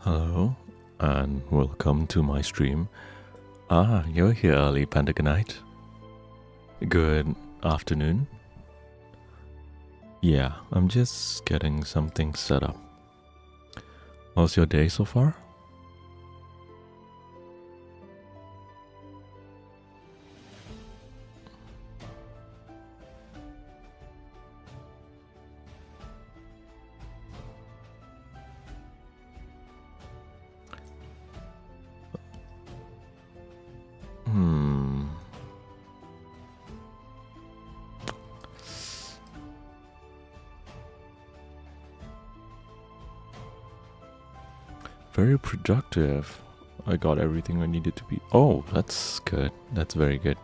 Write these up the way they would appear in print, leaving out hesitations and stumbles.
Hello, and welcome to my stream. Ah, you're here early, Pentagonite. Good afternoon. Yeah, I'm just getting something set up. How's your day so far? Very productive. I got everything I needed to be. Oh, that's good. That's very good.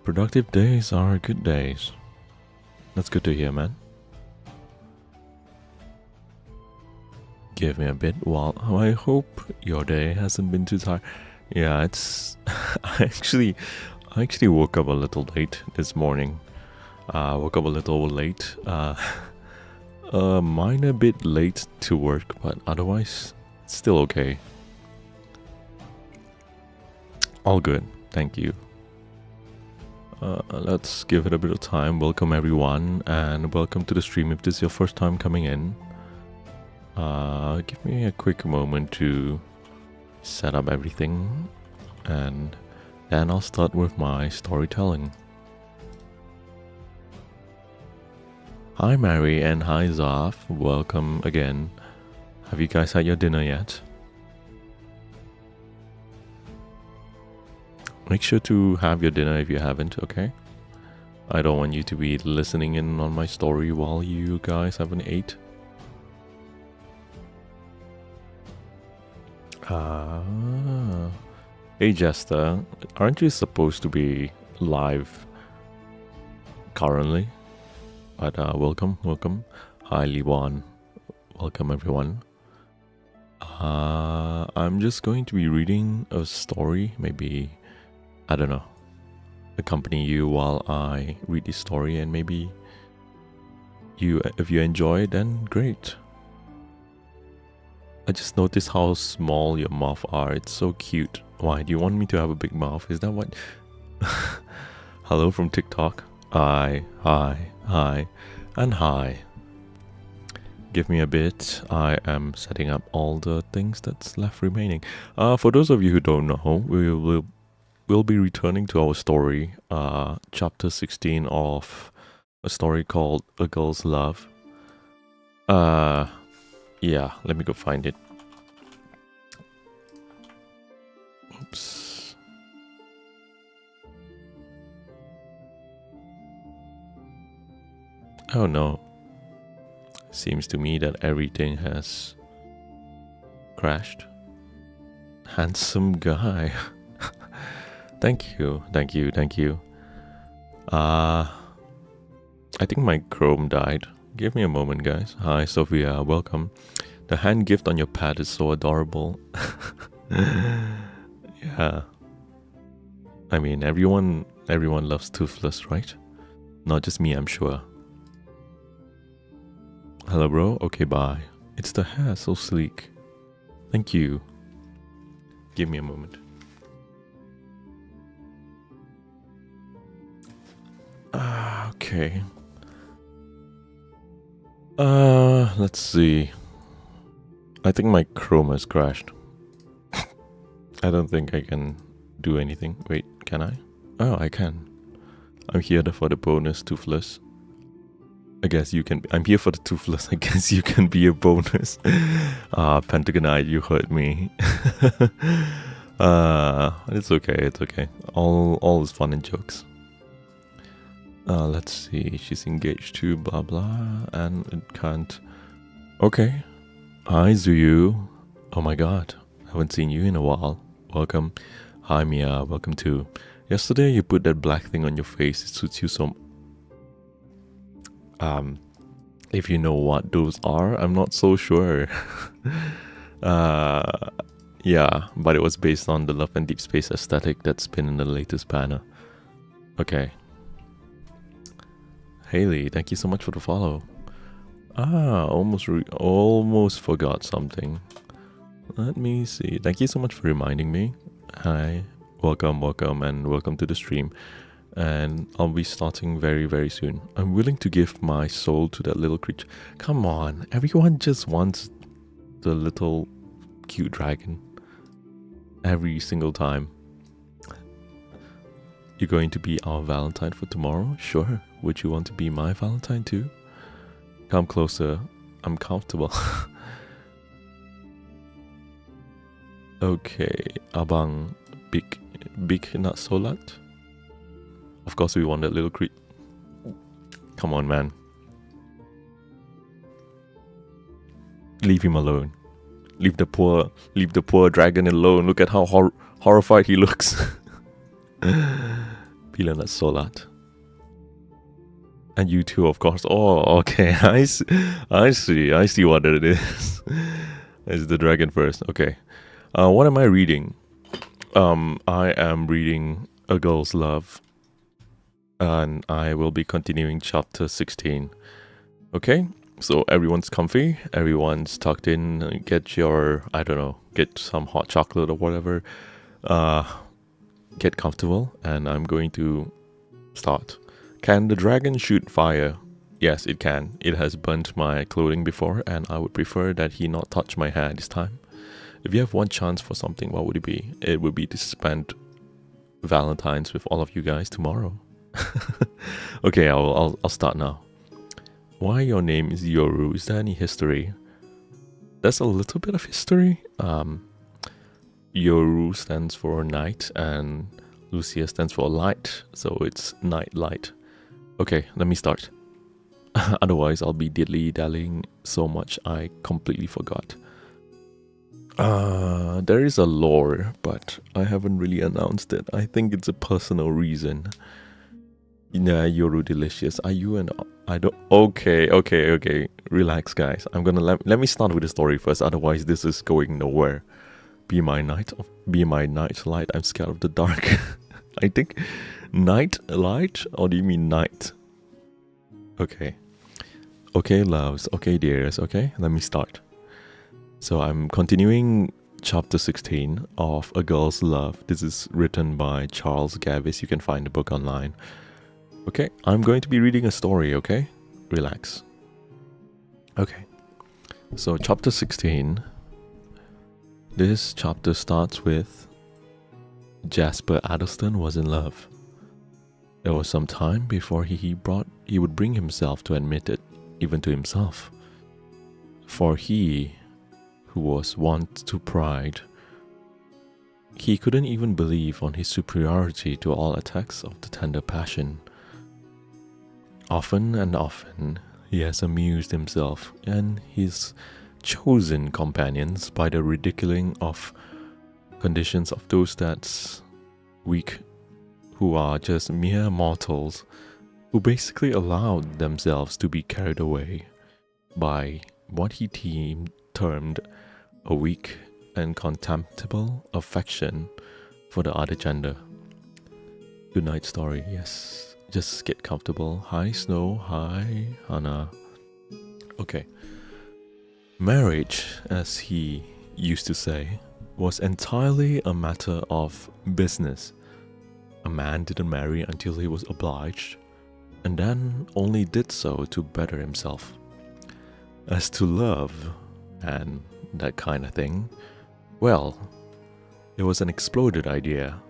Productive days are good days. That's good to hear, man. Give me a bit while I hope your day hasn't been too tired. Yeah, it's I actually woke up a little late this morning. Woke up a little late. Minor bit late to work, but otherwise, it's still okay. All good, thank you. Let's give it a bit of time. Welcome everyone, and welcome to the stream if this is your first time coming in. Give me a quick moment to set up everything, and then I'll start with my storytelling. Hi Mary and hi Zaf, welcome again. Have you guys had your dinner yet? Make sure to have your dinner if you haven't, okay? I don't want you to be listening in on my story while you guys haven't ate. Hey Jester, aren't you supposed to be live currently? But welcome. Hi Liwon, welcome everyone. I'm just going to be reading a story, maybe, I don't know, accompany you while I read this story, and maybe if you enjoy it, then great. I just noticed how small your mouth are. It's so cute. Why, do you want me to have a big mouth? Is that what? Hello from TikTok. Hi, and hi. Give me a bit. I am setting up all the things that's left remaining. For those of you who don't know, we'll be returning to our story, chapter 16 of a story called A Girl's Love. Yeah, let me go find it. Oops. Oh no. Seems to me that everything has crashed. Handsome guy. Thank you. I think my Chrome died. Give me a moment, guys. Hi, Sophia. Welcome. The hand gift on your pad is so adorable. Yeah. I mean, everyone loves Toothless, right? Not just me, I'm sure. Hello, bro. Okay, bye. It's the hair, so sleek. Thank you. Give me a moment. Okay. Let's see. I think my Chrome has crashed. I don't think I can do anything. Wait, can I? Oh, I can. I'm here for the bonus Toothless. I guess you can. I'm here for the Toothless. I guess you can be a bonus. Pentagonite, you hurt me. It's okay. All is fun and jokes. Let's see. She's engaged to blah blah, and it can't. Okay. Hi Zuyu. Oh my god, I haven't seen you in a while. Welcome. Hi Mia. Welcome too. Yesterday you put that black thing on your face. It suits you so. If you know what those are, I'm not so sure. Yeah, but it was based on the Love and Deep Space aesthetic that's been in the latest banner. Okay. Haley, thank you so much for the follow. almost forgot something. Let me see. Thank you so much for reminding me. Hi, welcome, and welcome to the stream. And I'll be starting very, very soon. I'm willing to give my soul to that little creature. Come on, everyone just wants the little cute dragon. Every single time. You're going to be our Valentine for tomorrow? Sure. Would you want to be my Valentine too? Come closer. I'm comfortable. Okay, Abang Big Not Solat. Of course we want that little creep. Come on, man. Leave him alone. Leave the poor dragon alone. Look at how horrified he looks. Bila Not Solat. And you too, of course. Oh, okay. I see what it is. It's the dragon first. Okay. What am I reading? I am reading A Girl's Love. And I will be continuing chapter 16. Okay? So everyone's comfy. Everyone's tucked in. Get your, I don't know, get some hot chocolate or whatever. Get comfortable. And I'm going to start. Can the dragon shoot fire? Yes, it can. It has burnt my clothing before, and I would prefer that he not touch my hair this time. If you have one chance for something, what would it be? It would be to spend Valentine's with all of you guys tomorrow. Okay, I'll start now. Why your name is Yoru? Is there any history? There's a little bit of history. Yoru stands for night, and Lucius stands for light, so it's night light. Okay, let me start. Otherwise, I'll be dilly-dallying so much I completely forgot. There is a lore, but I haven't really announced it. I think it's a personal reason. Yeah, YoruLucius. Are you and I don't... Okay. Relax, guys. I'm gonna let me start with the story first. Otherwise, this is going nowhere. Be my night light. I'm scared of the dark. I think night light, or do you mean night? Okay. Okay, loves. Okay, dears. Okay, let me start. So I'm continuing chapter 16 of A Girl's Love. This is written by Charles Garvice. You can find the book online. Okay, I'm going to be reading a story, okay? Relax. Okay. So chapter 16. This chapter starts with Jasper Addleston was in love. There was some time before he would bring himself to admit it, even to himself. For he, who was wont to pride, he couldn't even believe on his superiority to all attacks of the tender passion. Often and often he has amused himself and his chosen companions by the ridiculing of conditions of those that's weak, who are just mere mortals, who basically allowed themselves to be carried away by what he termed a weak and contemptible affection for the other gender. Good night story, yes. Just get comfortable. Hi Snow, hi Hannah. Okay. Marriage, as he used to say, was entirely a matter of business. A man didn't marry until he was obliged, and then only did so to better himself. As to love, and that kind of thing, well, it was an exploded idea,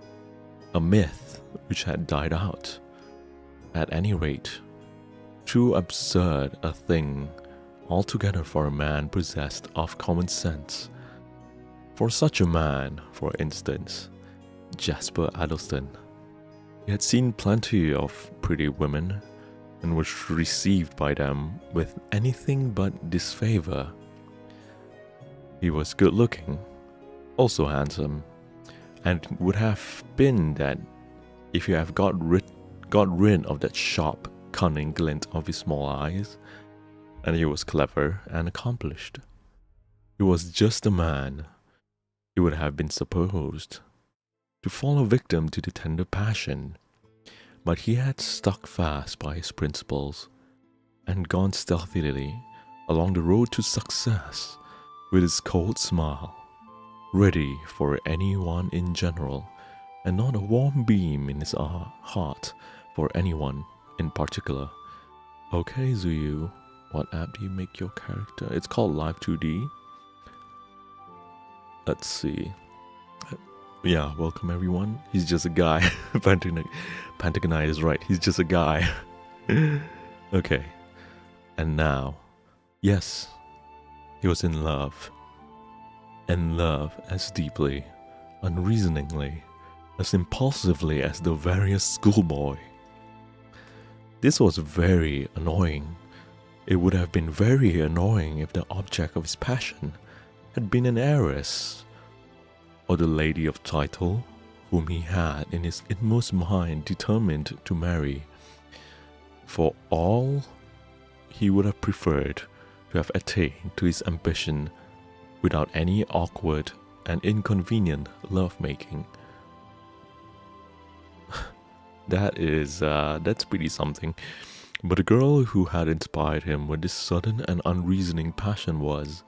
a myth which had died out. At any rate, too absurd a thing altogether for a man possessed of common sense. For such a man, for instance, Jasper Addleston, he had seen plenty of pretty women and was received by them with anything but disfavor. He was good looking, also handsome, and would have been that if you have got rid of that sharp, cunning glint of his small eyes, and he was clever and accomplished. He was just a man, he would have been supposed, to fall a victim to the tender passion, but he had stuck fast by his principles, and gone stealthily along the road to success with his cold smile, ready for anyone in general, and not a warm beam in his heart for anyone in particular. Okay, Zuyu, what app do you make your character? It's called Live 2D. Let's see. Yeah, welcome everyone. He's just a guy. Pentagonite is right. He's just a guy. Okay. And now, yes, he was in love. In love as deeply, unreasoningly, as impulsively as the veriest schoolboy. This was very annoying. It would have been very annoying if the object of his passion had been an heiress, or the lady of title whom he had in his inmost mind determined to marry. For all, he would have preferred to have attained to his ambition without any awkward and inconvenient lovemaking. That's pretty something. But the girl who had inspired him with this sudden and unreasoning passion was,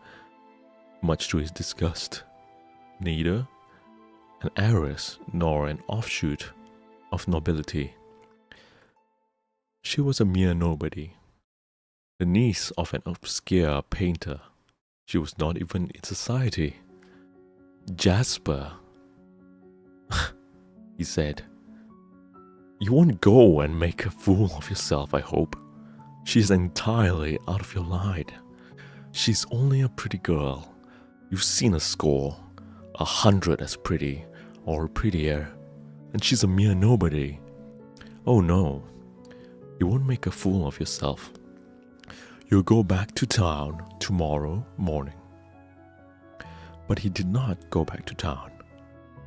much to his disgust, neither an heiress nor an offshoot of nobility. She was a mere nobody, the niece of an obscure painter. She was not even in society. Jasper, he said, you won't go and make a fool of yourself, I hope. She's entirely out of your line. She's only a pretty girl. You've seen a score, 100 as pretty, or prettier, and she's a mere nobody. Oh no, you won't make a fool of yourself. You'll go back to town tomorrow morning. But he did not go back to town,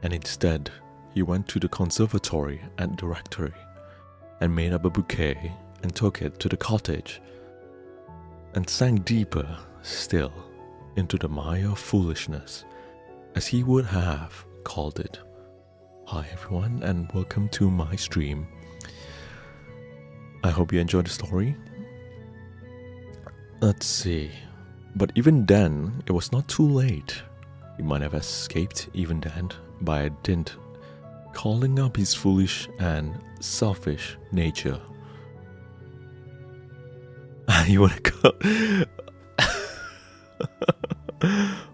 and instead he went to the conservatory at the rectory and made up a bouquet and took it to the cottage and sank deeper still into the mire of foolishness, as he would have called it. Hi everyone, and welcome to my stream. I hope you enjoyed the story. Let's see. But even then, it was not too late. He might have escaped even then by a dint, calling up his foolish and selfish nature. You wanna go?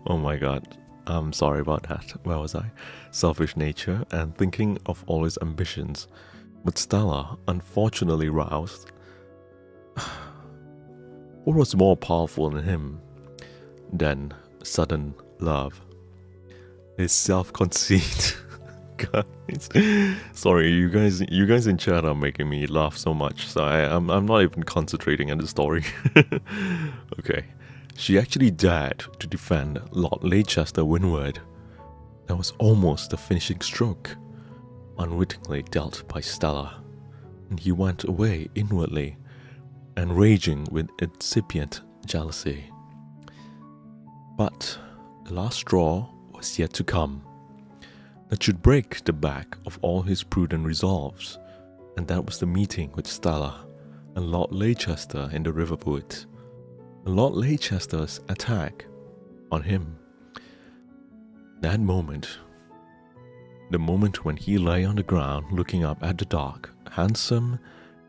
Oh my god. I'm sorry about that. Where was I? Selfish nature and thinking of all his ambitions. But Stella, unfortunately roused, what was more powerful in him than sudden love? His self-conceit. Guys, sorry, you guys in chat are making me laugh so much, so I'm not even concentrating on the story. Okay, she actually dared to defend Lord Leicester windward. That was almost the finishing stroke, unwittingly dealt by Stella, and he went away inwardly and raging with incipient jealousy. But the last straw was yet to come, that should break the back of all his prudent resolves, and that was the meeting with Stella and Lord Leicester in the riverwood, and Lord Leicester's attack on him. That moment, the moment when he lay on the ground looking up at the dark, handsome,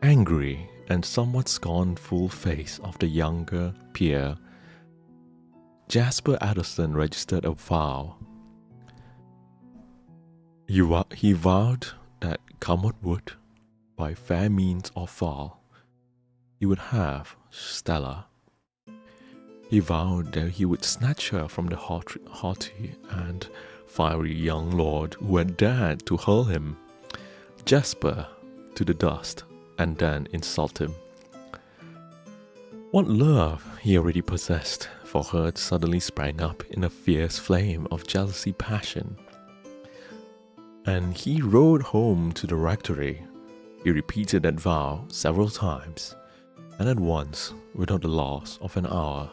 angry, and somewhat scornful face of the younger peer, Jasper Addison registered a vow. He vowed that, come what would, by fair means or foul, he would have Stella. He vowed that he would snatch her from the haughty and fiery young lord who had dared to hurl him, Jasper, to the dust and then insult him. What love he already possessed for her suddenly sprang up in a fierce flame of jealousy passion. And he rode home to the rectory. He repeated that vow several times, and at once, without the loss of an hour,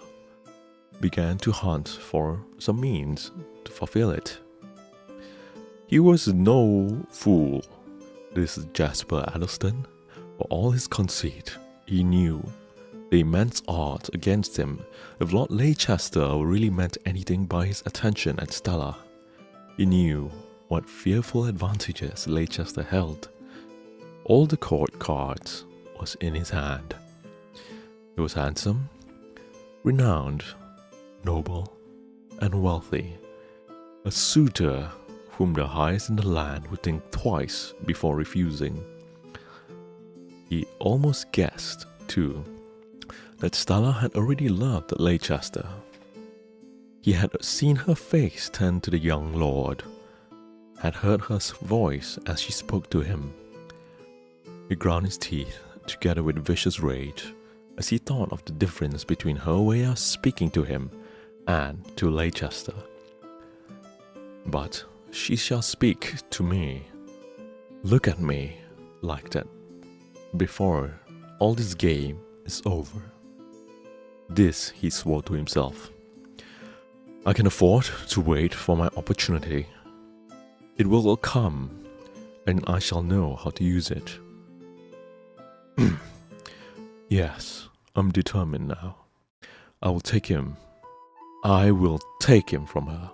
began to hunt for some means to fulfill it. He was no fool, this Jasper Addison. For all his conceit, he knew the immense odds against him if Lord Leicester really meant anything by his attention at Stella. He knew what fearful advantages Leicester held. All the court cards was in his hand. He was handsome, renowned, noble, and wealthy, a suitor whom the highest in the land would think twice before refusing. He almost guessed, too, that Stella had already loved Leicester. He had seen her face turn to the young lord, had heard her voice as she spoke to him. He ground his teeth together with vicious rage as he thought of the difference between her way of speaking to him and to Leicester. But she shall speak to me, look at me like that before all this game is over. This he swore to himself. I can afford to wait for my opportunity. It will come, and I shall know how to use it. Yes, I'm determined now. I will take him. I will take him from her.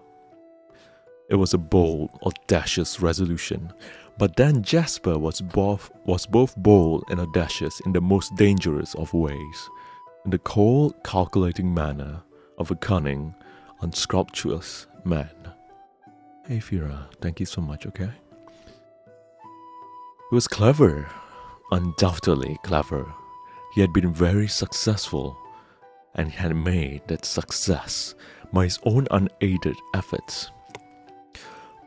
It was a bold, audacious resolution, but then Jasper was both bold and audacious in the most dangerous of ways, in the cold, calculating manner of a cunning, unscrupulous man. Hey Fira, thank you so much, okay? He was clever, undoubtedly clever. He had been very successful, and he had made that success by his own unaided efforts.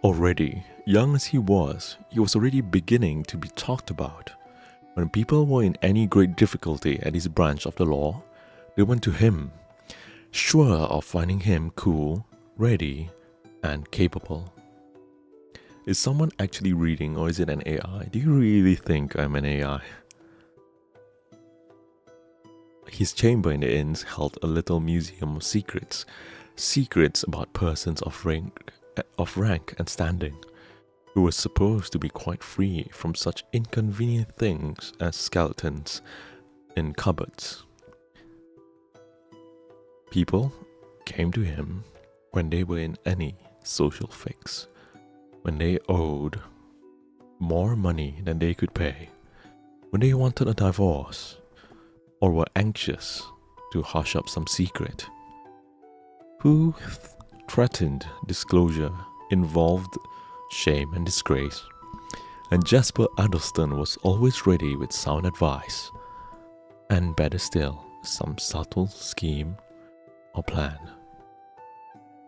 Already, young as he was already beginning to be talked about. When people were in any great difficulty at his branch of the law, they went to him, sure of finding him cool, ready, and capable. Is someone actually reading, or is it an AI? Do you really think I'm an AI? His chamber in the inns held a little museum of secrets, secrets about persons of rank and standing, who were supposed to be quite free from such inconvenient things as skeletons in cupboards. People came to him when they were in any social fix, when they owed more money than they could pay, when they wanted a divorce, or were anxious to hush up some secret, who threatened disclosure involved shame and disgrace, and Jasper Addleston was always ready with sound advice, and better still, some subtle scheme or plan.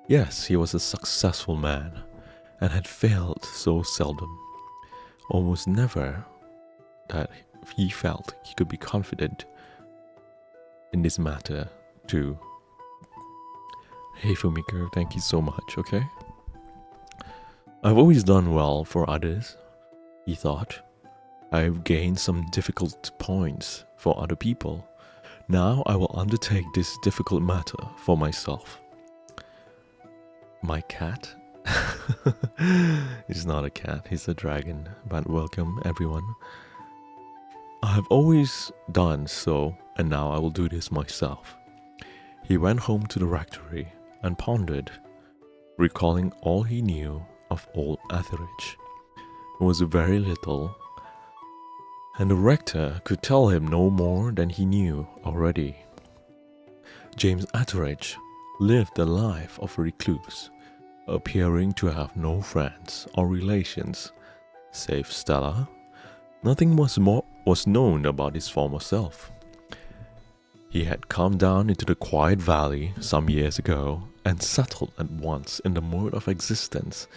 Yes, he was a successful man, and had failed so seldom, almost never, that he felt he could be confident in this matter too. Hey Fumiko, thank you so much, okay? I've always done well for others, he thought. I've gained some difficult points for other people. Now I will undertake this difficult matter for myself. My cat? He's not a cat, he's a dragon, but welcome everyone. I have always done so, and now I will do this myself. He went home to the rectory and pondered, recalling all he knew of old Etheridge. It was very little, and the rector could tell him no more than he knew already. James Etheridge lived the life of a recluse, appearing to have no friends or relations, save Stella. Nothing was known about his former self. He had come down into the quiet valley some years ago and settled at once in the mode of existence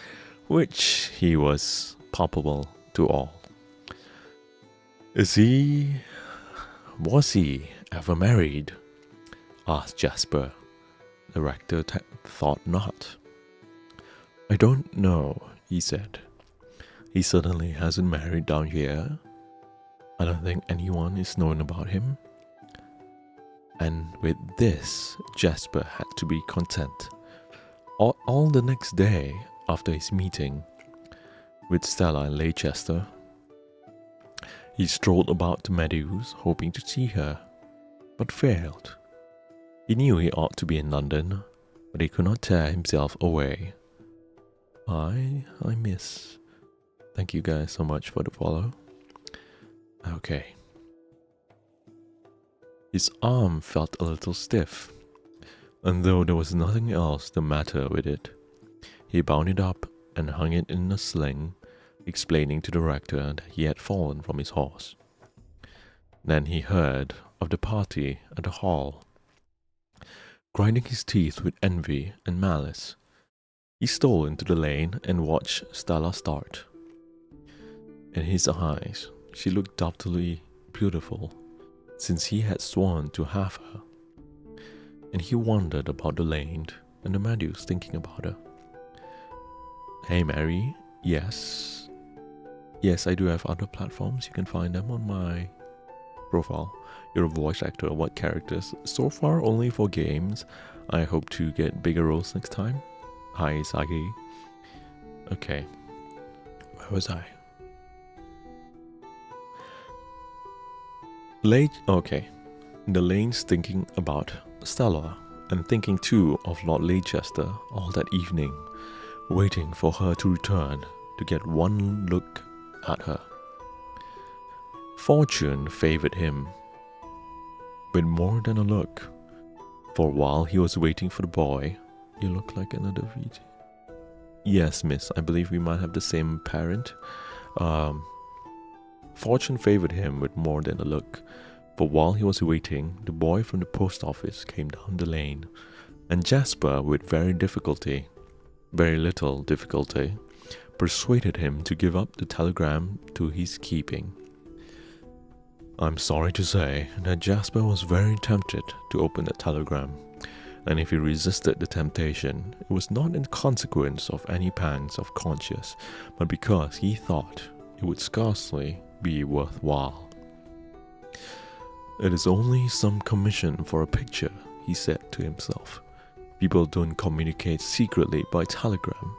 which he was palpable to all. Was he ever married? Asked Jasper. The rector thought not. I don't know, he said. He certainly hasn't married down here. I don't think anyone is known about him. And with this, Jasper had to be content. All the next day, after his meeting with Stella and Leicester, he strolled about the meadows, hoping to see her. but failed. He knew he ought to be in London, but he could not tear himself away. I miss. Thank you guys so much for the follow. Okay. His arm felt a little stiff, and though there was nothing else the matter with it, he bound it up and hung it in a sling, explaining to the rector that he had fallen from his horse. Then he heard of the party at the hall. Grinding his teeth with envy and malice, he stole into the lane and watched Stella start. In his eyes, she looked doubtfully beautiful, since he had sworn to have her. And he wandered about the lane and the meadows thinking about her. Hey Mary, yes, I do have other platforms. You can find them on my profile. You're a voice actor. What characters? So far only for games. I hope to get bigger roles next time. Hi Sagi. Okay, where was I? Okay. The lane's thinking about Stella, and thinking too of Lord Leicester all that evening, waiting for her to return to get one look at her. Fortune favored him with more than a look, for while he was waiting for the boy, you look like another VT. Yes, miss, I believe we might have the same parent. Fortune favored him with more than a look, for while he was waiting, the boy from the post office came down the lane, and Jasper, with very little difficulty, persuaded him to give up the telegram to his keeping. I'm sorry to say that Jasper was very tempted to open the telegram, and if he resisted the temptation, it was not in consequence of any pangs of conscience, but because he thought it would scarcely be worthwhile. It is only some commission for a picture, he said to himself. People don't communicate secretly by telegram,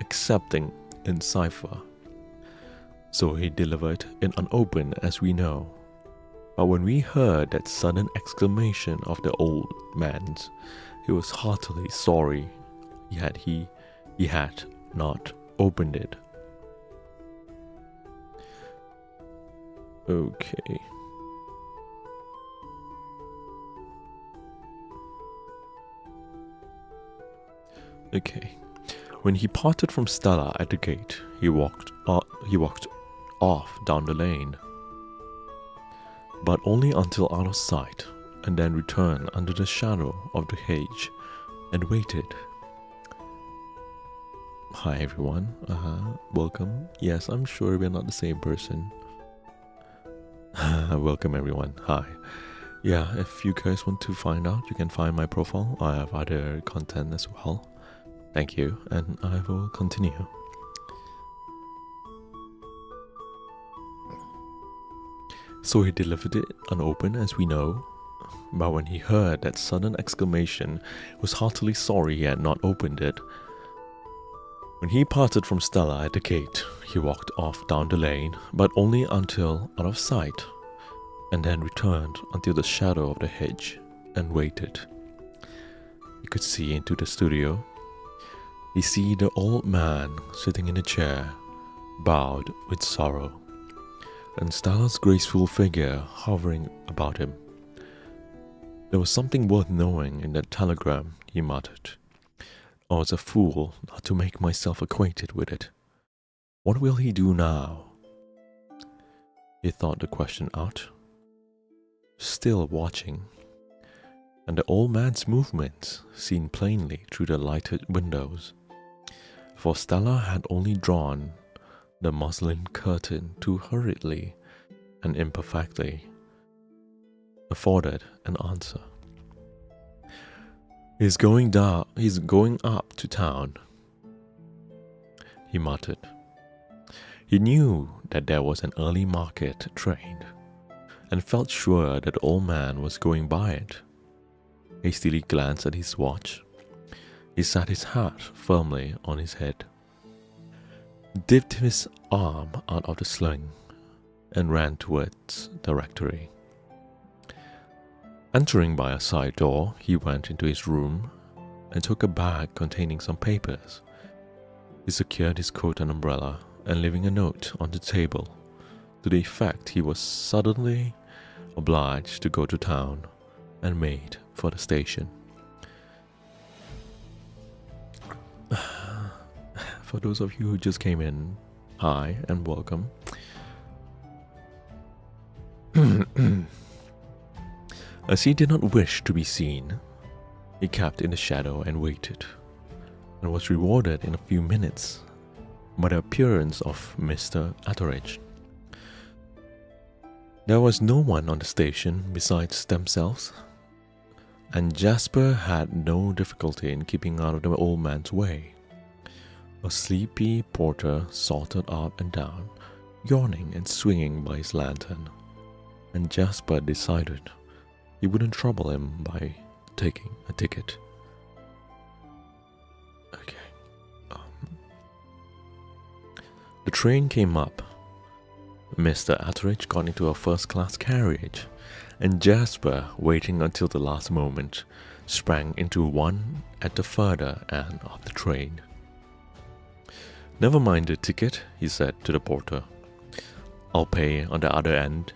excepting in cipher. So he delivered it unopened, as we know. But when we heard that sudden exclamation of the old man's, he was heartily sorry he had not opened it. Okay. Okay. When he parted from Stella at the gate, he walked off down the lane, but only until out of sight, and then returned under the shadow of the hedge and waited. Hi everyone, welcome. Yes, I'm sure we're not the same person. Welcome everyone, hi. Yeah, if you guys want to find out, you can find my profile. I have other content as well. Thank you, and I will continue. So he delivered it unopened, as we know, but when he heard that sudden exclamation, he was heartily sorry he had not opened it. When he parted from Stella at the gate, he walked off down the lane, but only until out of sight, and then returned until the shadow of the hedge and waited. He could see into the studio. He see the old man sitting in a chair, bowed with sorrow, and Stella's graceful figure hovering about him. There was something worth knowing in that telegram, he muttered. I was a fool not to make myself acquainted with it. What will he do now? He thought the question out, still watching, and the old man's movements seen plainly through the lighted windows, for Stella had only drawn the muslin curtain too hurriedly and imperfectly, afforded an answer. He's going up to town, he muttered. He knew that there was an early market train, and felt sure that the old man was going by it. Hastily glanced at his watch. He sat his hat firmly on his head, dipped his arm out of the sling, and ran towards the rectory. Entering by a side door, he went into his room and took a bag containing some papers. He secured his coat and umbrella and leaving a note on the table to the effect he was suddenly obliged to go to town and made for the station. For those of you who just came in, hi and welcome. As he did not wish to be seen, he kept in the shadow and waited, and was rewarded in a few minutes by the appearance of Mr. Atteridge. There was no one on the station besides themselves, and Jasper had no difficulty in keeping out of the old man's way. A sleepy porter sauntered up and down, yawning and swinging by his lantern, and Jasper decided he wouldn't trouble him by taking a ticket. Okay. The train came up. Mr. Atteridge got into a first-class carriage, and Jasper, waiting until the last moment, sprang into one at the further end of the train. "Never mind the ticket," he said to the porter. "I'll pay on the other end."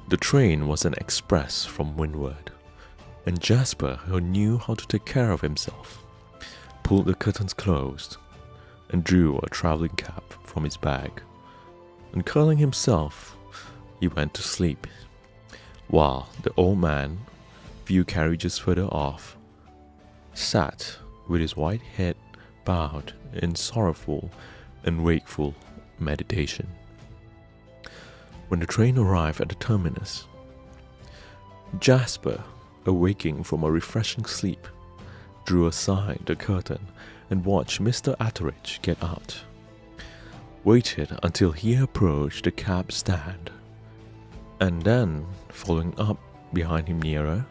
The train was an express from windward, and Jasper, who knew how to take care of himself, pulled the curtains closed and drew a traveling cap from his bag, and curling himself, he went to sleep, while the old man, few carriages further off, sat with his white head bowed in sorrowful and wakeful meditation. When the train arrived at the terminus, Jasper, awaking from a refreshing sleep, drew aside the curtain and watched Mr. Atteridge get out, waited until he approached the cab stand, and then, following up behind him nearer,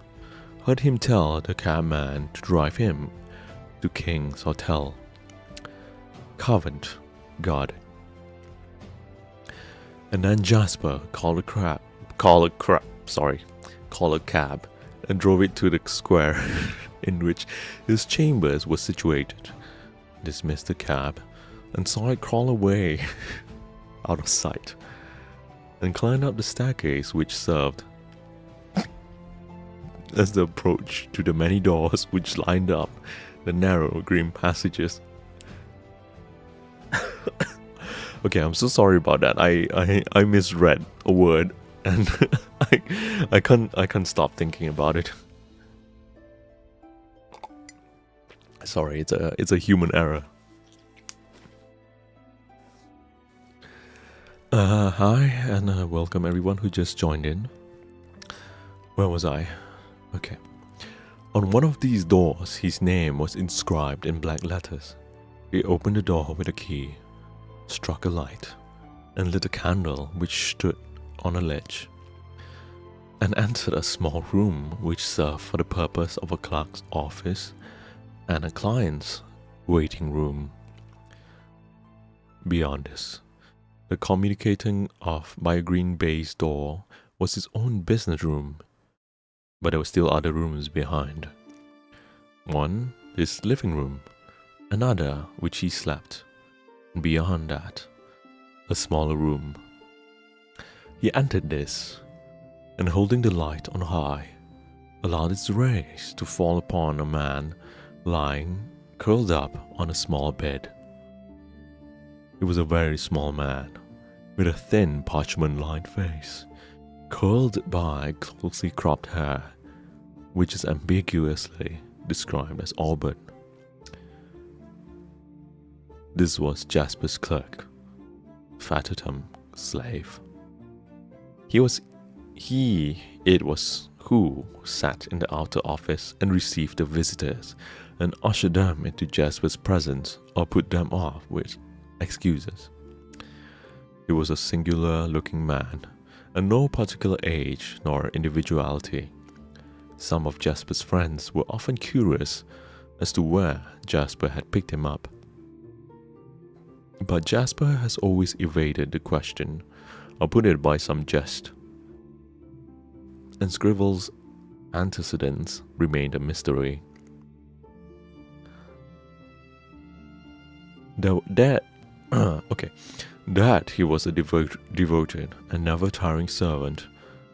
heard him tell the cabman to drive him to King's Hotel, Covent Garden. And then Jasper called a cab and drove it to the square in which his chambers were situated, dismissed the cab, and saw it crawl away out of sight, and climbed up the staircase which served as the approach to the many doors which lined up the narrow green passages. Okay, I'm so sorry about that. I misread a word, and I can't stop thinking about it. Sorry, it's a human error. Hi and welcome everyone who just joined in. Where was I? Okay. On one of these doors, his name was inscribed in black letters. He opened the door with a key, struck a light, and lit a candle which stood on a ledge, and entered a small room which served for the purpose of a clerk's office and a client's waiting room. Beyond this, the communicating off by a green baize door was his own business room, but there were still other rooms behind. One, his living room, another which he slept, and beyond that, a smaller room. He entered this, and holding the light on high, allowed its rays to fall upon a man lying curled up on a small bed. He was a very small man, with a thin parchment-lined face, curled by closely cropped hair, which is ambiguously described as auburn. This was Jasper's clerk, Fatatum slave. It was who sat in the outer office and received the visitors and ushered them into Jasper's presence or put them off with excuses. He was a singular-looking man, and no particular age nor individuality. Some of Jasper's friends were often curious as to where Jasper had picked him up. But Jasper has always evaded the question, or put it by some jest. and Scribble's antecedents remained a mystery. That he was a devoted and never-tiring servant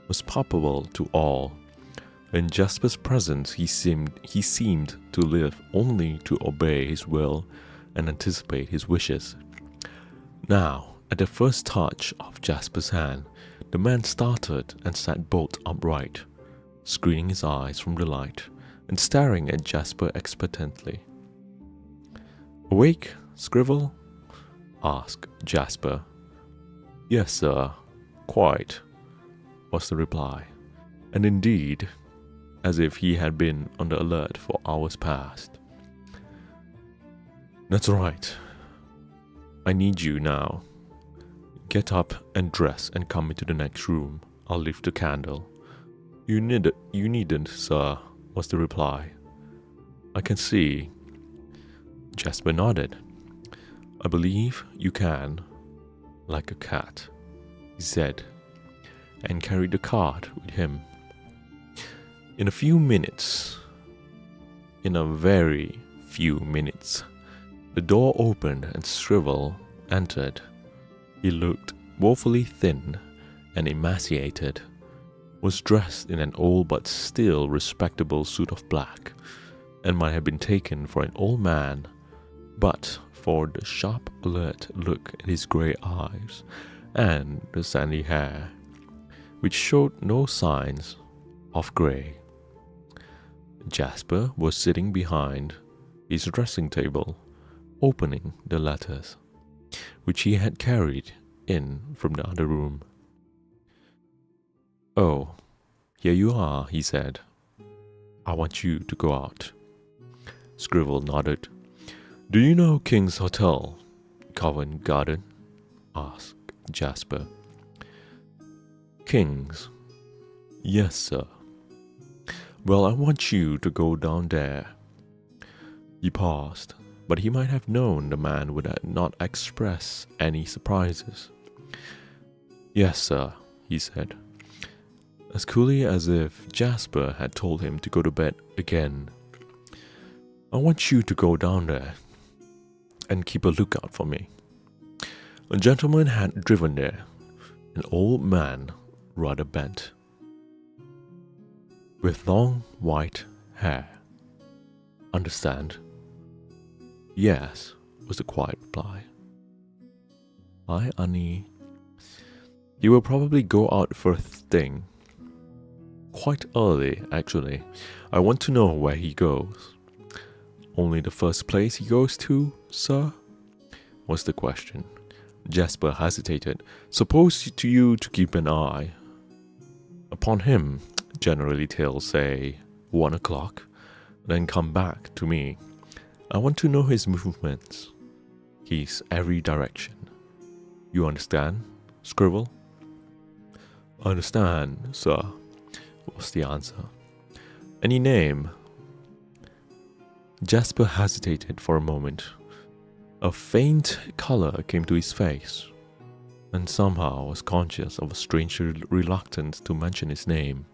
was palpable to all. In Jasper's presence, he seemed to live only to obey his will and anticipate his wishes. Now, at the first touch of Jasper's hand, the man started and sat bolt upright, screening his eyes from the light and staring at Jasper expectantly. "Awake, Scribble?" asked Jasper. "Yes, sir, quite," was the reply, and indeed, as if he had been on the alert for hours past. "That's right. I need you now. Get up and dress and come into the next room. I'll lift the candle." You needn't, sir," was the reply. "I can see." Jasper nodded. "I believe you can, like a cat," he said, and carried the card with him. In a very few minutes, the door opened and Scribble entered. He looked woefully thin and emaciated, was dressed in an old but still respectable suit of black, and might have been taken for an old man, but for the sharp, alert look at his grey eyes and the sandy hair, which showed no signs of grey. Jasper was sitting behind his dressing table, opening the letters, which he had carried in from the other room. "Oh, here you are," he said. "I want you to go out." Scribble nodded. "Do you know King's Hotel, Covent Garden?" asked Jasper. "King's? Yes, sir." "Well, I want you to go down there." He paused, but he might have known the man would not express any surprises. "Yes, sir," he said, as coolly as if Jasper had told him to go to bed again. "I want you to go down there and keep a lookout for me." A gentleman had driven there, an old man, rather bent, with long white hair. "Understand?" "Yes," was the quiet reply. "Hi, Annie. He will probably go out first thing. Quite early, actually. I want to know where he goes." "Only the first place he goes to, sir?" was the question. Jasper hesitated. "Suppose to you to keep an eye upon him, generally till, say, 1 o'clock, then come back to me. I want to know his movements, his every direction. You understand, Scribble?" "I understand, sir," was the answer. "Any name?" Jasper hesitated for a moment. A faint color came to his face, and somehow was conscious of a strange reluctance to mention his name.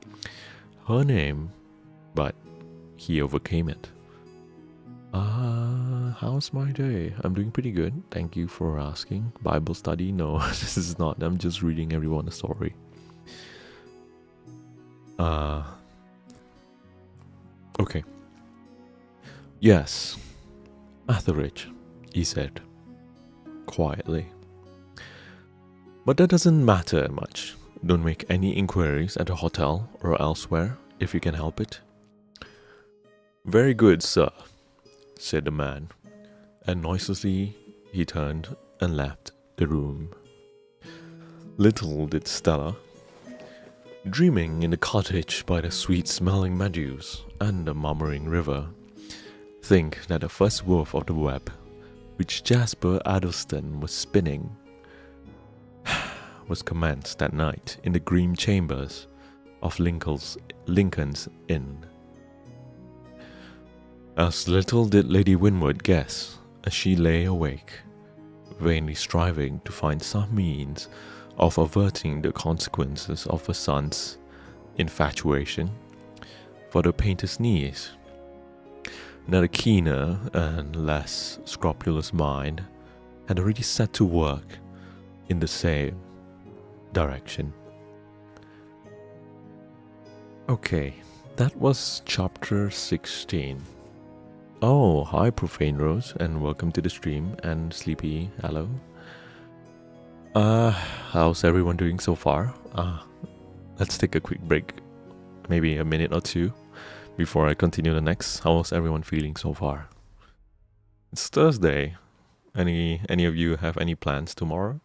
Her name, but he overcame it. How's my day? I'm doing pretty good. Thank you for asking. Bible study? No, this is not. I'm just reading everyone a story. Okay. "Yes, Etheridge," he said, quietly. "But that doesn't matter much. Don't make any inquiries at the hotel or elsewhere, if you can help it." "Very good, sir," said the man, and noiselessly he turned and left the room. Little did Stella, dreaming in the cottage by the sweet-smelling meadows and the murmuring river, think that the first woof of the web, which Jasper Addleston was spinning, was commenced that night in the green chambers of Lincoln's Inn. As little did Lady Winwood guess, as she lay awake, vainly striving to find some means of averting the consequences of her son's infatuation for the painter's niece, that a keener and less scrupulous mind had already set to work in the same direction. Okay, that was chapter 16. Oh, hi Profane Rose, and welcome to the stream, and Sleepy, hello. How's everyone doing so far? Let's take a quick break, maybe a minute or two, before I continue the next. How's everyone feeling so far? It's Thursday. Any of you have any plans tomorrow?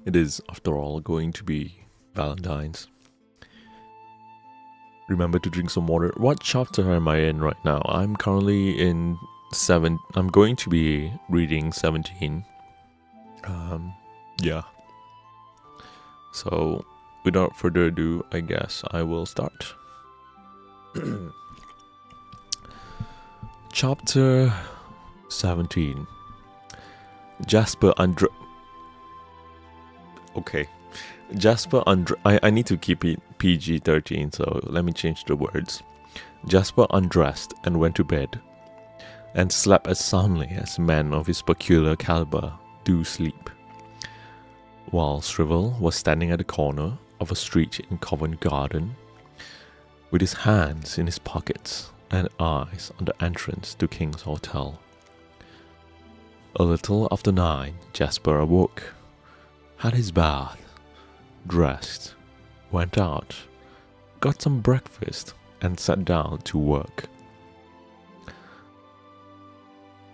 It is, after all, going to be Valentine's. Remember to drink some water. What chapter am I in right now? I'm currently in 7. I'm going to be reading 17. Yeah. So, without further ado, I guess I will start. Chapter 17. Jasper Okay. Jasper I need to keep it PG-13, so let me change the words. Jasper undressed and went to bed, and slept as soundly as men of his peculiar caliber do sleep. While Shrivel was standing at the corner of a street in Covent Garden, with his hands in his pockets and eyes on the entrance to King's Hotel. A little after 9, Jasper awoke, had his bath, dressed, went out, got some breakfast, and sat down to work.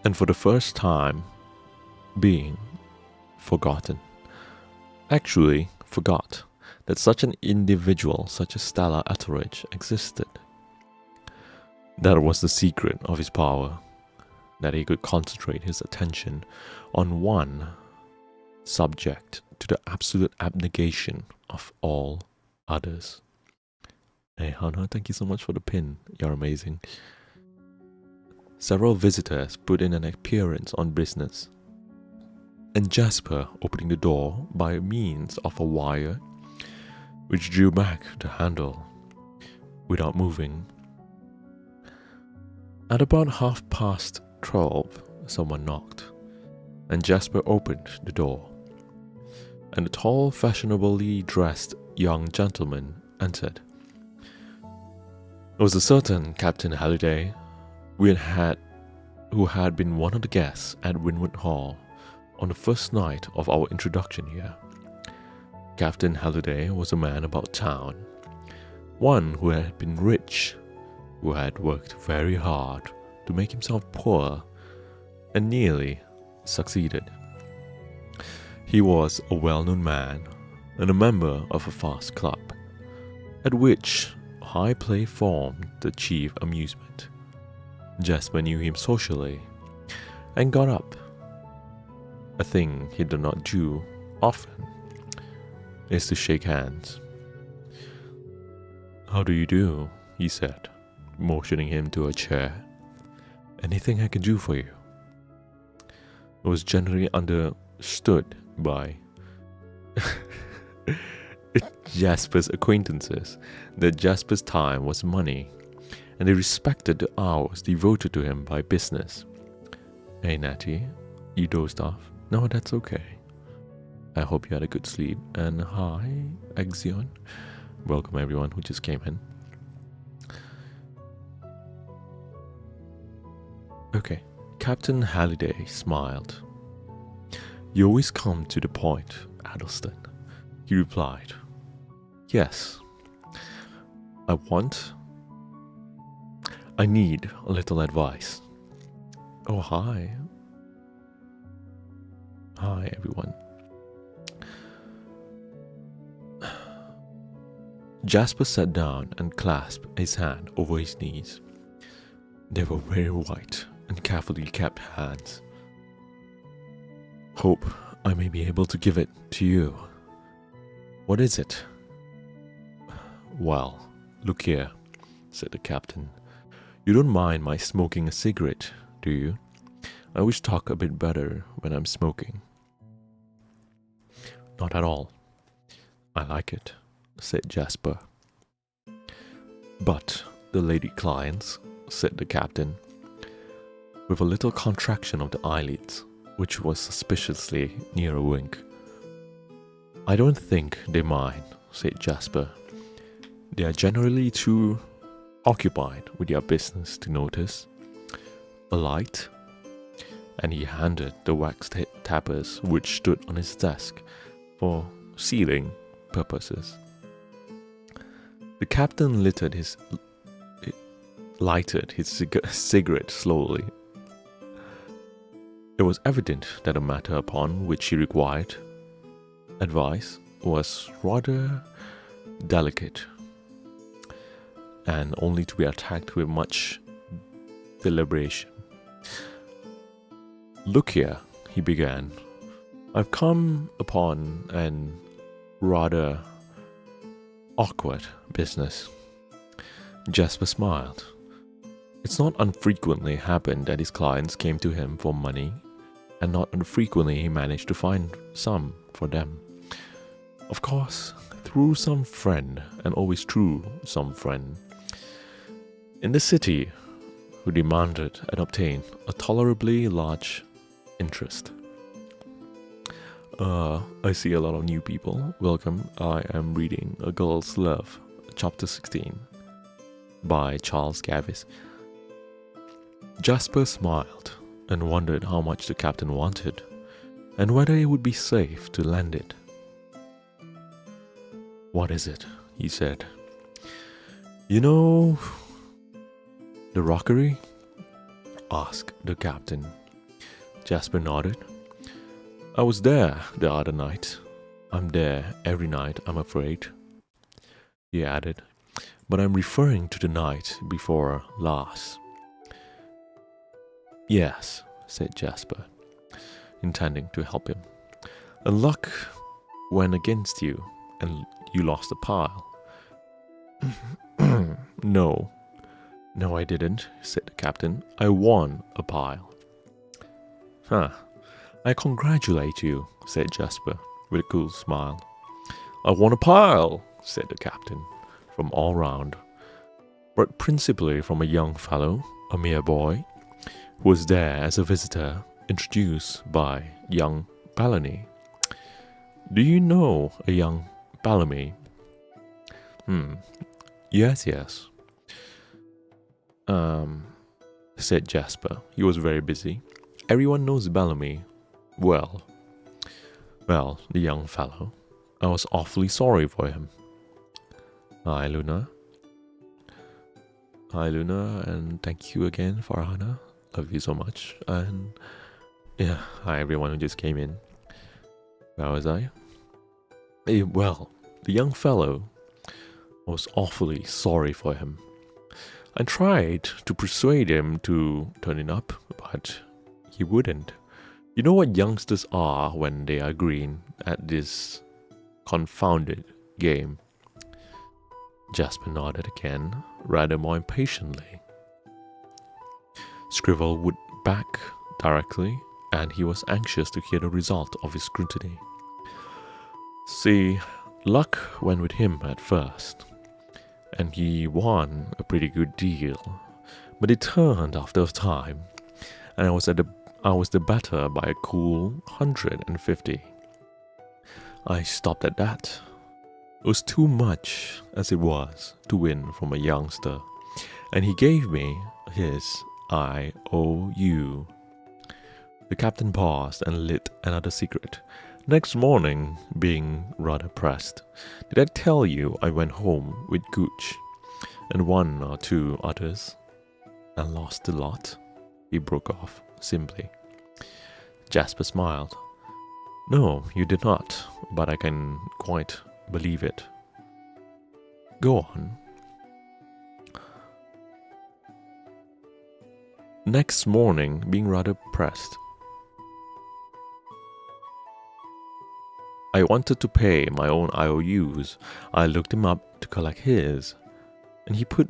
And for the first time, being forgotten. Actually, forgot that such an individual such as Stella Etheridge existed. That was the secret of his power, that he could concentrate his attention on one subject to the absolute abnegation of all others. Hey Hannah, thank you so much for the pin, you're amazing. Several visitors put in an appearance on business, and Jasper opening the door by means of a wire which drew back the handle without moving. At about 12:30, someone knocked, and Jasper opened the door, and a tall, fashionably dressed young gentleman entered. It was a certain Captain Halliday, who had been one of the guests at Winwood Hall on the first night of our introduction here. Captain Halliday was a man about town, one who had been rich, who had worked very hard to make himself poor, and nearly succeeded. He was a well-known man and a member of a fast club, at which high play formed the chief amusement. Jasper knew him socially, and got up, a thing he did not do often, is to shake hands. "How do you do?" he said, motioning him to a chair. "Anything I can do for you?" It was generally understood by Jasper's acquaintances that Jasper's time was money, and they respected the hours devoted to him by business. "Hey Natty, you dozed off?" "No, that's okay. I hope you had a good sleep." And hi, Exion. Welcome everyone who just came in. Okay, Captain Halliday smiled. "You always come to the point, Addleston," he replied. "Yes, I need a little advice." Oh, hi. Hi, everyone. Jasper sat down and clasped his hand over his knees. They were very white and carefully kept hands. "Hope I may be able to give it to you." "What is it?" "Well, look here," said the captain. "You don't mind my smoking a cigarette, do you? I always talk a bit better when I'm smoking." "Not at all. I like it, said Jasper. But the lady clients, said the captain, with a little contraction of the eyelids, which was suspiciously near a wink. I don't think they mind, said Jasper. They are generally too occupied with their business to notice. A light? And he handed the wax tappers which stood on his desk for sealing purposes. The captain lighted his cigarette slowly. It was evident that the matter upon which he required advice was rather delicate, and only to be attacked with much deliberation. Look here, he began. I've come upon an rather awkward business. Jasper smiled. It's not unfrequently happened that his clients came to him for money, and not unfrequently he managed to find some for them. Of course, through some friend, and always through some friend. In the city, who demanded and obtained a tolerably large interest. I see a lot of new people. Welcome. I am reading A Girl's Love, Chapter 16, by Charles Garvice. Jasper smiled and wondered how much the captain wanted, and whether it would be safe to lend it. What is it? He said. You know, the rockery? Asked the captain. Jasper nodded. I was there the other night. I'm there every night, I'm afraid. He added, but I'm referring to the night before last. Yes, said Jasper, intending to help him. And luck went against you, and you lost a pile. No, I didn't, said the captain. I won a pile. Huh. I congratulate you, said Jasper, with a cool smile. I won a pile, said the captain, from all round, but principally from a young fellow, a mere boy, who was there as a visitor, introduced by young Bellamy. Do you know a young Bellamy? Yes. Said Jasper. He was very busy. Everyone knows Bellamy. Well, the young fellow. I was awfully sorry for him. Hi, Luna. And thank you again, Farhana. Love you so much. And yeah, hi everyone who just came in. Where was I? Well, the young fellow, I was awfully sorry for him. I tried to persuade him to turn it up, but he wouldn't. You know what youngsters are when they are green at this confounded game? Jasper nodded again, rather more impatiently. Scribble would back directly, and he was anxious to hear the result of his scrutiny. See, luck went with him at first, and he won a pretty good deal, but it turned after a time, and I was the better by a cool 150. I stopped at that. It was too much as it was to win from a youngster, and he gave me his IOU. The captain paused and lit another cigarette. Next morning, being rather pressed, did I tell you I went home with Gooch and one or two others and lost the lot? He broke off simply. Jasper smiled. No, you did not, but I can quite believe it. Go on. Next morning, being rather pressed, I wanted to pay my own IOUs. I looked him up to collect his, and he put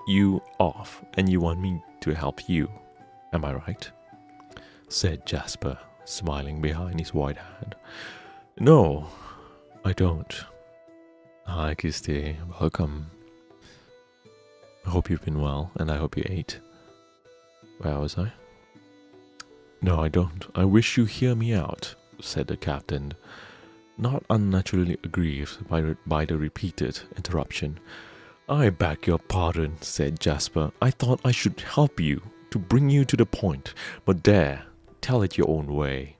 you off, and you want me to help you. Am I right? Said Jasper, smiling behind his white hand. No, I don't. Hi, Kirsty. Welcome. I hope you've been well, and I hope you ate. Where was I? No, I don't. I wish you hear me out, said the captain, not unnaturally aggrieved by the repeated interruption. I beg your pardon, said Jasper. I thought I should help you, to bring you to the point, but there, tell it your own way.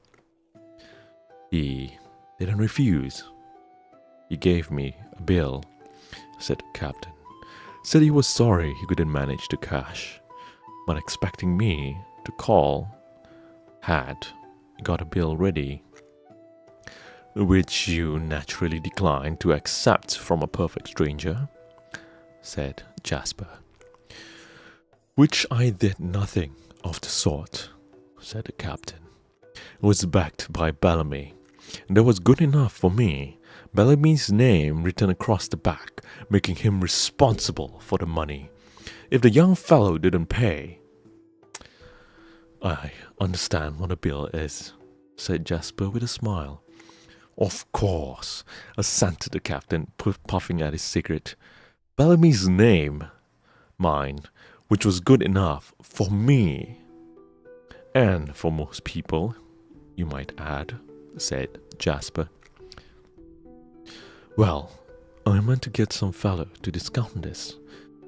He didn't refuse. He gave me a bill, said the captain. Said he was sorry he couldn't manage the cash, but expecting me to call, had got a bill ready, which you naturally declined to accept from a perfect stranger, said Jasper. Which I did nothing of the sort, said the captain. It was backed by Bellamy, and that was good enough for me. Bellamy's name written across the back, making him responsible for the money. If the young fellow didn't pay... I understand what a bill is, said Jasper with a smile. Of course, assented the captain, puffing at his cigarette. Bellamy's name, mine, which was good enough for me. And for most people, you might add, said Jasper. Well, I meant to get some fellow to discount this,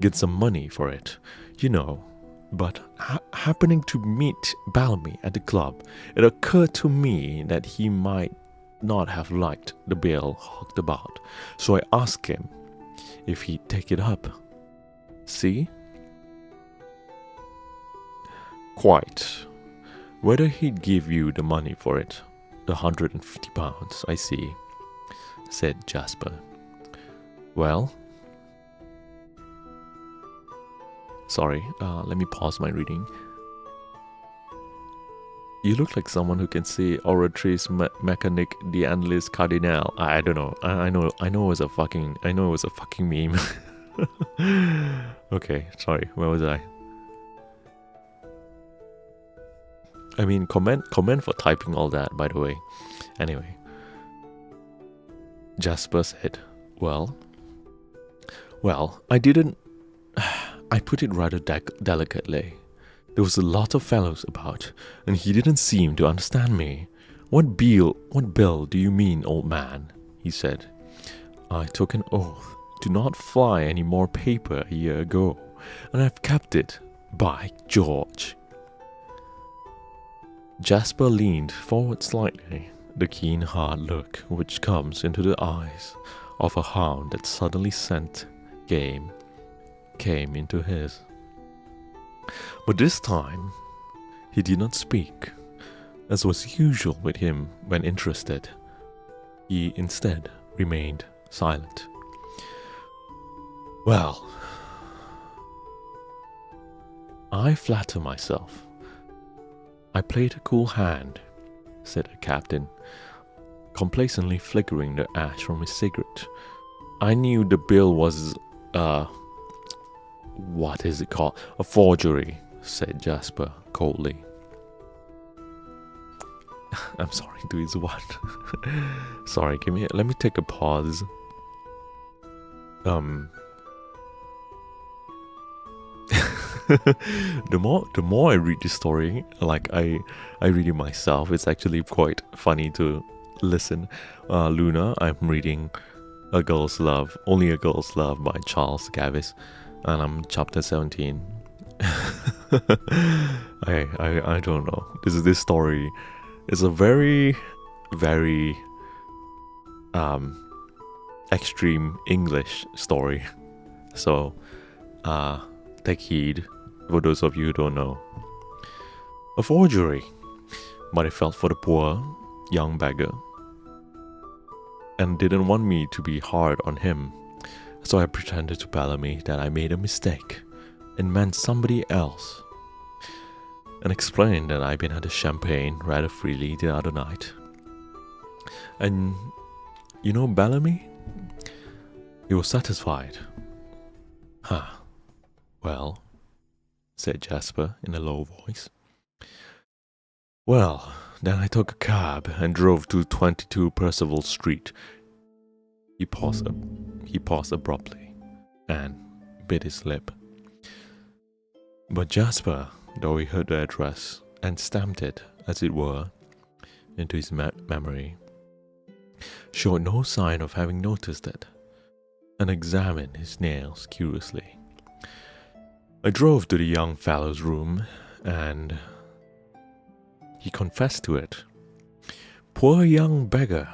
get some money for it, you know, but happening to meet Bellamy at the club, it occurred to me that he might not have liked the bill hawked about, so I asked him if he'd take it up. See? Quite. Whether he'd give you the money for it, the £150, I see, said Jasper. Well? Sorry, let me pause my reading. You look like someone who can say oratrice mechanic the endless cardinal. I don't know. I know it was a fucking meme. Okay, sorry. Where was I? I mean, comment for typing all that, by the way. Anyway. Jasper said, Well, I didn't... I put it rather delicately. There was a lot of fellows about, and he didn't seem to understand me. What bill do you mean, old man? He said. I took an oath to not fly any more paper a year ago, and I've kept it, by George. Jasper leaned forward slightly, the keen hard look which comes into the eyes of a hound that suddenly scent game came into his. But this time he did not speak, as was usual with him when interested. He instead remained silent. Well, I flatter myself I played a cool hand, said the captain, complacently flickering the ash from his cigarette. I knew the bill was, what is it called? A forgery, said Jasper coldly. I'm sorry, to his what? Sorry, let me take a pause. The more I read this story, like I read it myself, it's actually quite funny to listen. Luna, I'm reading Only a Girl's Love by Charles Garvice, and I'm chapter 17. I don't know. This story is a very, very extreme English story. So take heed for those of you who don't know. A forgery, but I felt for the poor young beggar and didn't want me to be hard on him, so I pretended to Bellamy that I made a mistake and meant somebody else, and explained that I'd been had a champagne rather freely the other night. And you know Bellamy? He was satisfied. Huh. Well, said Jasper in a low voice. Well, then I took a cab and drove to 22 Percival Street. He paused He paused abruptly and bit his lip. But Jasper, though he heard the address and stamped it, as it were, into his memory, showed no sign of having noticed it, and examined his nails curiously. I drove to the young fellow's room, and he confessed to it. Poor young beggar!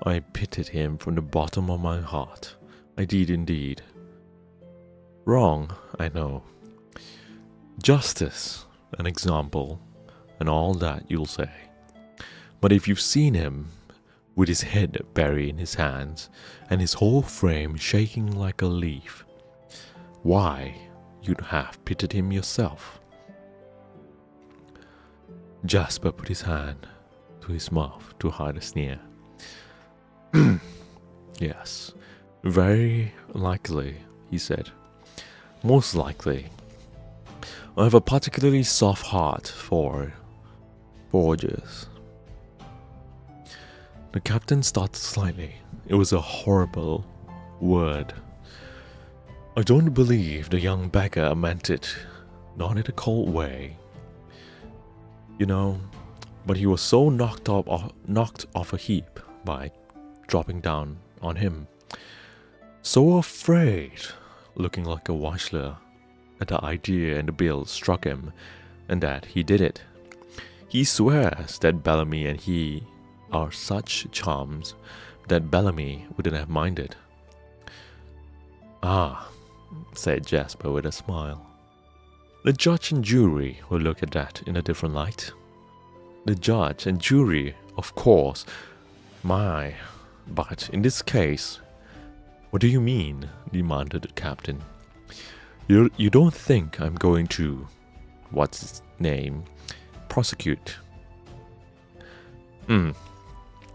I pitied him from the bottom of my heart. I did indeed. Wrong, I know. Justice, an example, and all that you'll say. But if you've seen him, with his head buried in his hands, and his whole frame shaking like a leaf, why, you'd have pitied him yourself. Jasper put his hand to his mouth to hide a sneer. Yes, very likely, he said. Most likely. I have a particularly soft heart for forgers. The captain started slightly. It was a horrible word. I don't believe the young beggar meant it, not in a cold way. You know, but he was so knocked off a heap by dropping down on him. So afraid, looking like a washler, that the idea and the bill struck him, and that he did it. He swears that Bellamy and he are such chums that Bellamy wouldn't have minded. Ah, said Jasper with a smile. The judge and jury will look at that in a different light. The judge and jury, of course, but in this case, what do you mean? Demanded the captain. You don't think I'm going to, what's his name, prosecute?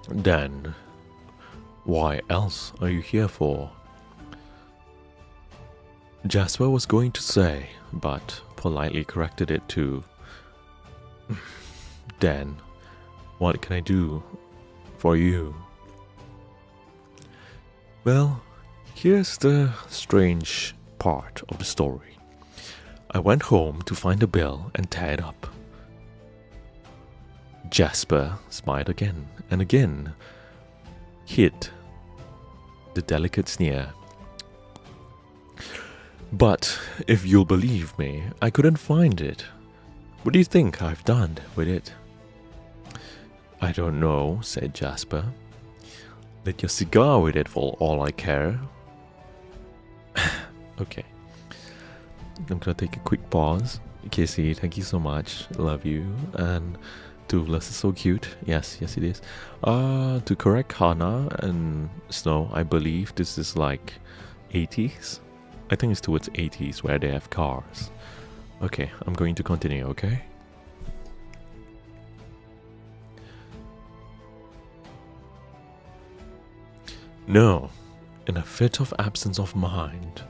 Then, why else are you here for? Jasper was going to say, but politely corrected it to, then, what can I do for you? Well, here's the strange part of the story. I went home to find the bill and tear it up. Jasper smiled again and again, hid the delicate sneer. But if you'll believe me, I couldn't find it. What do you think I've done with it? I don't know, said Jasper. Lit your cigar with it for all I care. Okay. I'm gonna take a quick pause. Casey, thank you so much. Love you. And Douglas is so cute. Yes, it is. To correct Hannah and Snow, I believe this is like 80s. I think it's towards 80s where they have cars. Okay, I'm going to continue, okay? No, in a fit of absence of mind,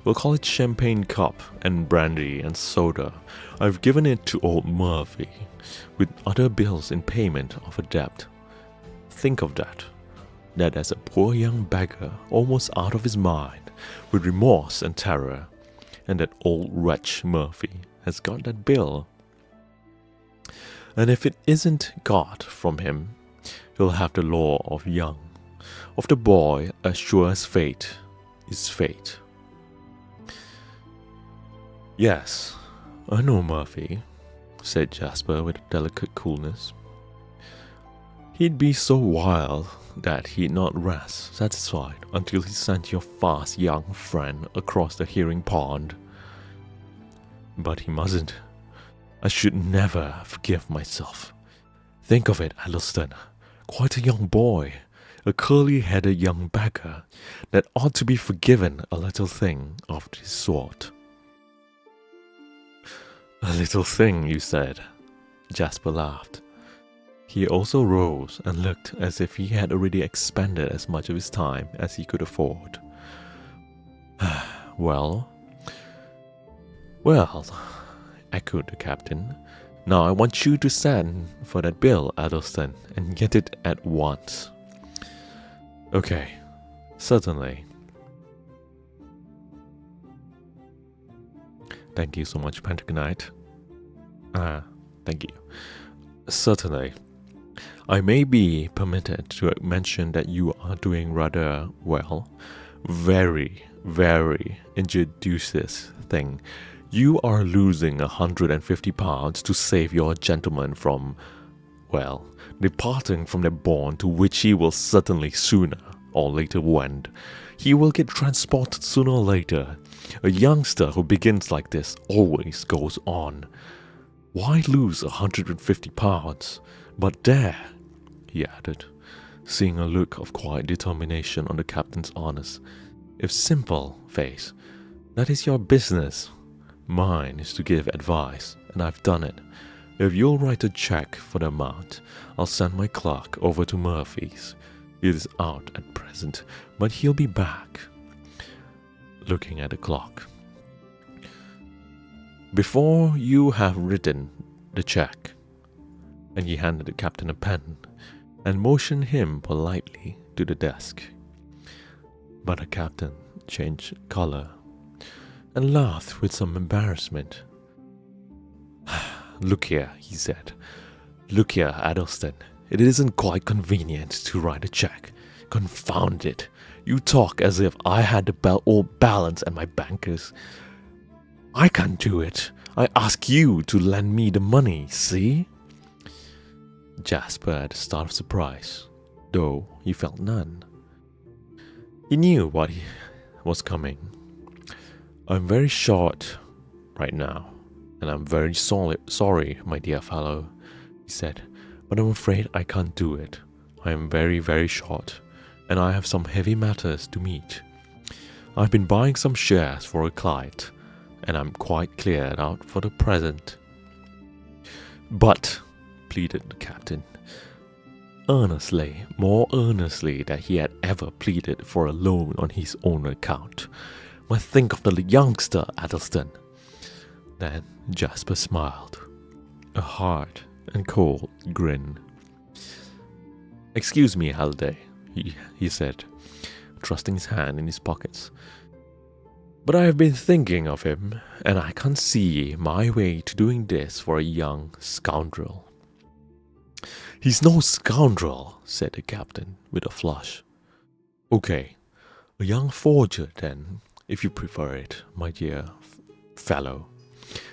we'll call it champagne cup and brandy and soda, I've given it to old Murphy, with other bills in payment of a debt. Think of that. That as a poor young beggar, almost out of his mind, with remorse and terror, and that old wretch Murphy has got that bill. And if it isn't got from him, he'll have the law of young, of the boy as sure as fate is fate. Yes, I know Murphy, said Jasper with a delicate coolness. He'd be so wild that he'd not rest satisfied until he sent your fast young friend across the hearing pond. But he mustn't. I should never forgive myself. Think of it, Addleston. Quite a young boy, a curly-headed young beggar that ought to be forgiven a little thing of this sort. A little thing, you said. Jasper laughed. He also rose and looked as if he had already expended as much of his time as he could afford. Well, echoed the captain. Now I want you to send for that bill, Addleston, and get it at once. Okay, Certainly. Thank you so much, Pentagonite. Thank you. Certainly. I may be permitted to mention that you are doing rather well. Very, very injudicious thing. You are losing 150 pounds to save your gentleman from, well, departing from the bond to which he will certainly sooner or later wend. He will get transported sooner or later. A youngster who begins like this always goes on. Why lose 150 pounds? But there, he added, seeing a look of quiet determination on the captain's honest, if simple, face. That is your business. Mine is to give advice, and I've done it. If you'll write a check for the amount, I'll send my clerk over to Murphy's. He is out at present, but he'll be back. Looking at the clock. Before you have written the check, and he handed the captain a pen, and motioned him politely to the desk. But the captain changed color, and laughed with some embarrassment. Look here, he said. Look here, Addleston. It isn't quite convenient to write a check. Confound it. You talk as if I had the old balance at my banker's. I can't do it. I ask you to lend me the money, see? Jasper had a start of surprise, though he felt none. He knew what was coming. I'm very short right now, and I'm very sorry, my dear fellow, he said, but I'm afraid I can't do it. I am very, very short, and I have some heavy matters to meet. I've been buying some shares for a client, and I'm quite cleared out for the present. But, pleaded the captain, earnestly, more earnestly than he had ever pleaded for a loan on his own account. But think of the youngster, Addleston. Then Jasper smiled, a hard and cold grin. Excuse me, Halliday, he said, thrusting his hand in his pockets. But I have been thinking of him, and I can't see my way to doing this for a young scoundrel. He's no scoundrel, said the captain with a flush. Okay, a young forger then, if you prefer it, my dear fellow,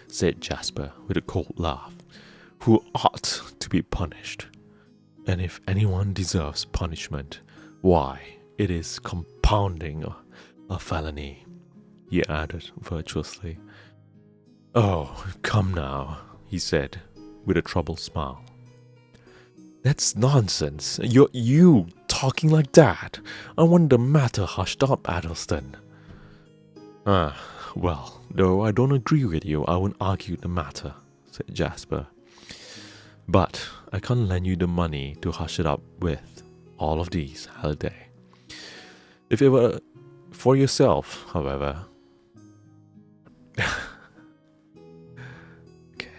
said Jasper with a cold laugh, who ought to be punished. And if anyone deserves punishment, why, it is compounding a felony, he added virtuously. Oh, come now, he said with a troubled smile. That's nonsense. You talking like that. I want the matter hushed up, Addleston. Well, though I don't agree with you, I won't argue the matter, said Jasper. But I can't lend you the money to hush it up with, all of these, Halliday. If it were for yourself, however... Okay.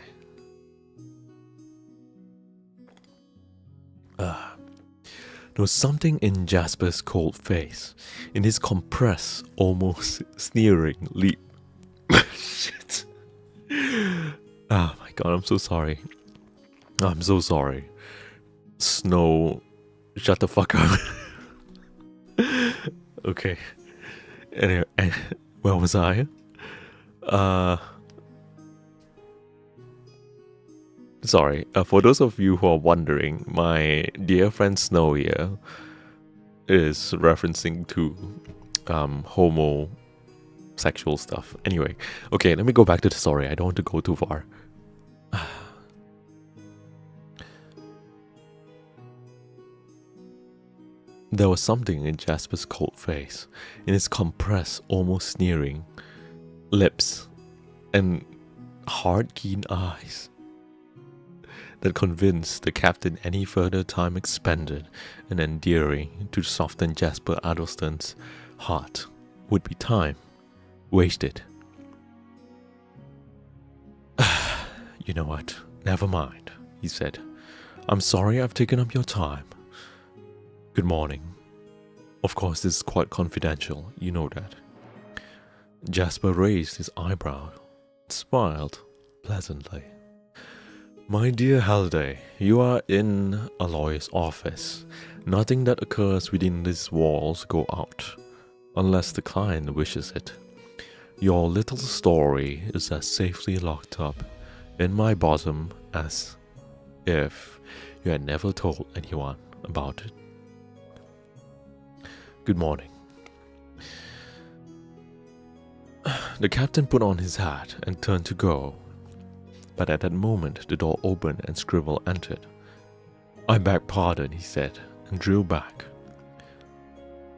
There was something in Jasper's cold face, in his compressed, almost sneering leap. Shit. Oh my god, I'm so sorry. I'm so sorry. Snow, shut the fuck up. Okay. Anyway, where was I? Sorry, for those of you who are wondering, my dear friend Snow here is referencing to homosexual stuff. Anyway, okay, let me go back to the story. I don't want to go too far. There was something in Jasper's cold face, in his compressed, almost sneering lips and hard, keen eyes that convinced the captain any further time expended and endearing to soften Jasper Addleston's heart would be time wasted. You know what? Never mind, he said. I'm sorry I've taken up your time. Good morning. Of course, this is quite confidential, you know that. Jasper raised his eyebrow, smiled pleasantly. My dear Halliday, you are in a lawyer's office. Nothing that occurs within these walls go out, unless the client wishes it. Your little story is as safely locked up in my bosom as if you had never told anyone about it. Good morning. The captain put on his hat and turned to go, but at that moment the door opened and Scribble entered. I beg pardon, he said, and drew back,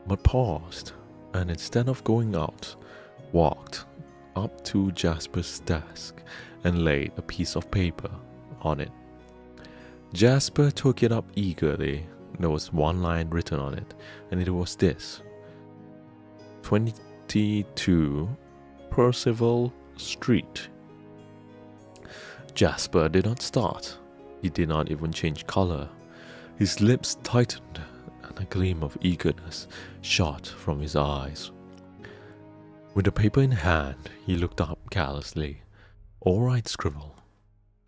but paused, and instead of going out, walked up to Jasper's desk and laid a piece of paper on it. Jasper took it up eagerly. There was one line written on it, and it was this: 22 Percival Street. Jasper did not start. He did not even change color. His lips tightened, and a gleam of eagerness shot from his eyes. With the paper in hand, he looked up carelessly. All right, Scribble.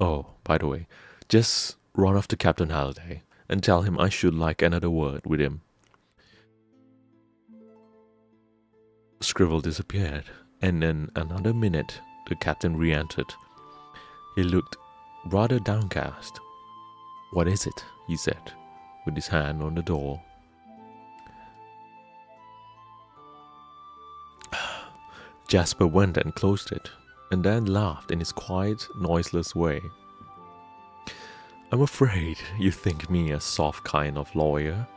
Oh, by the way, just run off to Captain Halliday and tell him I should like another word with him. Scribble disappeared, and in another minute the captain re-entered. He looked rather downcast. What is it? He said, with his hand on the door. Jasper went and closed it, and then laughed in his quiet, noiseless way. I'm afraid you think me a soft kind of lawyer,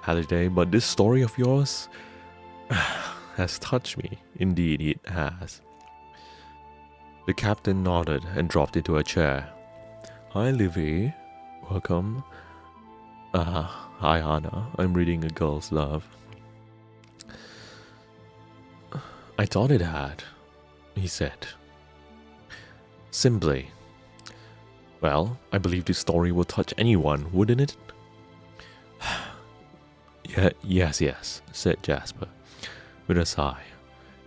Halliday, but this story of yours has touched me. Indeed it has. The captain nodded and dropped into a chair. Hi, Livy. Welcome. Hi, Anna. I'm reading A Girl's Love. I thought it had, he said. Simply. Well, I believe this story will touch anyone, wouldn't it? Yes, said Jasper, with a sigh.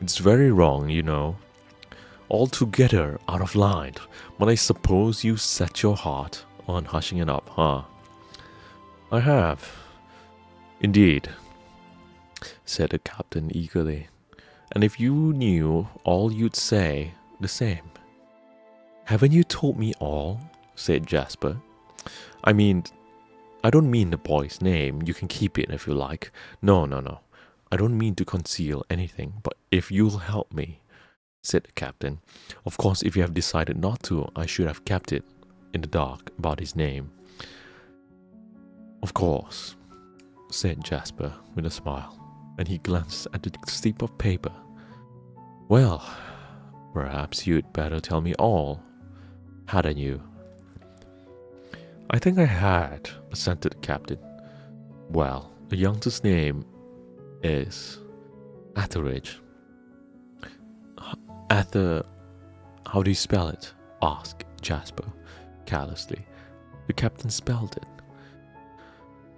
It's very wrong, you know. Altogether out of line, but I suppose you set your heart on hushing it up, huh? I have. Indeed, said the captain eagerly. And if you knew all, you'd say the same. Haven't you told me all? Said Jasper. I don't mean the boy's name. You can keep it if you like. No. I don't mean to conceal anything, but if you'll help me, said the captain. Of course, if you have decided not to, I should have kept it in the dark about his name. Of course, said Jasper with a smile, and he glanced at the slip of paper. Well, perhaps you'd better tell me all, hadn't you? I think I had, assented the captain. Well, the youngster's name is Etheridge. How do you spell it? Asked Jasper, carelessly. The captain spelled it.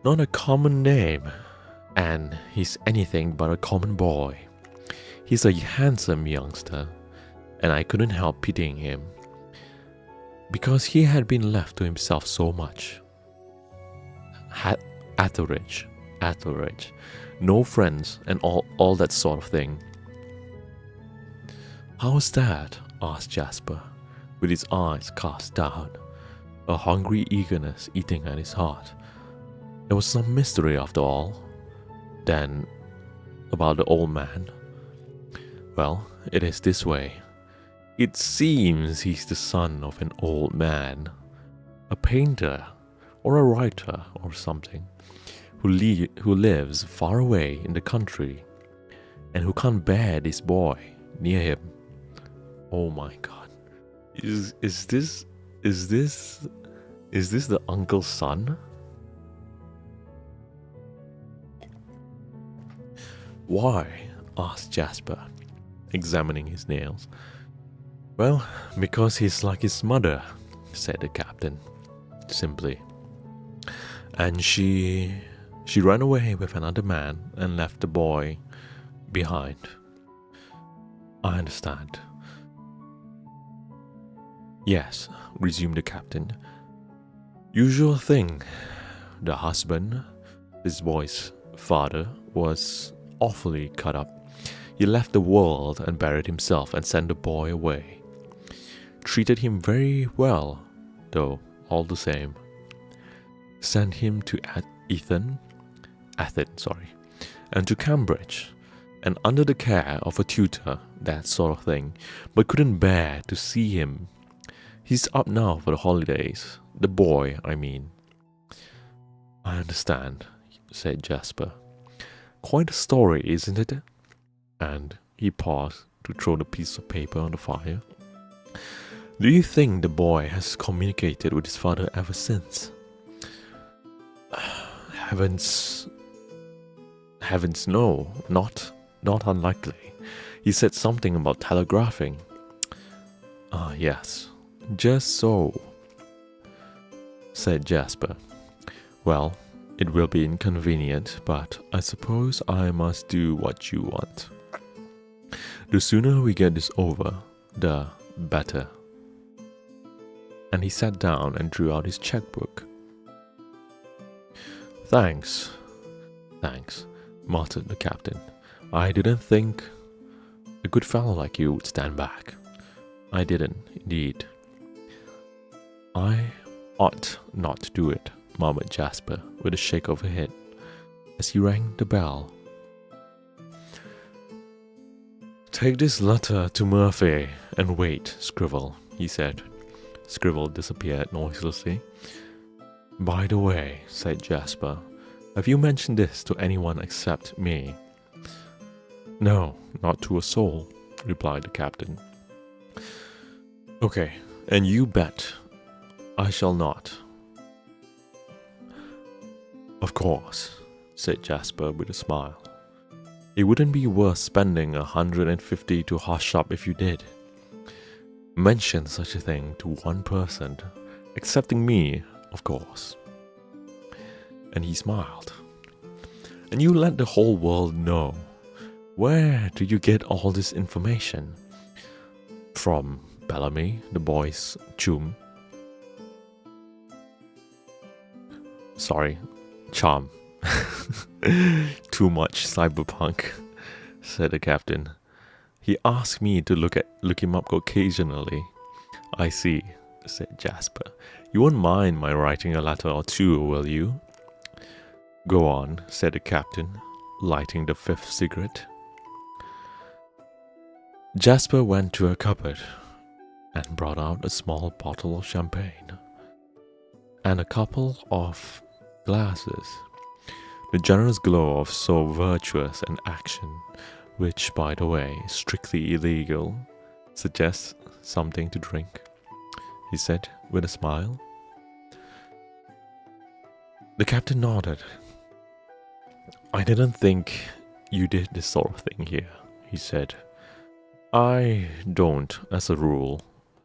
Not a common name, and he's anything but a common boy. He's a handsome youngster, and I couldn't help pitying him, because he had been left to himself so much. Etheridge, no friends, and all that sort of thing. How's that? Asked Jasper, with his eyes cast down, a hungry eagerness eating at his heart. There was some mystery after all, then, about the old man. Well, it is this way. It seems he's the son of an old man, a painter, or a writer, or something, who lives far away in the country, and who can't bear this boy near him. Oh my God! Is this the uncle's son? Why? Asked Jasper, examining his nails. Well, because he's like his mother, said the captain, simply. And she She ran away with another man and left the boy behind. I understand. Yes, resumed the captain. Usual thing. The husband, this boy's father, was awfully cut up. He left the world and buried himself and sent the boy away. Treated him very well, though, all the same. Sent him to Athens, and to Cambridge, and under the care of a tutor, that sort of thing, but couldn't bear to see him. He's up now for the holidays. The boy, I mean. I understand, said Jasper. Quite a story, isn't it? And he paused to throw the piece of paper on the fire. Do you think the boy has communicated with his father ever since? Heavens, no, not unlikely. He said something about telegraphing. Ah, yes, just so, said Jasper. Well, it will be inconvenient, but I suppose I must do what you want. The sooner we get this over, the better. And he sat down and drew out his checkbook. Thanks, muttered the captain. I didn't think a good fellow like you would stand back. I didn't, indeed. I ought not to do it, murmured Jasper with a shake of her head as he rang the bell. Take this letter to Murphy and wait, Scribble, he said. Scribble disappeared noiselessly. By the way, said Jasper, have you mentioned this to anyone except me? No, not to a soul, replied the captain. Okay, and you bet I shall not. Of course, said Jasper with a smile. It wouldn't be worth spending 150 to hush up if you did. Mention such a thing to one person, excepting me, of course. And he smiled. And you let the whole world know. Where do you get all this information? From Bellamy, the boy's chum. Sorry, charm. Too much cyberpunk, said the captain. He asked me to look him up occasionally. I see, said Jasper. You won't mind my writing a letter or two, will you? Go on, said the captain, lighting the fifth cigarette. Jasper went to a cupboard and brought out a small bottle of champagne and a couple of glasses. The generous glow of so virtuous an action, which, by the way, is strictly illegal, suggests something to drink, he said with a smile. The captain nodded. I didn't think you did this sort of thing here, he said. I don't, as a rule,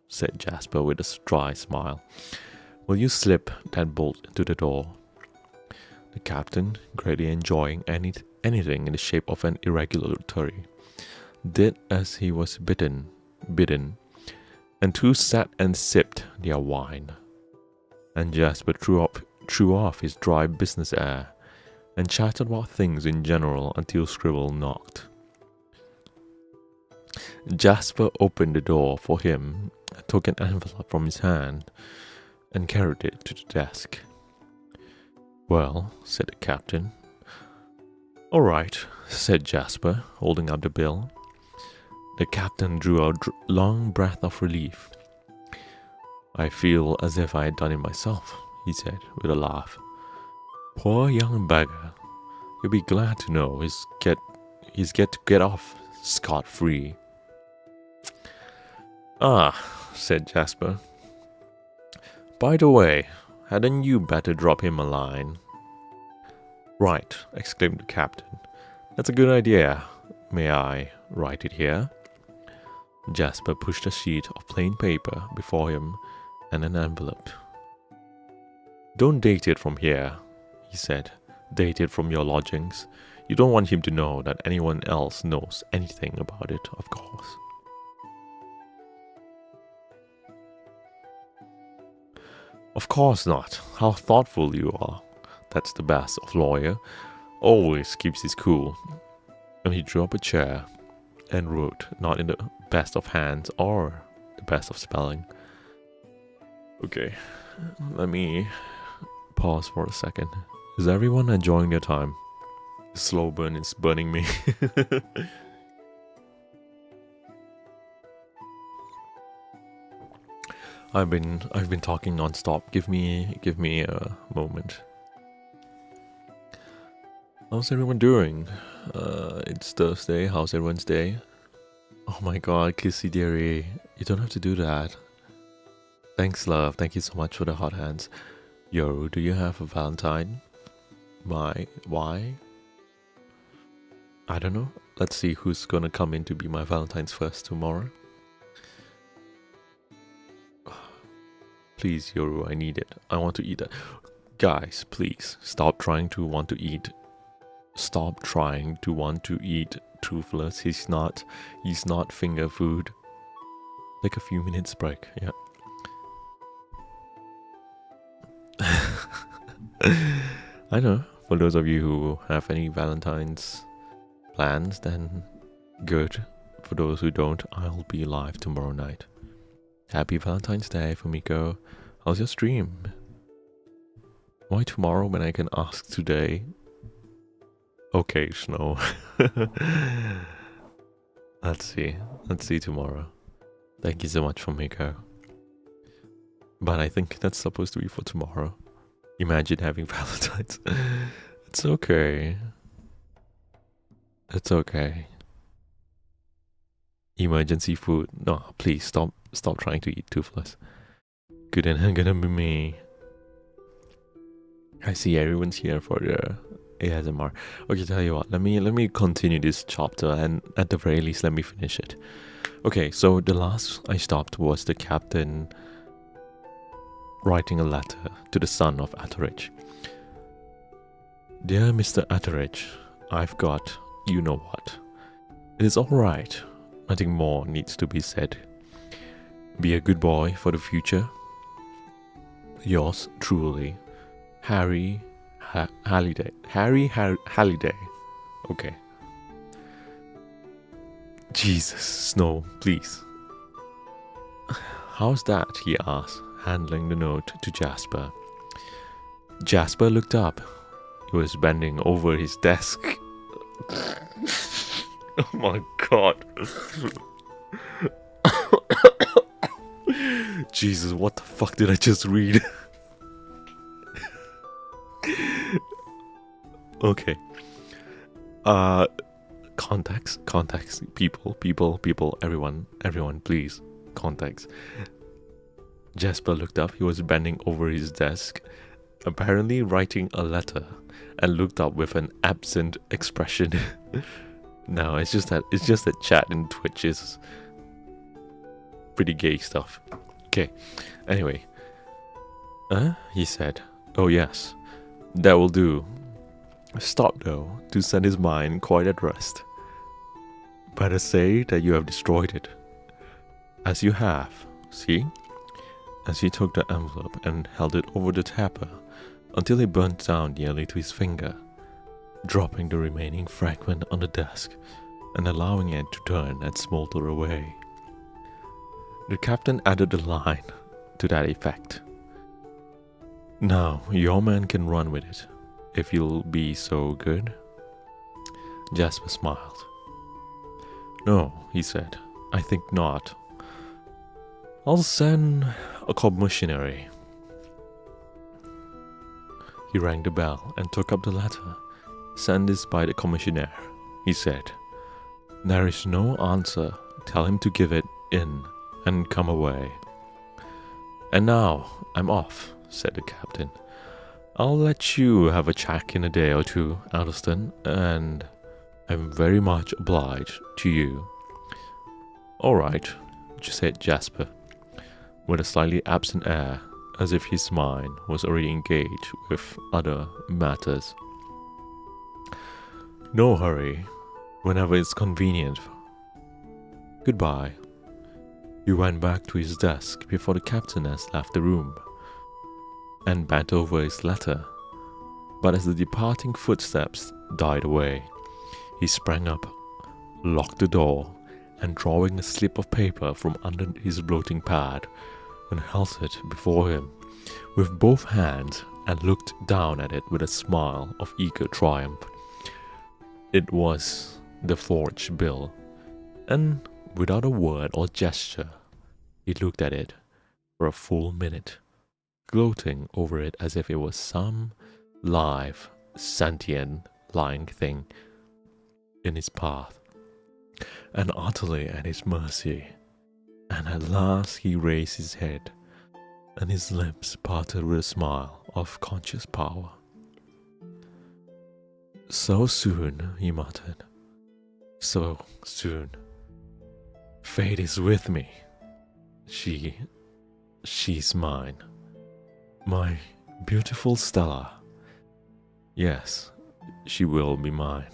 said Jasper with a dry smile. Will you slip that bolt into the door? The captain, greatly enjoying anything in the shape of an irregularity, did as he was bidden, and two sat and sipped their wine. And Jasper threw off his dry business air and chatted about things in general until Scribble knocked. Jasper opened the door for him, took an envelope from his hand, and carried it to the desk. Well, said the captain. All right, said Jasper, holding up the bill. The captain drew a long breath of relief. I feel as if I had done it myself, he said with a laugh. Poor young beggar. You'll be glad to know he's get to get off scot-free. Ah, said Jasper. By the way, hadn't you better drop him a line? Right, exclaimed the captain. That's a good idea. May I write it here? Jasper pushed a sheet of plain paper before him and an envelope. Don't date it from here, he said, dated from your lodgings. You don't want him to know that anyone else knows anything about it, of course. Of course not. How thoughtful you are. That's the best of lawyer. Always keeps his cool. And he drew up a chair and wrote, not in the best of hands or the best of spelling. Okay, let me pause for a second. Is everyone enjoying their time? The slow burn is burning me. I've been talking non-stop. Give me a moment. How's everyone doing? It's Thursday. How's everyone's day? Oh my god, Kissy dearie. You don't have to do that. Thanks, love. Thank you so much for the hot hands. Yoru, do you have a Valentine? Why? I don't know. Let's see who's gonna come in to be my Valentine's first tomorrow. Please, Yoru, I need it. I want to eat that. Guys, please, stop trying to want to eat. Stop trying to want to eat Toothless. He's not finger food. Take a few minutes break, yeah. I know. For those of you who have any Valentine's plans, then good. For those who don't, I'll be live tomorrow night. Happy Valentine's Day, Fumiko. How's your stream? Why tomorrow when I can ask today? Okay, Snow. Let's see tomorrow. Thank you so much, Fumiko. But I think that's supposed to be for tomorrow. Imagine having Valentine's. It's okay. It's okay. Emergency food. No, please stop trying to eat Toothless. Good and gonna be me. I see everyone's here for the ASMR. Okay, tell you what, let me continue this chapter, and at the very least let me finish it. Okay, so the last I stopped was the captain writing a letter to the son of Atterridge. Dear Mr. Atterridge, I've got you know what. It is alright. Nothing more needs to be said. Be a good boy for the future. Yours truly, Harry Halliday. Halliday. Okay. Jesus, Snow, please. How's that? He asked, handling the note to Jasper. Jasper looked up. He was bending over his desk. Oh my god. Jesus, what the fuck did I just read? Okay. Context, people, everyone, please. Context. Jasper looked up. He was bending over his desk, apparently writing a letter, and looked up with an absent expression. No, it's just that chat in Twitch is pretty gay stuff. Okay, anyway. He said. Oh yes, that will do. Stop though, to set his mind quite at rest. Better say that you have destroyed it. As you have, see? As he took the envelope and held it over the tapper until it burnt down nearly to his finger, dropping the remaining fragment on the desk and allowing it to turn and smolder away. The captain added a line to that effect. Now, your man can run with it, if you'll be so good. Jasper smiled. No, he said, I think not. I'll send a commissionary. He rang the bell and took up the letter. Send this by the commissioner, he said. There is no answer. Tell him to give it in and come away. And now, I'm off, said the captain. I'll let you have a check in a day or two, Alston, and I'm very much obliged to you. All right, said Jasper, with a slightly absent air, as if his mind was already engaged with other matters. No hurry. Whenever it's convenient. Goodbye. He went back to his desk before the captainess left the room and bent over his letter. But as the departing footsteps died away, he sprang up, locked the door, and drawing a slip of paper from under his blotting pad, and held it before him with both hands and looked down at it with a smile of eager triumph. It was the forged bill, and without a word or gesture, he looked at it for a full minute, gloating over it as if it was some live, sentient, lying thing in his path, and utterly at his mercy. And at last he raised his head, and his lips parted with a smile of conscious power. So soon, he muttered. So soon. Fate is with me. She's mine. My beautiful Stella. Yes, she will be mine.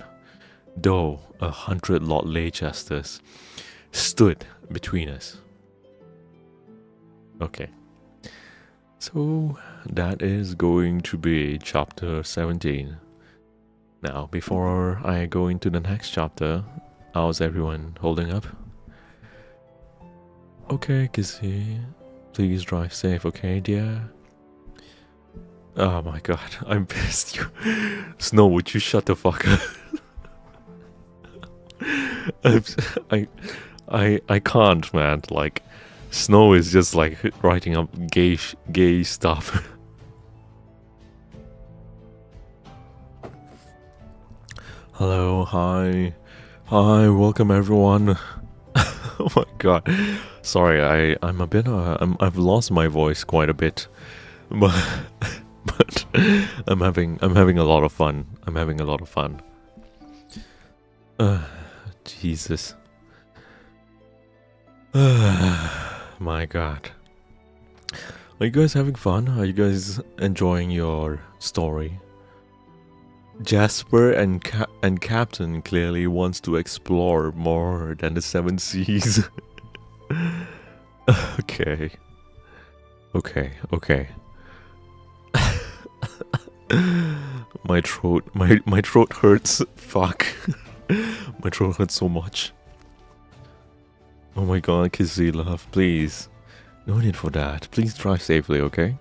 Though 100 Lord Leicesters stood between us. Okay. So that is going to be chapter 17. Now, before I go into the next chapter, how's everyone holding up? Okay, Kizzy, please drive safe, okay, dear? Oh my god, I'm pissed. Snow, would you shut the fuck up? I can't, man. Like, Snow is just like writing up gay stuff. Hello, hi, welcome everyone. Oh my god, sorry, I'm a bit I've lost my voice quite a bit, but I'm having a lot of fun. Jesus. My god. Are you guys having fun? Are you guys enjoying your story? Jasper and Captain clearly wants to explore more than the 7 seas. Okay. My throat hurts. Fuck. My throat hurts so much. Oh my god, Kizzy love, please. No need for that. Please drive safely, okay?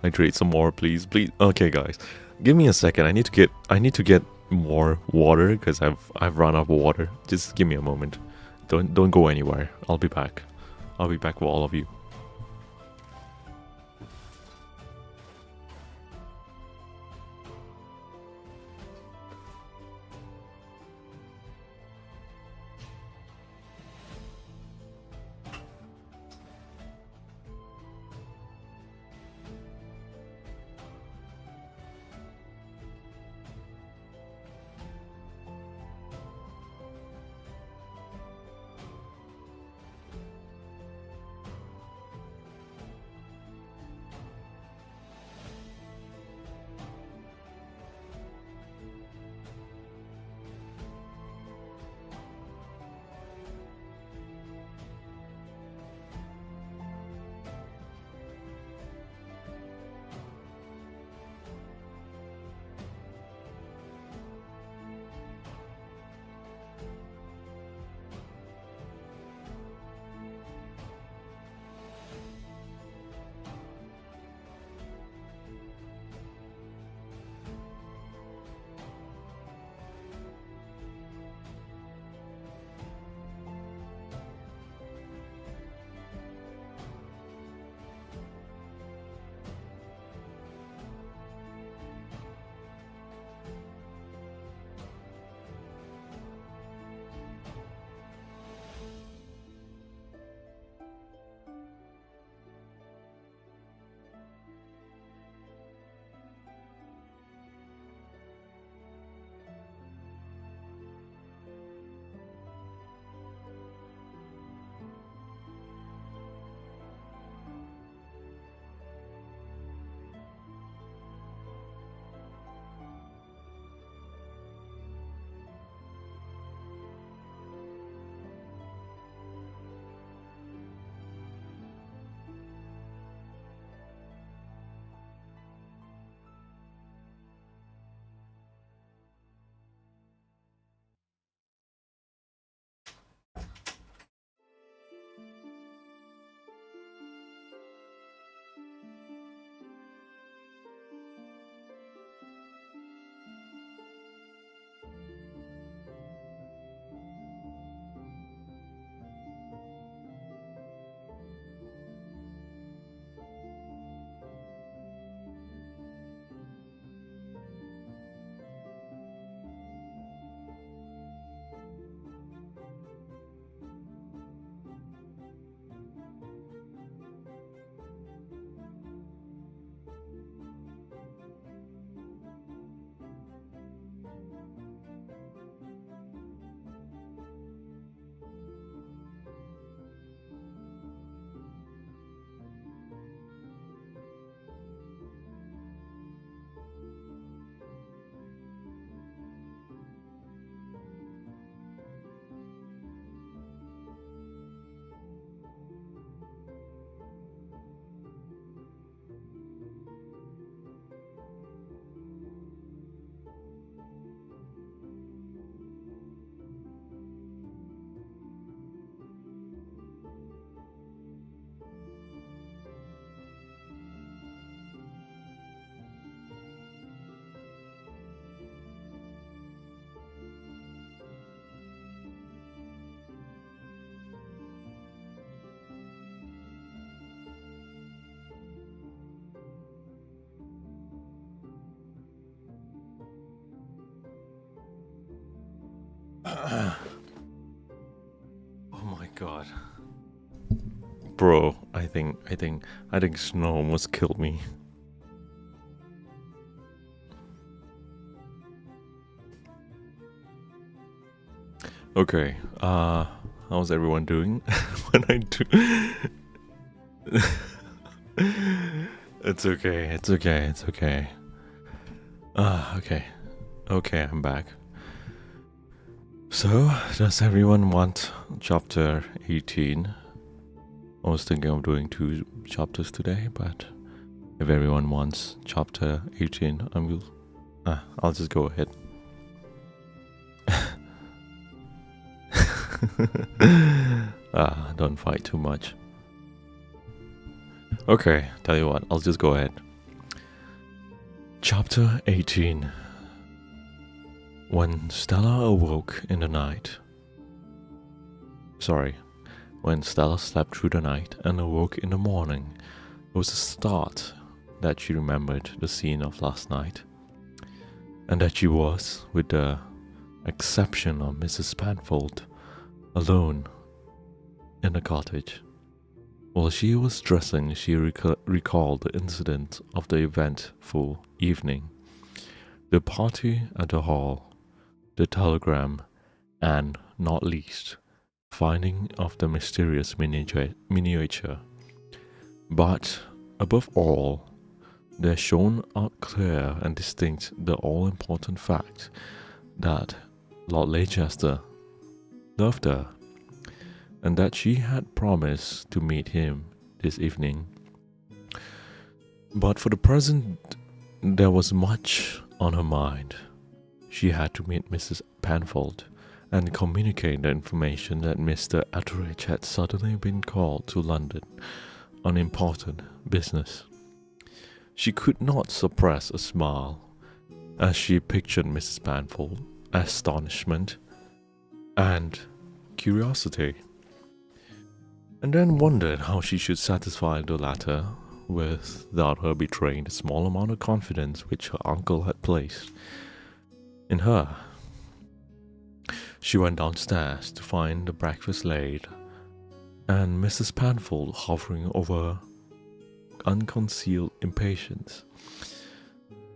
Hydrate some more, please. Okay, guys. Give me a second. I need to get more water because I've run out of water. Just give me a moment. Don't go anywhere. I'll be back. I'll be back for all of you. Oh my god. Bro, I think snow almost killed me. Okay, how's everyone doing? When I do... It's okay. Okay, I'm back. So, does everyone want chapter 18? I was thinking of doing 2 chapters today, but if everyone wants chapter 18, I'll just go ahead. Don't fight too much. Okay, tell you what, I'll just go ahead. Chapter 18. When Stella awoke in the night. When Stella slept through the night and awoke in the morning, it was a start that she remembered the scene of last night, and that she was, with the exception of Mrs. Penfold, alone in the cottage. While she was dressing, she recalled the incident of the eventful evening, the party at the hall, the telegram, and, not least, finding of the mysterious miniature. But, above all, there shone out clear and distinct the all-important fact that Lord Leicester loved her, and that she had promised to meet him this evening. But for the present, there was much on her mind. She had to meet Mrs. Penfold and communicate the information that Mr. Etheridge had suddenly been called to London on important business. She could not suppress a smile as she pictured Mrs. Penfold's astonishment and curiosity, and then wondered how she should satisfy the latter without her betraying the small amount of confidence which her uncle had placed in her. She went downstairs to find the breakfast laid, and Mrs. Penfold hovering over unconcealed impatience.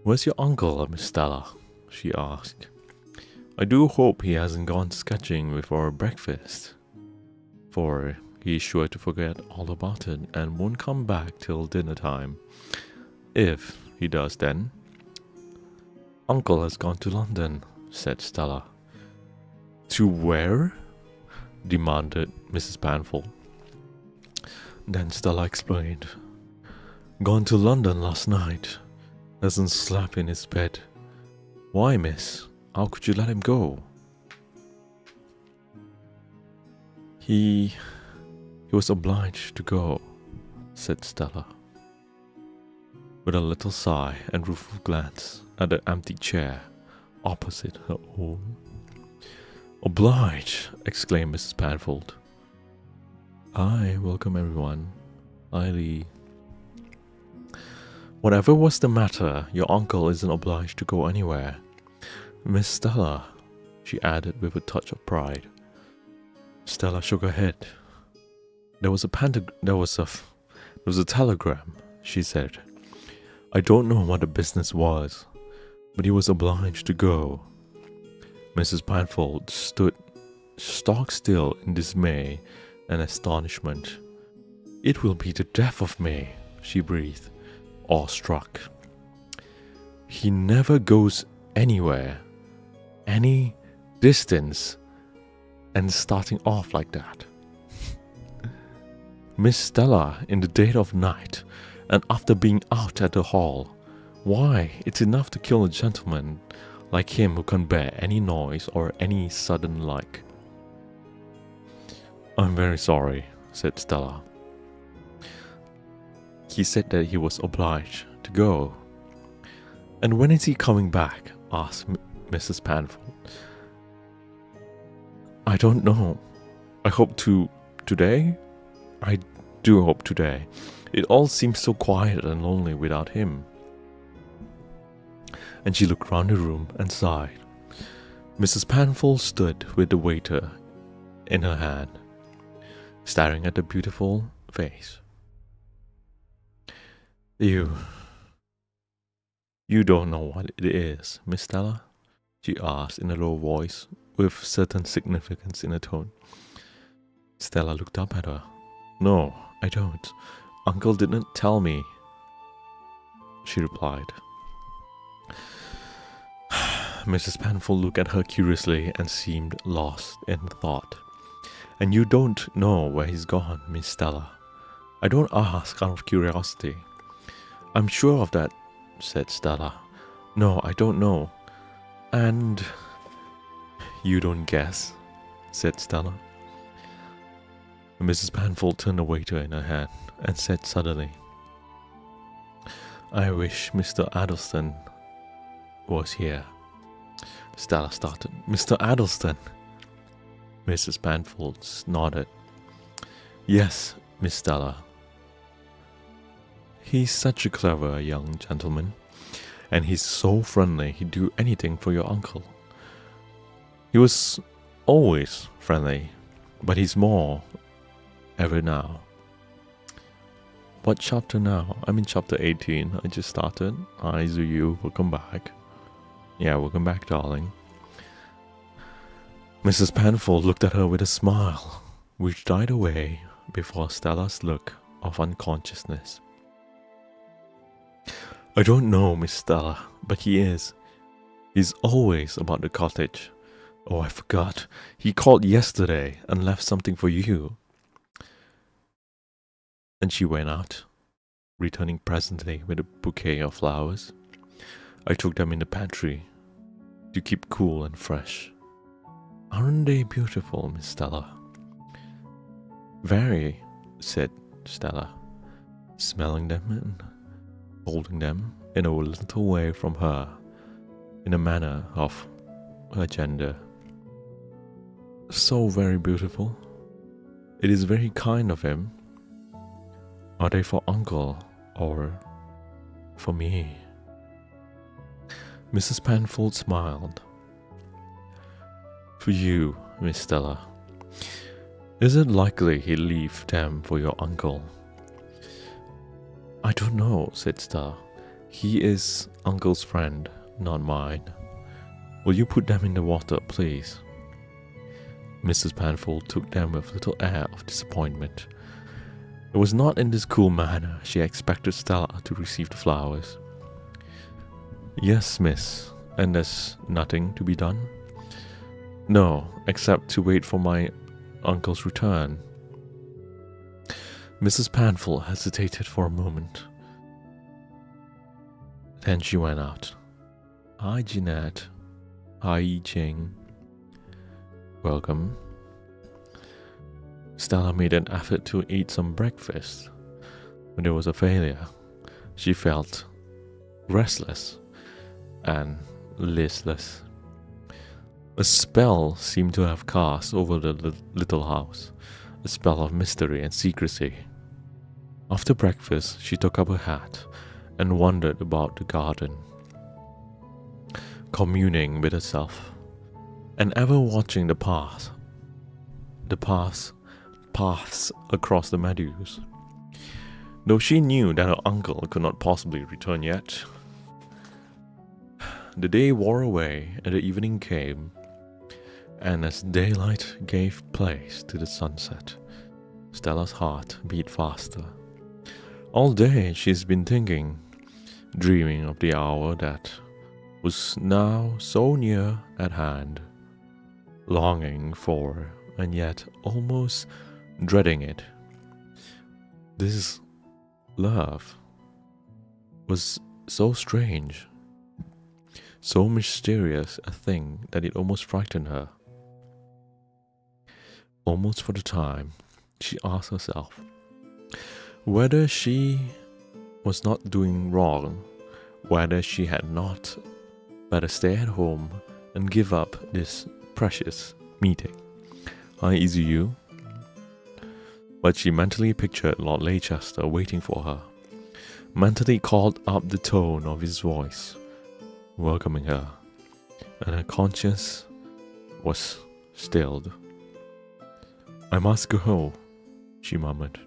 "Where's your uncle, Miss Stella?" she asked. "I do hope he hasn't gone sketching before breakfast, for he's sure to forget all about it and won't come back till dinner time. If he does, then..." "Uncle has gone to London," said Stella. "To where?" demanded Mrs. Penfold. Then Stella explained. "Gone to London last night. Hasn't slept in his bed." "Why, miss? How could you let him go?" He was obliged to go," said Stella, with a little sigh and rueful glance at the empty chair opposite her own. "Obliged!" exclaimed Mrs. Penfold. "Hi, welcome everyone. Hi, Lee." "Whatever was the matter, your uncle isn't obliged to go anywhere. Miss Stella," she added with a touch of pride. Stella shook her head. There was a telegram," she said. "I don't know what the business was, but he was obliged to go." Mrs. Penfold stood stock still in dismay and astonishment. "It will be the death of me," she breathed, awestruck. "He never goes anywhere, any distance, and starting off like that. Miss Stella in the dead of night, and after being out at the hall. Why, it's enough to kill a gentleman like him who can't bear any noise or any sudden like." "I'm very sorry," said Stella. "He said that he was obliged to go." "And when is he coming back?" asked Mrs. Penfold. "I don't know. I hope today? I do hope today. It all seems so quiet and lonely without him." And she looked round the room and sighed. Mrs. Panful stood with the waiter in her hand, staring at the beautiful face. You don't know what it is, Miss Stella? She asked in a low voice, with certain significance in her tone. Stella looked up at her. No, I don't. Uncle didn't tell me, she replied. Mrs. Panful looked at her curiously and seemed lost in thought. And you don't know where he's gone, Miss Stella? I don't ask out of curiosity. I'm sure of that, said Stella. No, I don't know. And you don't guess, said Stella. Mrs. Panful turned the waiter in her hand and said suddenly, I wish Mr. Addleston was here. Stella started. Mr. Addleston? Mrs. Panful nodded. Yes, Miss Stella. He's such a clever young gentleman, and he's so friendly he'd do anything for your uncle. He was always friendly, but he's more ever now. What chapter now? I'm in chapter 18. I just started. Hi, Zuyu. Welcome back. Yeah, welcome back, darling. Mrs. Panful looked at her with a smile, which died away before Stella's look of unconsciousness. I don't know, Miss Stella, but he is. He's always about the cottage. Oh, I forgot. He called yesterday and left something for you. And she went out, returning presently with a bouquet of flowers. I took them in the pantry to keep cool and fresh. Aren't they beautiful, Miss Stella? Very, said Stella, smelling them and holding them in a little way from her, in a manner of her gender. So very beautiful. It is very kind of him. Are they for Uncle or for me? Mrs. Panful smiled. For you, Miss Stella. Is it likely he'll leave them for your uncle? I don't know, said Stella. He is Uncle's friend, not mine. Will you put them in the water, please? Mrs. Panful took them with a little air of disappointment. It was not in this cool manner she expected Stella to receive the flowers. Yes, miss. And there's nothing to be done? No, except to wait for my uncle's return. Mrs. Panful hesitated for a moment. Then she went out. Hi, Jeanette. Hi, Yi Ching. Welcome. Stella made an effort to eat some breakfast. When there was a failure, she felt restless and listless. A spell seemed to have cast over the little house, a spell of mystery and secrecy. After breakfast, she took up her hat and wandered about the garden, communing with herself, and ever watching the paths across the meadows. Though she knew that her uncle could not possibly return yet. The day wore away and the evening came, and as daylight gave place to the sunset, Stella's heart beat faster. All day she's been thinking, dreaming of the hour that was now so near at hand, longing for and yet almost dreading it. This love was so strange, so mysterious a thing that it almost frightened her. Almost for the time, she asked herself whether she was not doing wrong, whether she had not better stay at home and give up this precious meeting. Hi, Izuyu. But she mentally pictured Lord Leicester waiting for her, mentally called up the tone of his voice, welcoming her, and her conscience was stilled. "I must go," she murmured.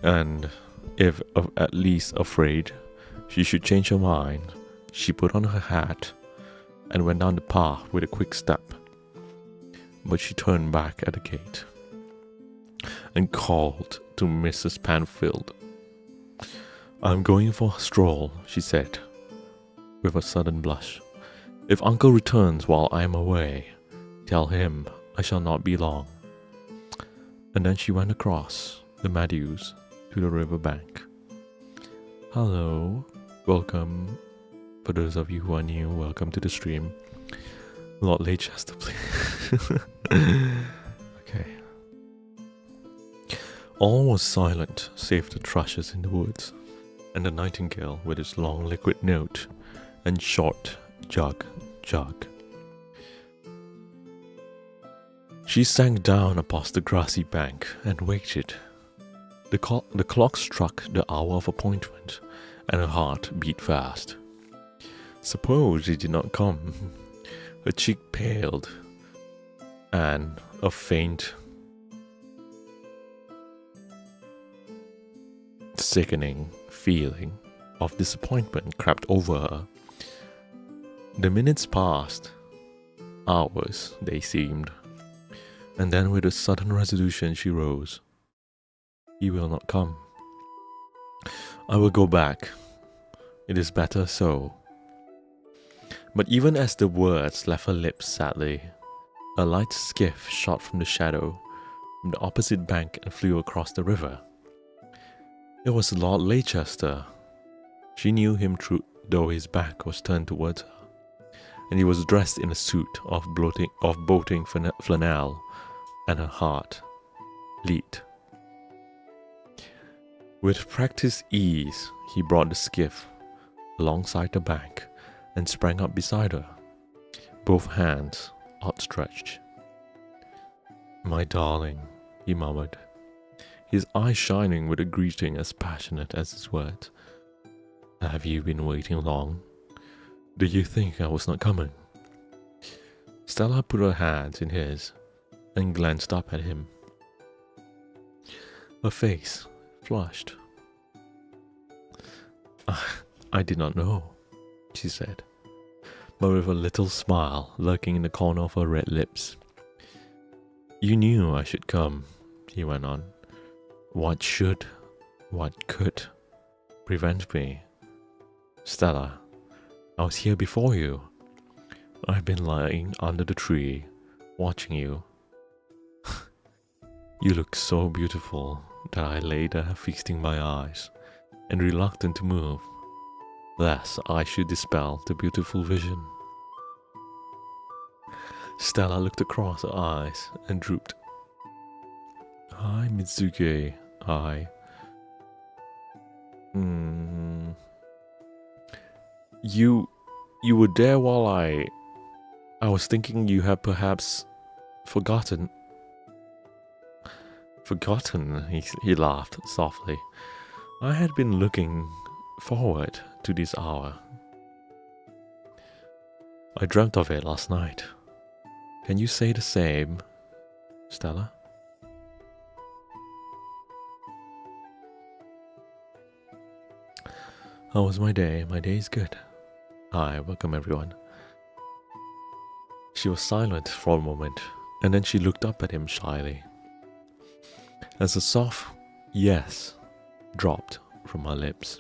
And if at least afraid she should change her mind, she put on her hat and went down the path with a quick step. But she turned back at the gate and called to Mrs. Panfield. "I'm going for a stroll," she said, with a sudden blush. "If Uncle returns while I am away, tell him I shall not be long." And then she went across the meadows to the river bank. Hello, welcome. For those of you who are new, welcome to the stream. Lord Leicester, please. Okay. All was silent save the thrushes in the woods, and the nightingale with its long liquid note and short jug, jug. She sank down upon the grassy bank and waited. The clock struck the hour of appointment, and her heart beat fast. Suppose he did not come. Her cheek paled, and a faint, sickening feeling of disappointment crept over her. The minutes passed. Hours, they seemed. And then with a sudden resolution she rose. "He will not come. I will go back. It is better so." But even as the words left her lips sadly, a light skiff shot from the shadow from the opposite bank and flew across the river. It was Lord Leicester. She knew him though his back was turned towards her, and he was dressed in a suit of boating flannel, and her heart leaped. With practiced ease, he brought the skiff alongside the bank and sprang up beside her, both hands outstretched. "My darling," he murmured, his eyes shining with a greeting as passionate as his words. "Have you been waiting long? Did you think I was not coming?" Stella put her hands in his and glanced up at him. Her face flushed. I did not know," she said, but with a little smile lurking in the corner of her red lips. "You knew I should come," he went on. What could prevent me? Stella, I was here before you. I've been lying under the tree, watching you. You look so beautiful that I lay there feasting my eyes and reluctant to move, lest I should dispel the beautiful vision. Stella looked across her eyes and drooped. Hi, Mitsuke. Hi. You were there while I was thinking you had perhaps forgotten. Forgotten? He laughed softly. I had been looking forward to this hour. I dreamt of it last night. Can you say the same, Stella? How was my day? My day is good. Hi, welcome everyone. She was silent for a moment, and then she looked up at him shyly. As a soft yes dropped from her lips.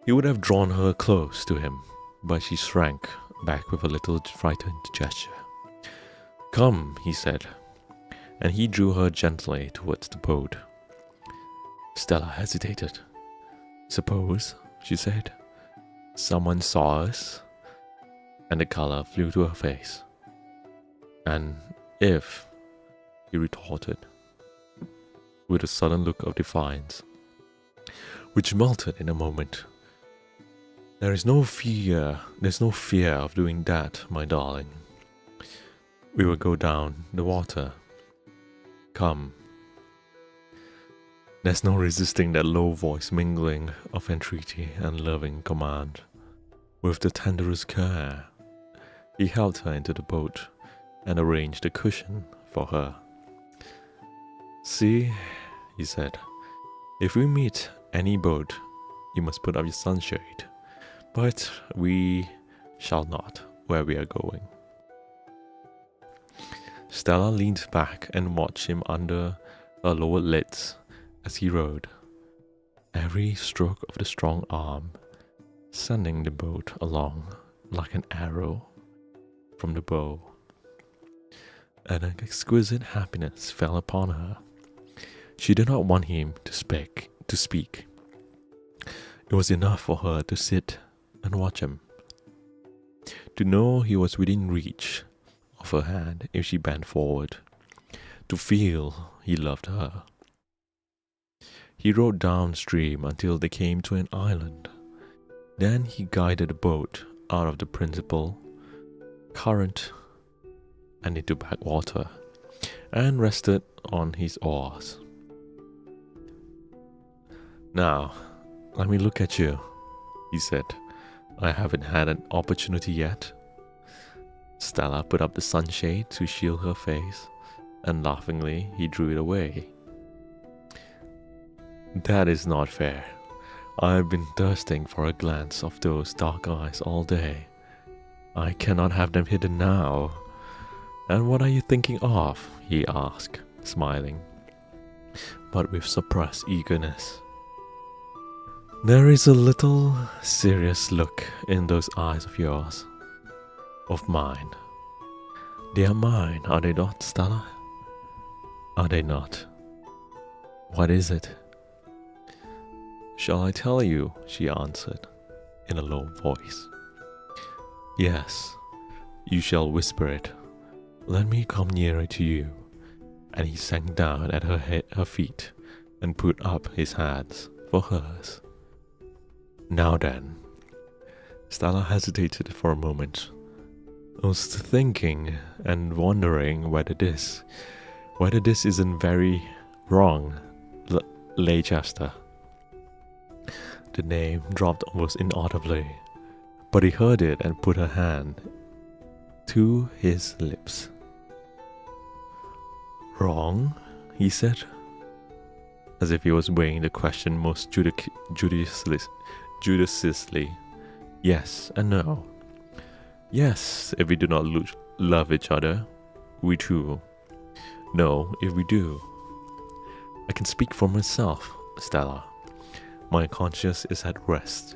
He would have drawn her close to him, but she shrank back with a little frightened gesture. Come, he said, and he drew her gently towards the boat. Stella hesitated. Suppose, she said, someone saw us? And the color flew to her face. And if, he retorted, with a sudden look of defiance, which melted in a moment. There's no fear of doing that, my darling. We will go down the water. Come. There's no resisting that low voice mingling of entreaty and loving command with the tenderest care. He helped her into the boat and arranged a cushion for her. See, he said, if we meet any boat, you must put up your sunshade. But we shall not where we are going. Stella leaned back and watched him under her lowered lids as he rowed, every stroke of the strong arm sending the boat along like an arrow from the bow. And an exquisite happiness fell upon her. She did not want him to speak. It was enough for her to sit and watch him, to know he was within reach of her hand if she bent forward, to feel he loved her. He rowed downstream until they came to an island. Then he guided the boat out of the principal current and into backwater, and rested on his oars. Now, let me look at you, he said. I haven't had an opportunity yet. Stella put up the sunshade to shield her face, and laughingly he drew it away. That is not fair. I've been thirsting for a glance of those dark eyes all day. I cannot have them hidden now. And what are you thinking of? He asked, smiling, but with suppressed eagerness. There is a little serious look in those eyes of yours, of mine. They are mine, are they not, Stella? Are they not? What is it? Shall I tell you? She answered, in a low voice. Yes, you shall whisper it. Let me come nearer to you. And he sank down at her feet and put up his hands for hers. Now then. Stella hesitated for a moment. I was thinking and wondering whether this isn't very wrong, Leicester. The name dropped almost inaudibly, but he heard it and put her hand to his lips. Wrong? He said, as if he was weighing the question most judiciously. Yes and no. Yes, if we do not love each other, we too. No, if we do. I can speak for myself, Stella. My conscience is at rest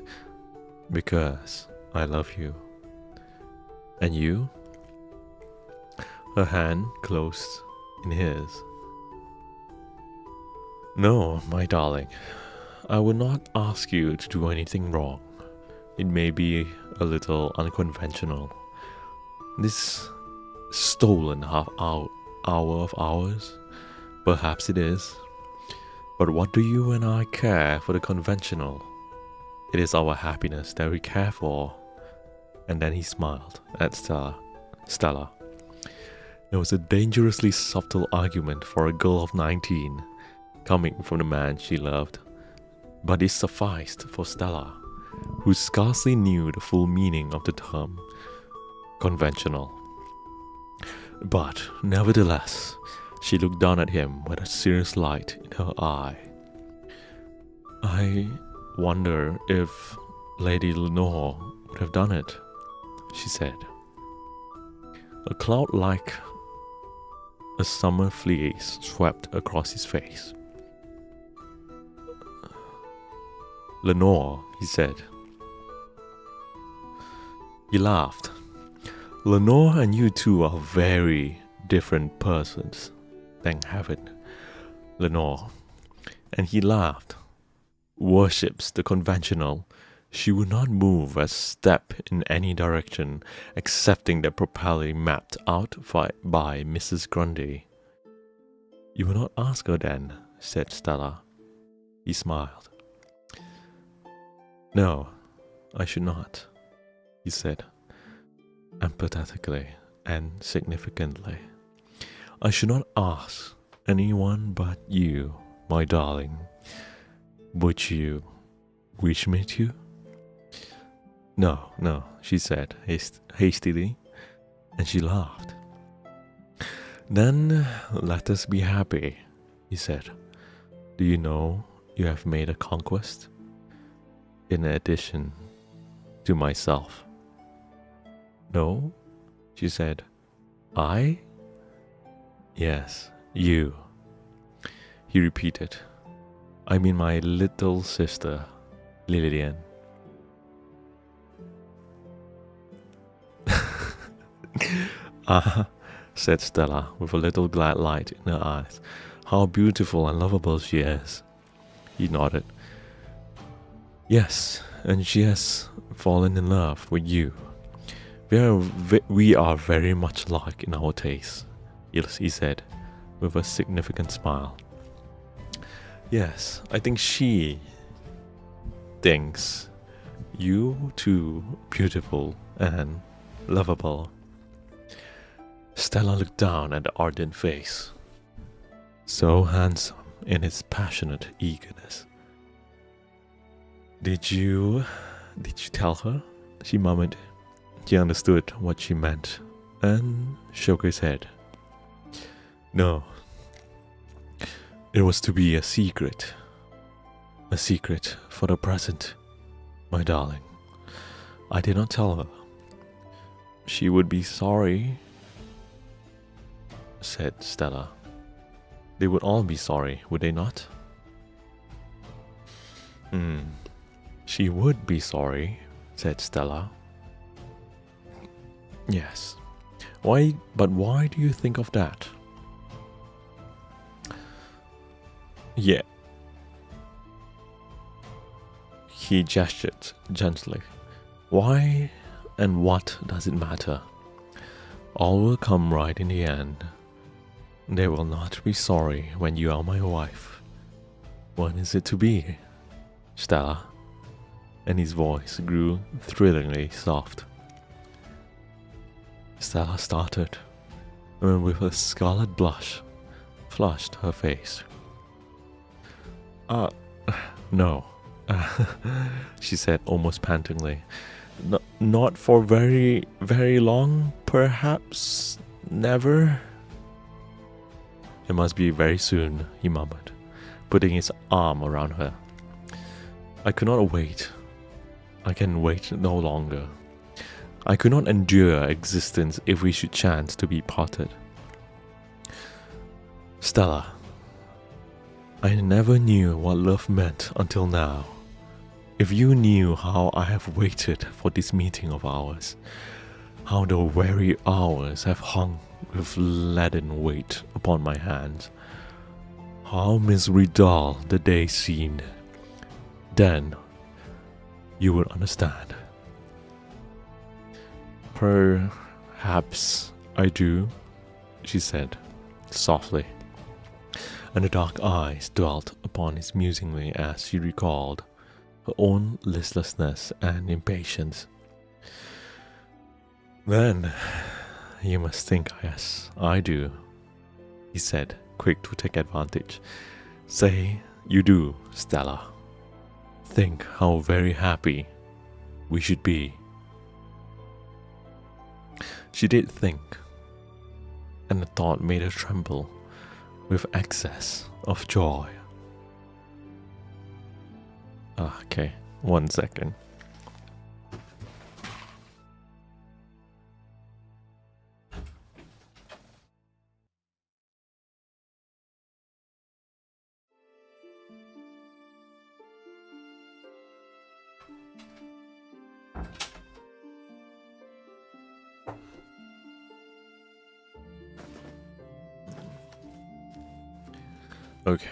because I love you. And you? Her hand closed in his. No, my darling, I would not ask you to do anything wrong. It may be a little unconventional. This stolen half hour of ours, perhaps it is. But what do you and I care for the conventional? It is our happiness that we care for. And then he smiled at Stella. It was a dangerously subtle argument for a girl of 19, coming from the man she loved. But it sufficed for Stella, who scarcely knew the full meaning of the term conventional. But, nevertheless, she looked down at him with a serious light in her eye. I wonder if Lady Lenore would have done it, she said. A cloud like a summer fleece swept across his face. Lenore, he said. He laughed. Lenore and you two are very different persons. Thank heaven. Lenore. And he laughed. Worships the conventional. She would not move a step in any direction excepting the properly mapped out by Mrs. Grundy. You will not ask her then, said Stella. He smiled. No, I should not, he said, empathetically and significantly. I should not ask anyone but you, my darling. Would you wish me to? No, she said hastily. And she laughed. Then let us be happy, he said. Do you know you have made a conquest? In addition to myself. No, she said. I? Yes, you. He repeated. I mean my little sister, Lillian. Ah, said Stella with a little glad light in her eyes. How beautiful and lovable she is. He nodded. Yes, and she has fallen in love with you. We are very much alike in our tastes, he said, with a significant smile. Yes, I think she thinks you too beautiful and lovable. Stella looked down at the ardent face, so handsome in its passionate eagerness. Did you tell her? She murmured. He understood what she meant and shook his head. No, it was to be a secret for the present, my darling. I did not tell her. She would be sorry, said Stella. They would all be sorry, would they not? She would be sorry, said Stella. Yes. But why do you think of that? Yeah. He gestured gently. Why and what does it matter? All will come right in the end. They will not be sorry when you are my wife. When is it to be, Stella? And his voice grew thrillingly soft. Stella started, and with a scarlet blush flushed her face. No, she said almost pantingly. Not for very, very long, perhaps never. It must be very soon, he murmured, putting his arm around her. I could not wait. I can wait no longer. I could not endure existence if we should chance to be parted. Stella, I never knew what love meant until now. If you knew how I have waited for this meeting of ours, how the weary hours have hung with leaden weight upon my hands, how misery dull the day seemed, then you would understand. Perhaps I do, she said softly, and the dark eyes dwelt upon his musingly as she recalled her own listlessness and impatience. Then you must think yes, I do, he said, quick to take advantage. Say you do, Stella. Think how very happy we should be. She did think, and the thought made her tremble with excess of joy. Okay, 1 second. Okay.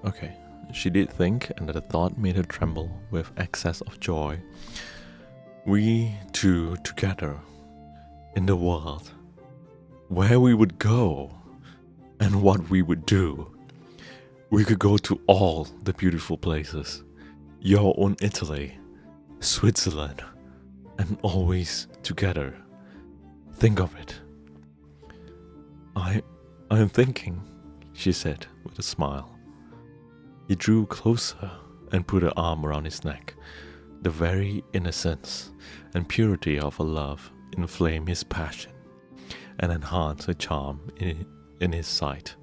Okay. She did think, and the thought made her tremble with excess of joy. We two together in the world, where we would go and what we would do. We could go to all the beautiful places, your own Italy, Switzerland, and always together. Think of it. I am thinking, she said with a smile. He drew closer and put her arm around his neck, The very innocence and purity of her love inflame his passion and enhance her charm in his sight.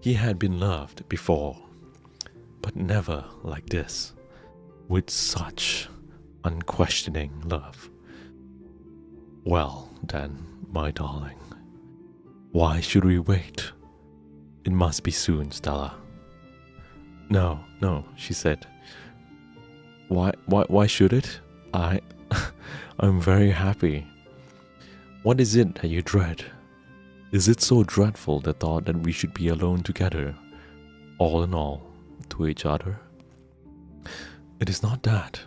He had been loved before, but never like this, with such unquestioning love. Well, then, my darling, why should we wait? It must be soon, Stella. No, she said. Why should it? I'm very happy. What is it that you dread? Is it so dreadful, the thought that we should be alone together, all in all, to each other? It is not that,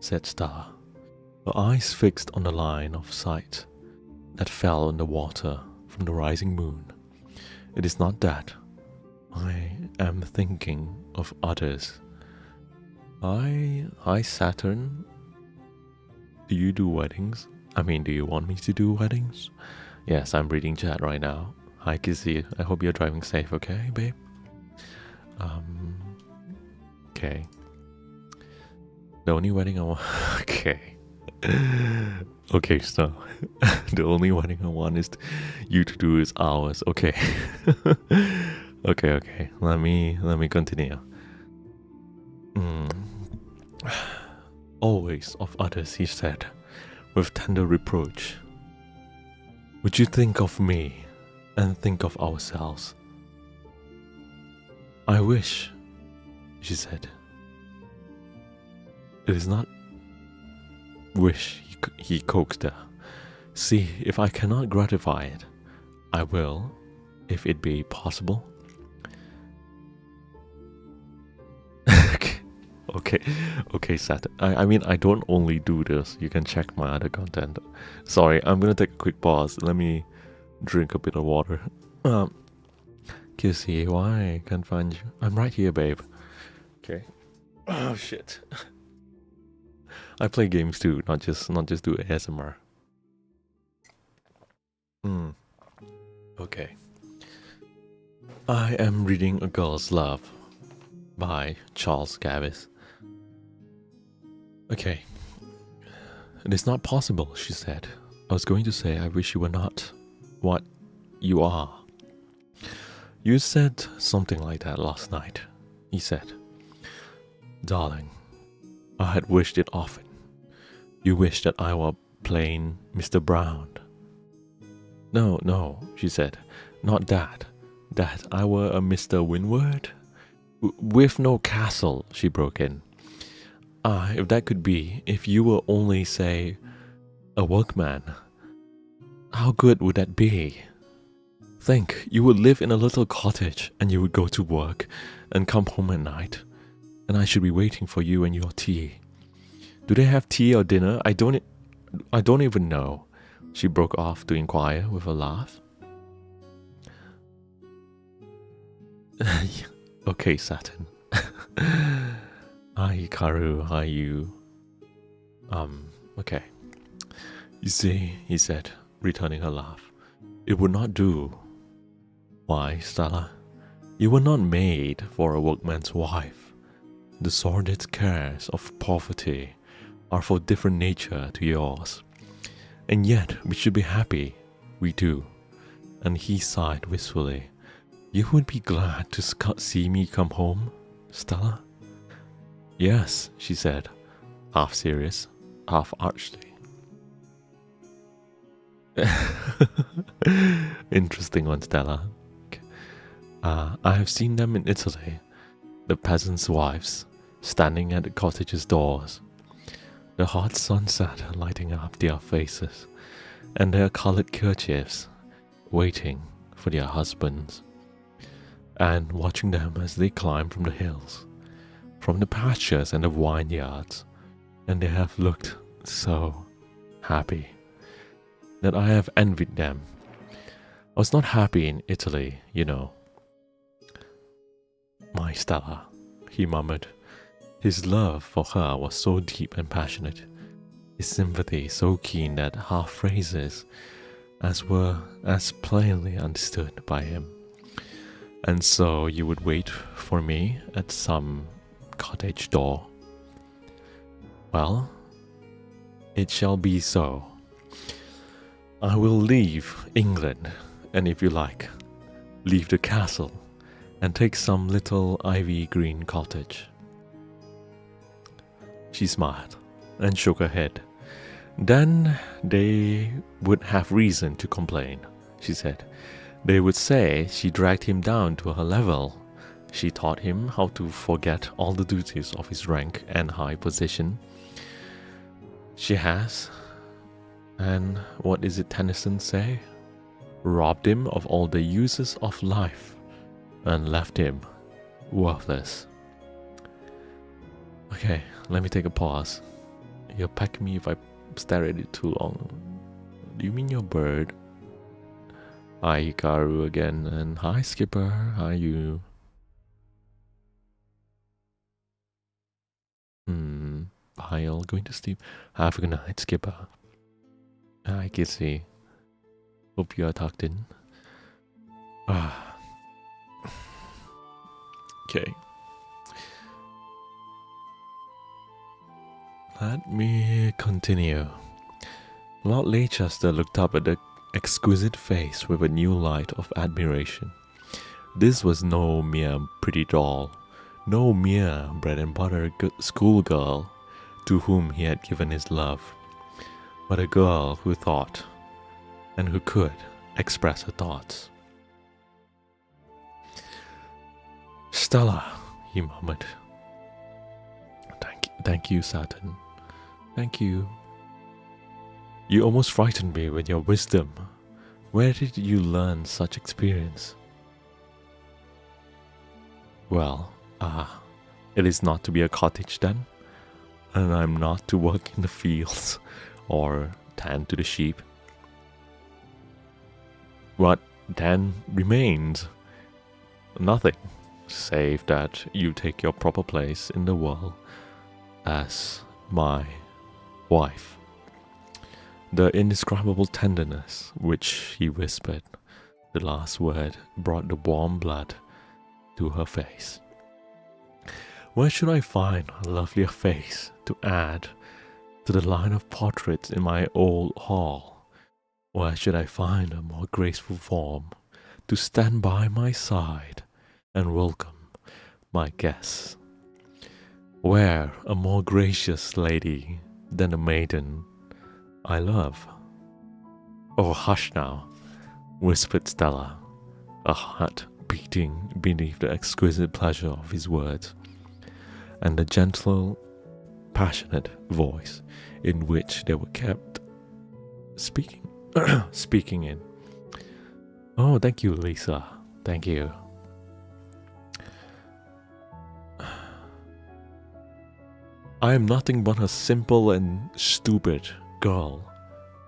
said Stella, her eyes fixed on the line of sight that fell on the water from the rising moon. It is not that. I am thinking of others. Hi, Saturn. Do you do weddings? Do you want me to do weddings? Yes, I'm reading chat right now. Hi, Kizzy. I hope you're driving safe, okay, babe? Okay. The only wedding I want... Okay. Okay, so... the only wedding I want is you to do is ours. Okay. Okay. Let me continue. Always of others, he said, with tender reproach. Would you think of me and think of ourselves? I wish, she said. It is not wish, he coaxed her. See, if I cannot gratify it, I will, if it be possible. Okay, Saturn. I don't only do this. You can check my other content. Sorry, I'm gonna take a quick pause. Let me drink a bit of water. Kissy, why I can't find you? I'm right here, babe. Okay. Oh shit. I play games too, not just do ASMR. Okay. I am reading A Girl's Love by Charles Garvice. Okay. It is not possible, she said. I was going to say I wish you were not what you are. You said something like that last night, he said. Darling, I had wished it often. You wished that I were plain Mr. Brown. No, she said. Not that. That I were a Mr. Windward? With no castle, she broke in. If that could be, if you were only, say, a workman, how good would that be? Think, you would live in a little cottage, and you would go to work, and come home at night, and I should be waiting for you and your tea. Do they have tea or dinner? I don't even know, she broke off to inquire with a laugh. Okay, Saturn. Hi, Hikaru. Hi, you. Okay. You see, he said, returning her laugh, it would not do. Why, Stella? You were not made for a workman's wife. The sordid cares of poverty are for different nature to yours. And yet, we should be happy. We do. And he sighed wistfully. You would be glad to see me come home, Stella? Yes, she said, half serious, half archly. Interesting one, Stella. I have seen them in Italy, the peasants' wives, standing at the cottages' doors, the hot sunset lighting up their faces, and their colored kerchiefs, waiting for their husbands, and watching them as they climb from the hills, from the pastures and the vineyards, and they have looked so happy that I have envied them. I was not happy in Italy, you know. My Stella, he murmured. His love for her was so deep and passionate, his sympathy so keen that half phrases were as plainly understood by him. And so you would wait for me at some cottage door? Well, it shall be so. I will leave England, and if you like, leave the castle and take some little ivy green cottage. She smiled and shook her head. Then they would have reason to complain, she said. They would say she dragged him down to her level. She taught him how to forget all the duties of his rank and high position. She has, and what is it Tennyson say? Robbed him of all the uses of life and left him worthless. Okay, let me take a pause. You'll peck me if I stare at it too long. Do you mean your bird? Hi Hikaru again, and hi Skipper, how are you? Bye, all going to sleep. Have a good night, Skipper. Hi Kissy. Hope you are tucked in. Okay. Let me continue. Lord Leicester looked up at the exquisite face with a new light of admiration. This was no mere pretty doll, no mere bread and butter schoolgirl to whom he had given his love, but a girl who thought and who could express her thoughts. Stella, he murmured. Thank you, Saturn. Thank you. You almost frightened me with your wisdom. Where did you learn such experience? Well, it is not to be a cottage then, and I'm not to work in the fields or tend to the sheep. What then remains? Nothing, save that you take your proper place in the world as my wife. The indescribable tenderness which he whispered, the last word brought the warm blood to her face. Where should I find a lovelier face to add to the line of portraits in my old hall? Where should I find a more graceful form to stand by my side and welcome my guests? Where a more gracious lady than the maiden I love? Oh, hush now, whispered Stella, a heart beating beneath the exquisite pleasure of his words, and the gentle, passionate voice in which they were kept speaking in. Oh, thank you, Lisa. Thank you. I am nothing but a simple and stupid girl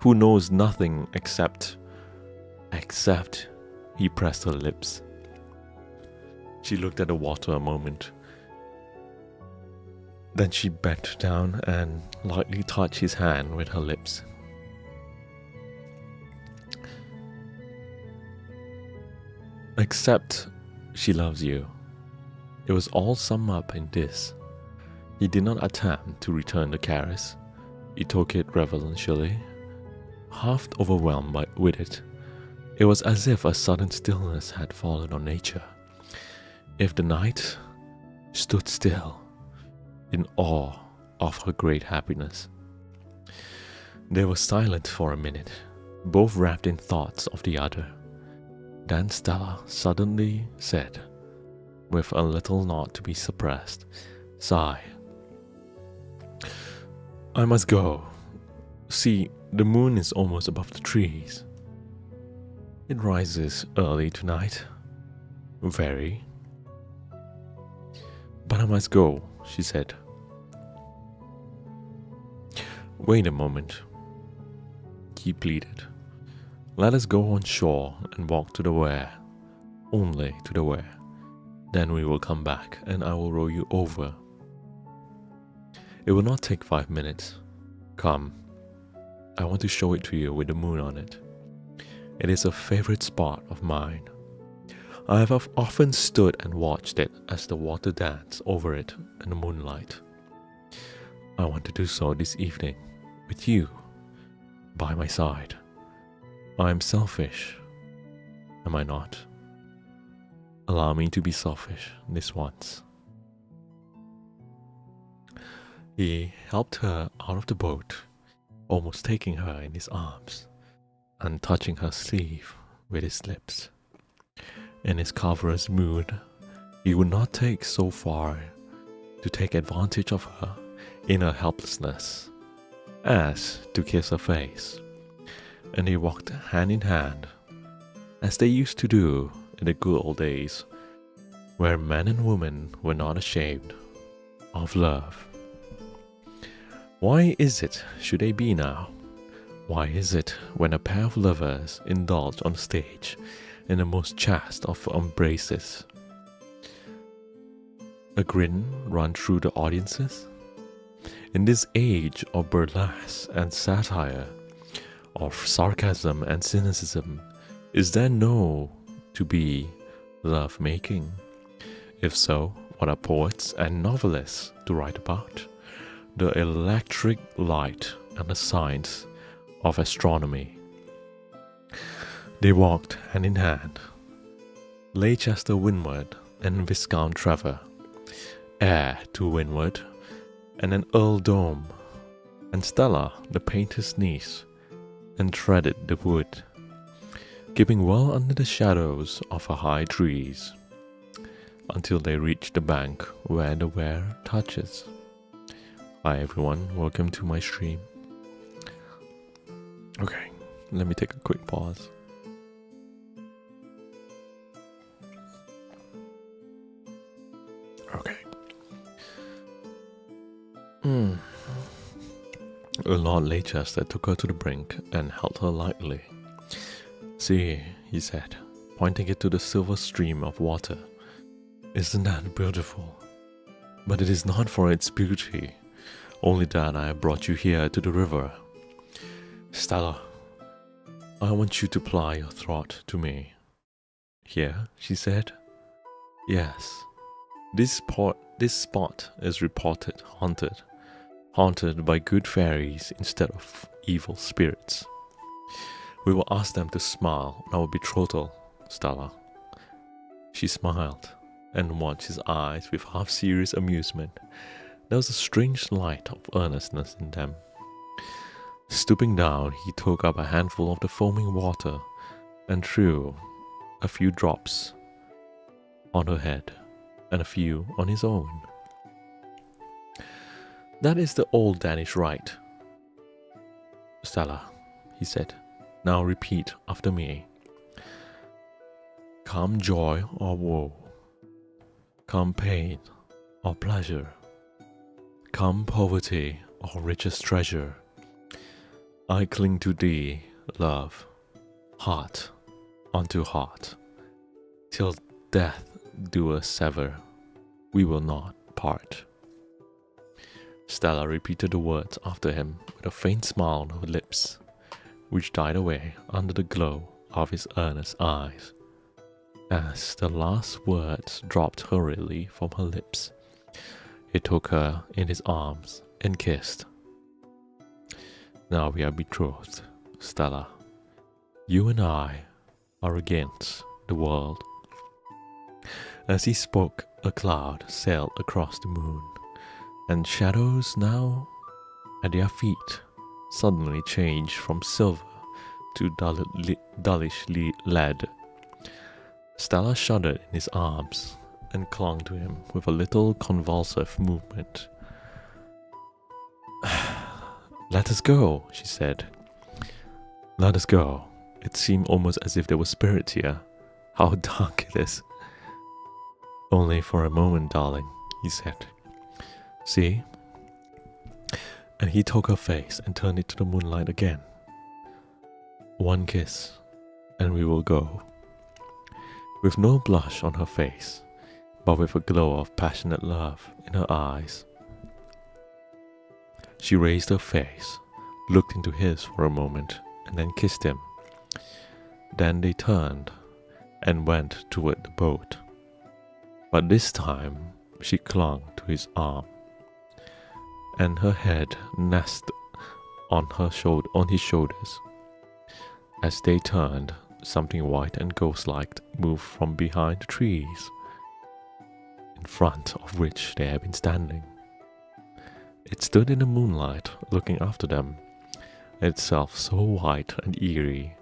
who knows nothing except he pressed her lips. She looked at the water a moment. Then she bent down and lightly touched his hand with her lips. Except she loves you. It was all summed up in this. He did not attempt to return the caress. He took it reverentially, half overwhelmed with it. It was as if a sudden stillness had fallen on nature. If the night stood still in awe of her great happiness. They were silent for a minute, both wrapped in thoughts of the other. Then Stella suddenly said, with a little not to be suppressed sigh, I must go. See, the moon is almost above the trees. It rises early tonight. Very. But I must go, she said. Wait a moment, he pleaded. Let us go on shore and walk to the weir. Only to the weir. Then we will come back and I will row you over. It will not take 5 minutes. Come. I want to show it to you with the moon on it. It is a favorite spot of mine. I have often stood and watched it as the water danced over it in the moonlight. I want to do so this evening, with you, by my side. I am selfish, am I not? Allow me to be selfish this once. He helped her out of the boat, almost taking her in his arms, and touching her sleeve with his lips. In his cavalier mood, he would not take so far to take advantage of her in her helplessness as to kiss her face, and they walked hand in hand, as they used to do in the good old days, where man and woman were not ashamed of love. Why is it should they be now? Why is it when a pair of lovers indulge on stage in the most chaste of embraces, a grin run through the audiences? In this age of burlesque and satire, of sarcasm and cynicism, is there no to be love making? If so, what are poets and novelists to write about? The electric light and the science of astronomy. They walked hand in hand, Leicester windward and Viscount Trevor, heir to windward, and an earldom, and Stella, the painter's niece, and threaded the wood, keeping well under the shadows of the high trees, until they reached the bank where the Wear touches. Hi everyone, welcome to my stream. Okay, let me take a quick pause. Okay. Lord Leicester took her to the brink and held her lightly. See, he said, pointing it to the silver stream of water. Isn't that beautiful? But it is not for its beauty, only that I have brought you here to the river. Stella, I want you to ply your throat to me. Here, she said. Yes, this spot is reported haunted by good fairies instead of evil spirits. We will ask them to smile on our betrothal, Stella. She smiled and watched his eyes with half-serious amusement. There was a strange light of earnestness in them. Stooping down, he took up a handful of the foaming water and threw a few drops on her head and a few on his own. That is the old Danish rite, Stella, he said. Now repeat after me. Come joy or woe, come pain or pleasure, come poverty or richest treasure, I cling to thee, love, heart unto heart, till death do us sever, we will not part. Stella repeated the words after him with a faint smile on her lips, which died away under the glow of his earnest eyes. As the last words dropped hurriedly from her lips, he took her in his arms and kissed. Now we are betrothed, Stella. You and I are against the world. As he spoke, a cloud sailed across the moon, and shadows now at their feet suddenly changed from silver to dullish lead. Stella shuddered in his arms and clung to him with a little convulsive movement. Let us go, she said. Let us go. It seemed almost as if there were spirits here. How dark it is. Only for a moment, darling, he said. See? And he took her face and turned it to the moonlight again. One kiss, and we will go. With no blush on her face, but with a glow of passionate love in her eyes. She raised her face, looked into his for a moment, and then kissed him. Then they turned and went toward the boat. But this time she clung to his arm. and her head nestled on his shoulders. As they turned, something white and ghost-like moved from behind the trees, in front of which they had been standing. It stood in the moonlight, looking after them, itself so white and eerie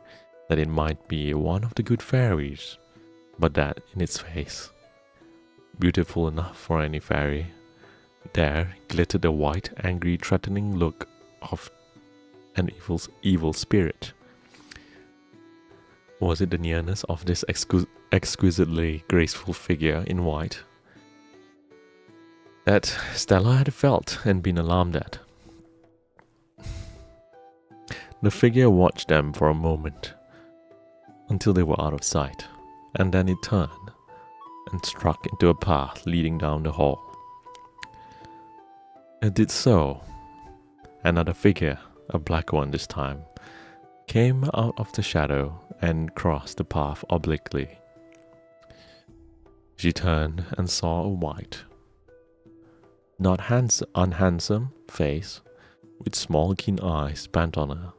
that it might be one of the good fairies, but that in its face, beautiful enough for any fairy, there glittered a white, angry, threatening look of an evil spirit. Was it the nearness of this exquisitely graceful figure in white that Stella had felt and been alarmed at? The figure watched them for a moment, until they were out of sight, and then it turned and struck into a path leading down the hall. It did so. Another figure, a black one this time, came out of the shadow and crossed the path obliquely. She turned and saw a white, not unhandsome face with small keen eyes bent on her.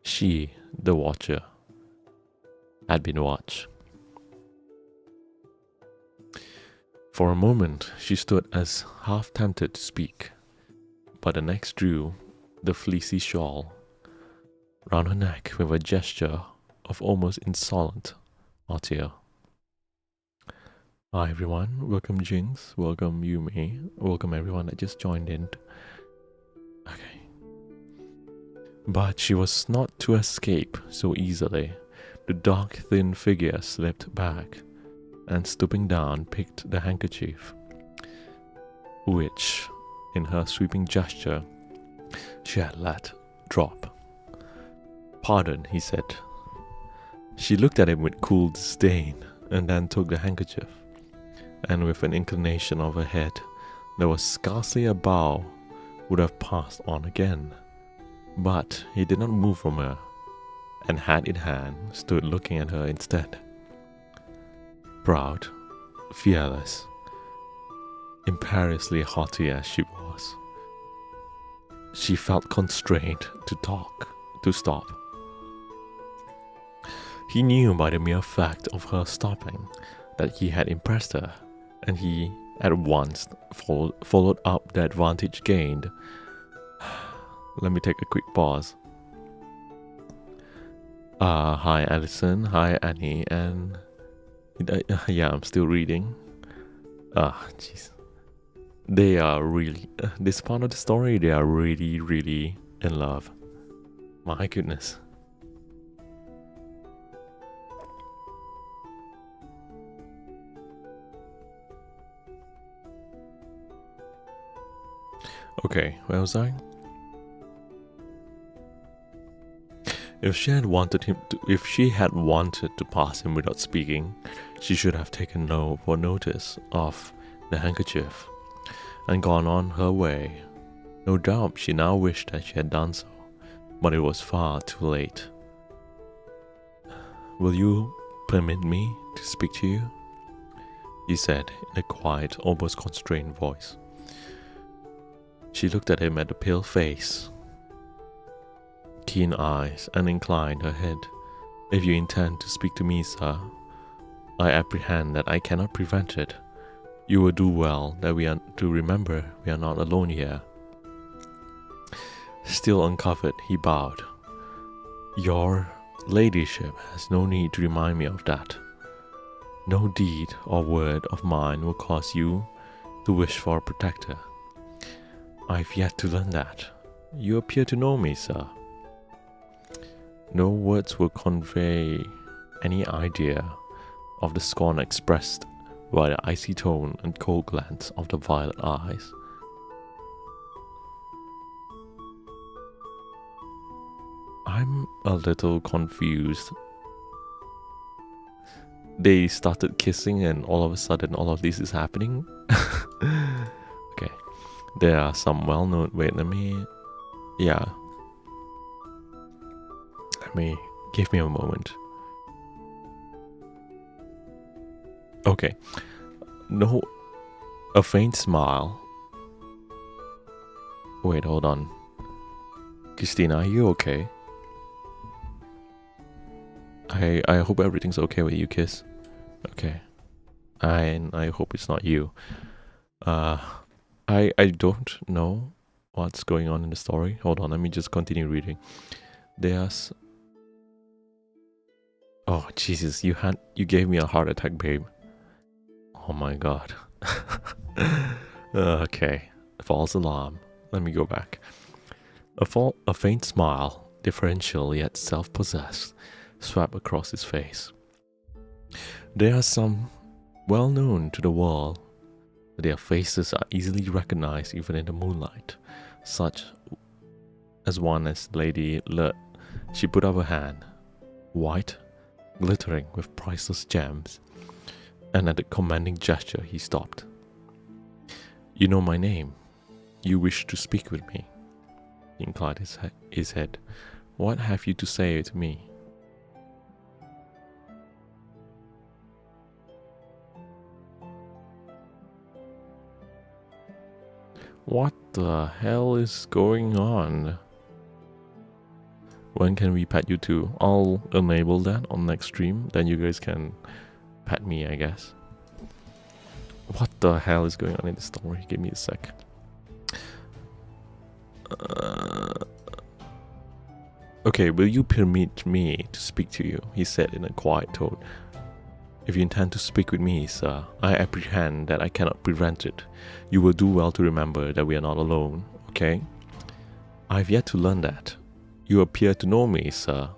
She, the watcher, had been watched. For a moment she stood as half tempted to speak, but the next drew the fleecy shawl round her neck with a gesture of almost insolent hauteur. Hi everyone, welcome Jinx, welcome Yumi, welcome everyone that just joined in. Okay. But she was not to escape so easily. The dark, thin figure slipped back and, stooping down, picked the handkerchief, which, in her sweeping gesture, she had let drop. "Pardon," he said. She looked at him with cool disdain and then took the handkerchief, and with an inclination of her head that was scarcely a bow, would have passed on again. But he did not move from her, and hat in hand stood looking at her instead. Proud, fearless, imperiously haughty as she was, she felt constrained to stop. He knew by the mere fact of her stopping that he had impressed her, and he at once followed up the advantage gained. Let me take a quick pause. Hi Alison, hi Annie, and yeah, I'm still reading. Jeez. They are really, this part of the story, they are really, really in love. My goodness. Okay, where was I? If she had wanted to pass him without speaking, she should have taken no notice of the handkerchief and gone on her way. No doubt she now wished that she had done so, but it was far too late. "Will you permit me to speak to you?" he said in a quiet, almost constrained voice. She looked at him at the pale face, keen eyes, and inclined her head. "If you intend to speak to me, sir, I apprehend that I cannot prevent it. You will do well to remember we are not alone here." Still uncovered, he bowed. "Your ladyship has no need to remind me of that. No deed or word of mine will cause you to wish for a protector. I've yet to learn that. You appear to know me, sir." No words will convey any idea of the scorn expressed by the icy tone and cold glance of the violet eyes. "I'm a little confused." They started kissing and all of a sudden all of this is happening? Okay. There are some well-known... Wait, yeah. Give me a moment. Okay. No, a faint smile Wait, hold on. Christina, are you okay? I hope everything's okay with you, Kiss. Okay. I hope it's not you. I don't know what's going on in the story. Hold on, let me just continue reading. There's... Oh, Jesus, you gave me a heart attack, babe. Oh my god. Okay. False alarm. Let me go back. A faint smile, differential yet self-possessed, swept across his face. There are some well known to the world. Their faces are easily recognized even in the moonlight, such as one as Lady Le. She put up her hand, white, glittering with priceless gems, and at the commanding gesture he stopped. You know my name. You wish to speak with me. He inclined his head. What have you to say to me? What the hell is going on? When can we pet you too? I'll enable that on next stream. Then you guys can pet me, I guess. What the hell is going on in the story? Give me a sec. Okay, will you permit me to speak to you? He said in a quiet tone. If you intend to speak with me, sir, I apprehend that I cannot prevent it. You will do well to remember that we are not alone, okay? I have yet to learn that. You appear to know me, sir.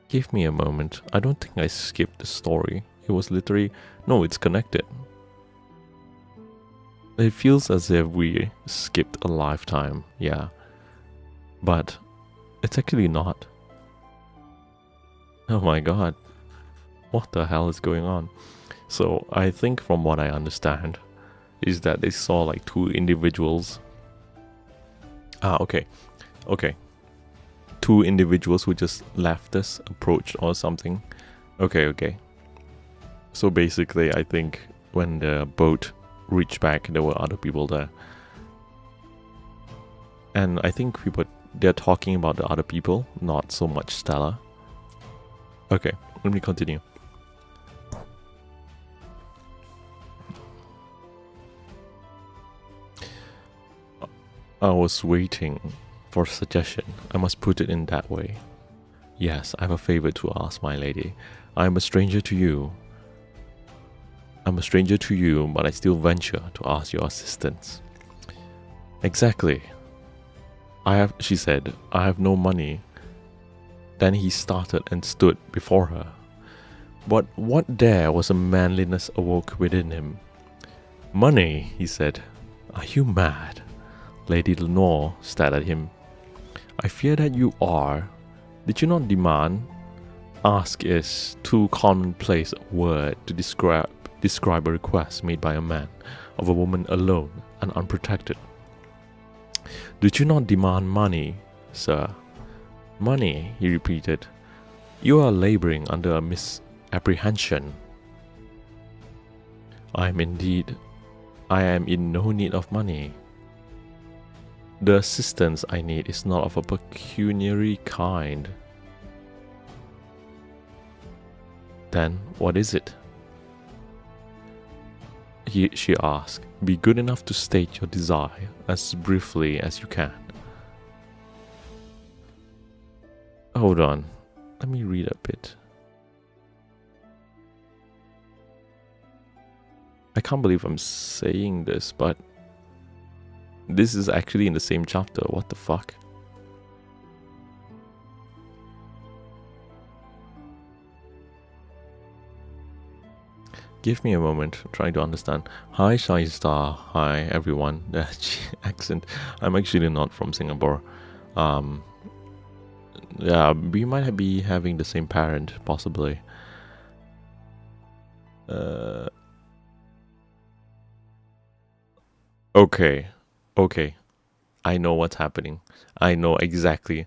Give me a moment. I don't think I skipped the story. It was literally... No, it's connected. It feels as if we skipped a lifetime, yeah. But it's actually not. Oh my god. What the hell is going on? So I think from what I understand is that they saw like two individuals. Okay. Two individuals who just left us, approached or something. Okay. So basically I think when the boat reached back there were other people there. And I think they're talking about the other people, not so much Stella. Okay, let me continue. I was waiting for a suggestion. I must put it in that way. Yes, I have a favor to ask, my lady. I am a stranger to you. But I still venture to ask your assistance. Exactly. She said, I have no money. Then he started and stood before her. But what there was a manliness awoke within him. Money, he said. Are you mad? Lady Lenore stared at him. I fear that you are. Did you not demand? Ask is too commonplace a word to describe a request made by a man of a woman alone and unprotected. Did you not demand money, sir? Money, he repeated. You are laboring under a misapprehension. I am in no need of money. The assistance I need is not of a pecuniary kind. Then what is it? She asked. Be good enough to state your desire as briefly as you can. Hold on. Let me read a bit. I can't believe I'm saying this, but this is actually in the same chapter. What the fuck? Give me a moment, I'm trying to understand. Hi Shaista, hi everyone. The accent. I'm actually not from Singapore. Yeah, we might be having the same parent, possibly. Okay. I know what's happening. I know exactly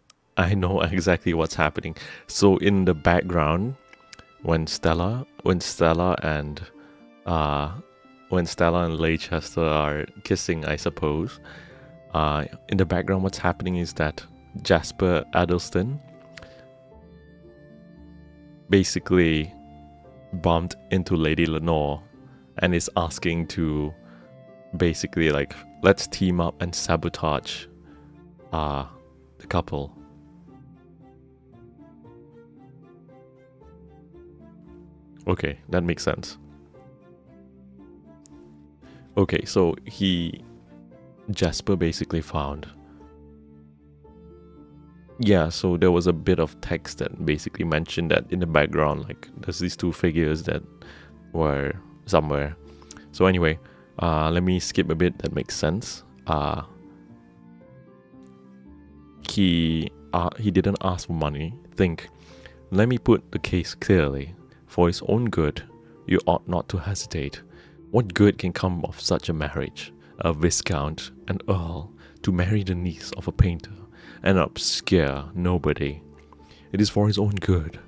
what's happening. So in the background, when Stella and Leicester are kissing, I suppose. In the background, what's happening is that Jasper Addleston basically bumped into Lady Lenore and is asking to basically like, let's team up and sabotage the couple. Okay, that makes sense. Okay, so Jasper basically found. Yeah, so there was a bit of text that basically mentioned that in the background, like there's these two figures that were somewhere. So anyway, let me skip a bit that makes sense. He didn't ask for money. Think, let me put the case clearly. For his own good, you ought not to hesitate. What good can come of such a marriage? A viscount, an earl, to marry the niece of a painter, an obscure nobody. It is for his own good.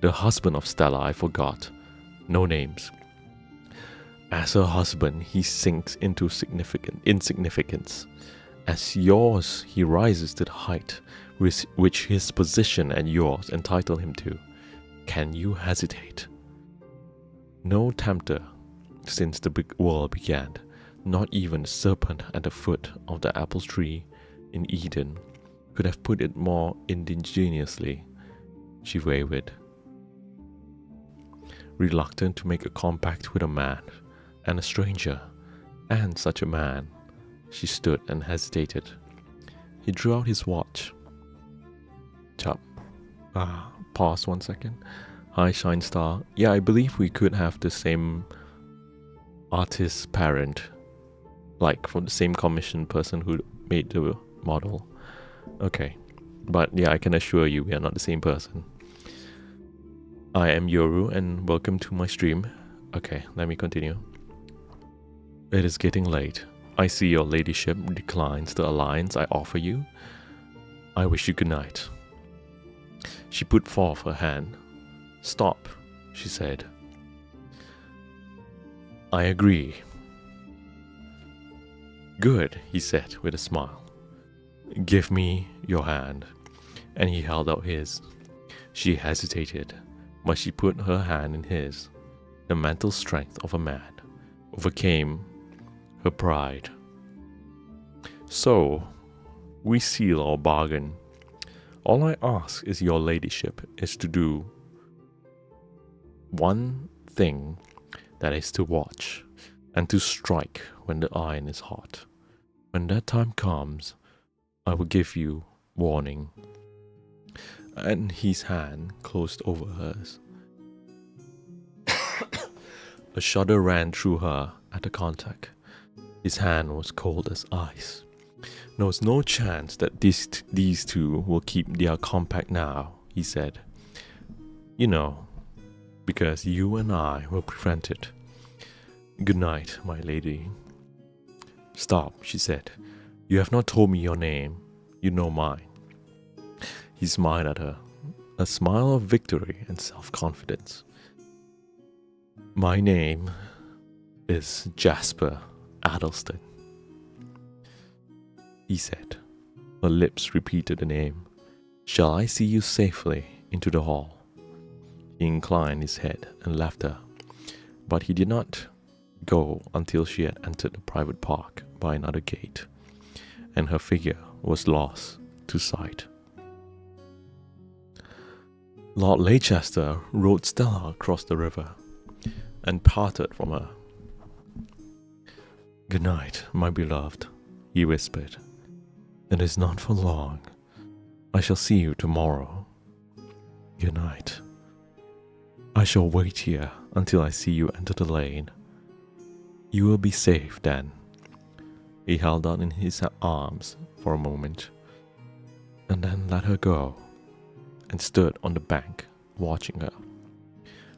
The husband of Stella I forgot. No names. As her husband, he sinks into insignificance. As yours, he rises to the height which his position and yours entitle him to. Can you hesitate? No tempter, since the big world began, not even the serpent at the foot of the apple tree in Eden, could have put it more ingeniously, she wavered. Reluctant to make a compact with a man, and a stranger, and such a man, she stood and hesitated. He drew out his watch. Chop. Pause 1 second. Hi, Shine Star. Yeah, I believe we could have the same artist parent, like from the same commission person who made the model. Okay, but yeah, I can assure you we are not the same person. I am Yoru and welcome to my stream. Okay, let me continue. It is getting late. I see your ladyship declines the alliance I offer you. I wish you good night. She put forth her hand. Stop, she said. I agree. Good, he said with a smile. Give me your hand. And he held out his. She hesitated, but she put her hand in his. The mental strength of a man overcame her pride. So, we seal our bargain. All I ask is your ladyship is to do one thing, that is to watch and to strike when the iron is hot. When that time comes, I will give you warning. And his hand closed over hers. A shudder ran through her at the contact. His hand was cold as ice. There was no chance that these two will keep their compact now, he said. You know, because you and I will prevent it. Good night, my lady. Stop, she said. You have not told me your name. You know mine. He smiled at her, a smile of victory and self-confidence. My name is Jasper Addleston, he said. Her lips repeated the name. Shall I see you safely into the hall? He inclined his head and left her, but he did not go until she had entered the private park by another gate, and her figure was lost to sight. Lord Leicester rode Stella across the river and parted from her. Good night, my beloved, he whispered. It is not for long. I shall see you tomorrow. Good night. I shall wait here until I see you enter the lane. You will be safe then. He held out in his arms for a moment, and then let her go, and stood on the bank watching her.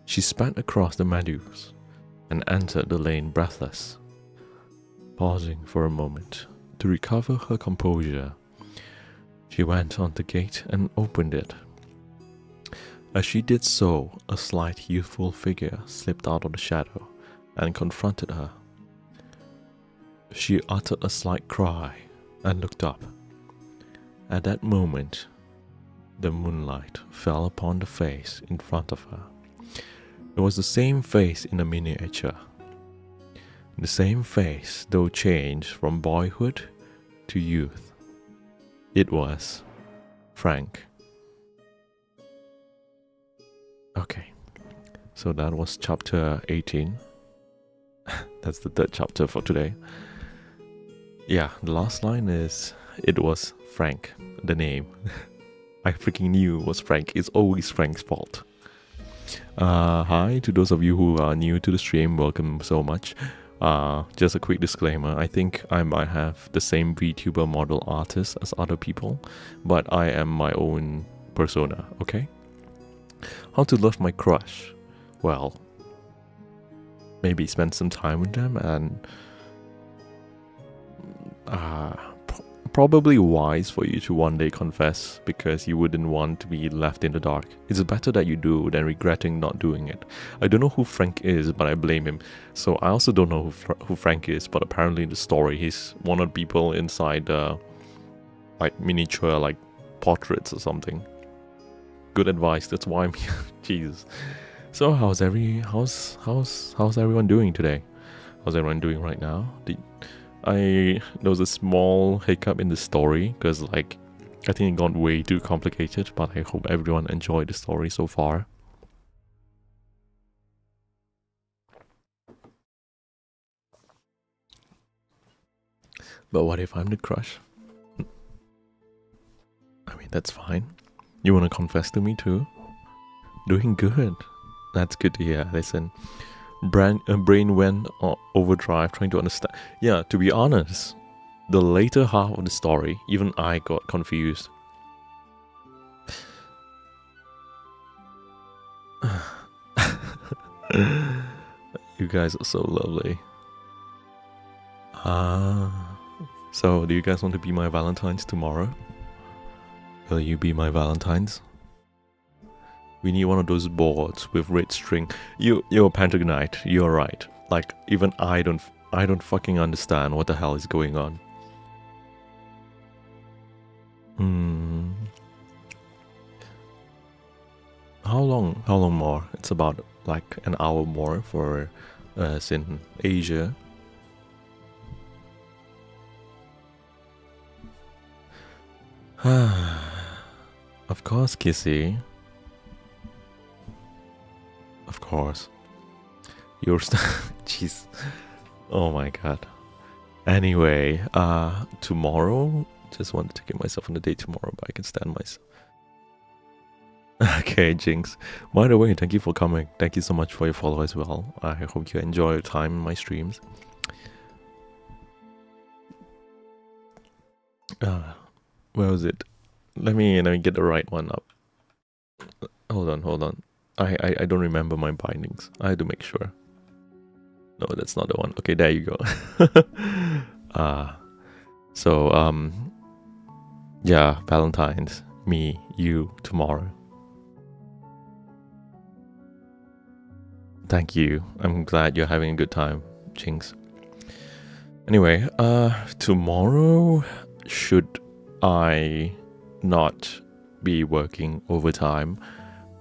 She sped across the meadows and entered the lane breathless. Pausing for a moment to recover her composure, she went on the gate and opened it. As she did so, a slight youthful figure slipped out of the shadow and confronted her. She uttered a slight cry and looked up. At that moment, the moonlight fell upon the face in front of her. It was the same face in a miniature. The same face, though changed from boyhood to youth. It was Frank. Okay, so that was chapter 18. That's the third chapter for today. Yeah, the last line is, it was Frank, the name. I freaking knew it was Frank. It's always Frank's fault. Hi to those of you who are new to the stream, welcome so much. Just a quick disclaimer, I think I might have the same VTuber model artist as other people, but I am my own persona, okay? How to love my crush? Well, maybe spend some time with them and probably wise for you to one day confess, because you wouldn't want to be left in the dark. It's better that you do than regretting not doing it. I don't know who Frank is, but I blame him. So I also don't know who Frank is, but apparently in the story he's one of the people inside like miniature like portraits or something. Good advice, that's why I'm here. Jesus. So how's everyone doing today? How's everyone doing right now? There was a small hiccup in the story because like I think it got way too complicated, but I hope everyone enjoyed the story so far. But what if I'm the crush? I mean, that's fine. You want to confess to me too? Doing good. That's good to hear. Listen, brain went overdrive trying to understand. Yeah, to be honest, the later half of the story, even I got confused. You guys are so lovely. So do you guys want to be my Valentines tomorrow? Will you be my Valentines? We need one of those boards with red string. You're a Pentagonite, you're right. Like, even I don't fucking understand what the hell is going on. How long more? It's about like an hour more for us in Asia. Of course, Kissy. Of course. You're jeez. Oh my god. Anyway, tomorrow, just wanted to get myself on the date tomorrow, but I can stand myself. Okay, Jinx. By the way, thank you for coming. Thank you so much for your follow as well. I hope you enjoy your time in my streams. Where was it? Let me get the right one up. Hold on. I don't remember my bindings. I had to make sure. No, that's not the one. Okay, there you go. Yeah, Valentine's. Me, you, tomorrow. Thank you. I'm glad you're having a good time, Jinx. Anyway, tomorrow, should I not be working overtime,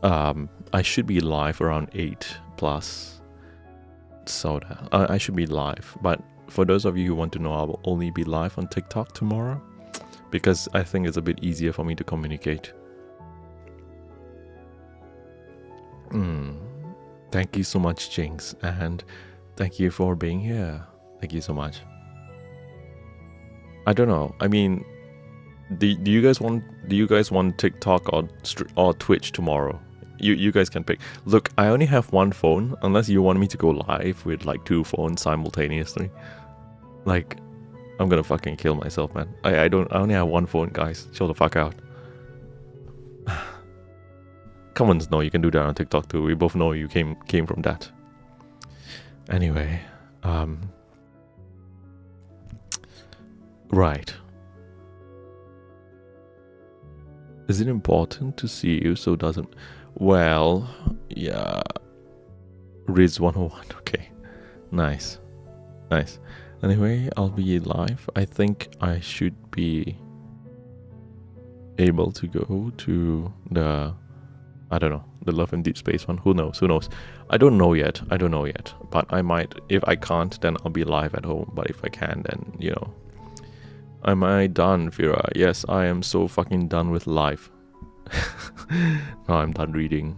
I should be live around 8 plus. So I should be live. But for those of you who want to know, I will only be live on TikTok tomorrow, because I think it's a bit easier for me to communicate. Thank you so much, Jinx, and thank you for being here. Thank you so much. I don't know. I mean, do you guys want TikTok or Twitch tomorrow? You guys can pick. Look, I only have one phone, unless you want me to go live with like 2 phones simultaneously. Like, I'm gonna fucking kill myself, man. I only have one phone, guys. Chill the fuck out. Come on, Snow, you can do that on TikTok too. We both know you came from that. Anyway, right. Is it important to see you? So doesn't... Well, yeah. Riz 101. Okay. Nice. Nice. Anyway, I'll be live. I think I should be able to go to the... I don't know. The Love and Deep Space one. Who knows? Who knows? I don't know yet. I don't know yet. But I might... If I can't, then I'll be live at home. But if I can, then, you know... Am I done, Fira? Yes, I am so fucking done with life. No, I'm done reading.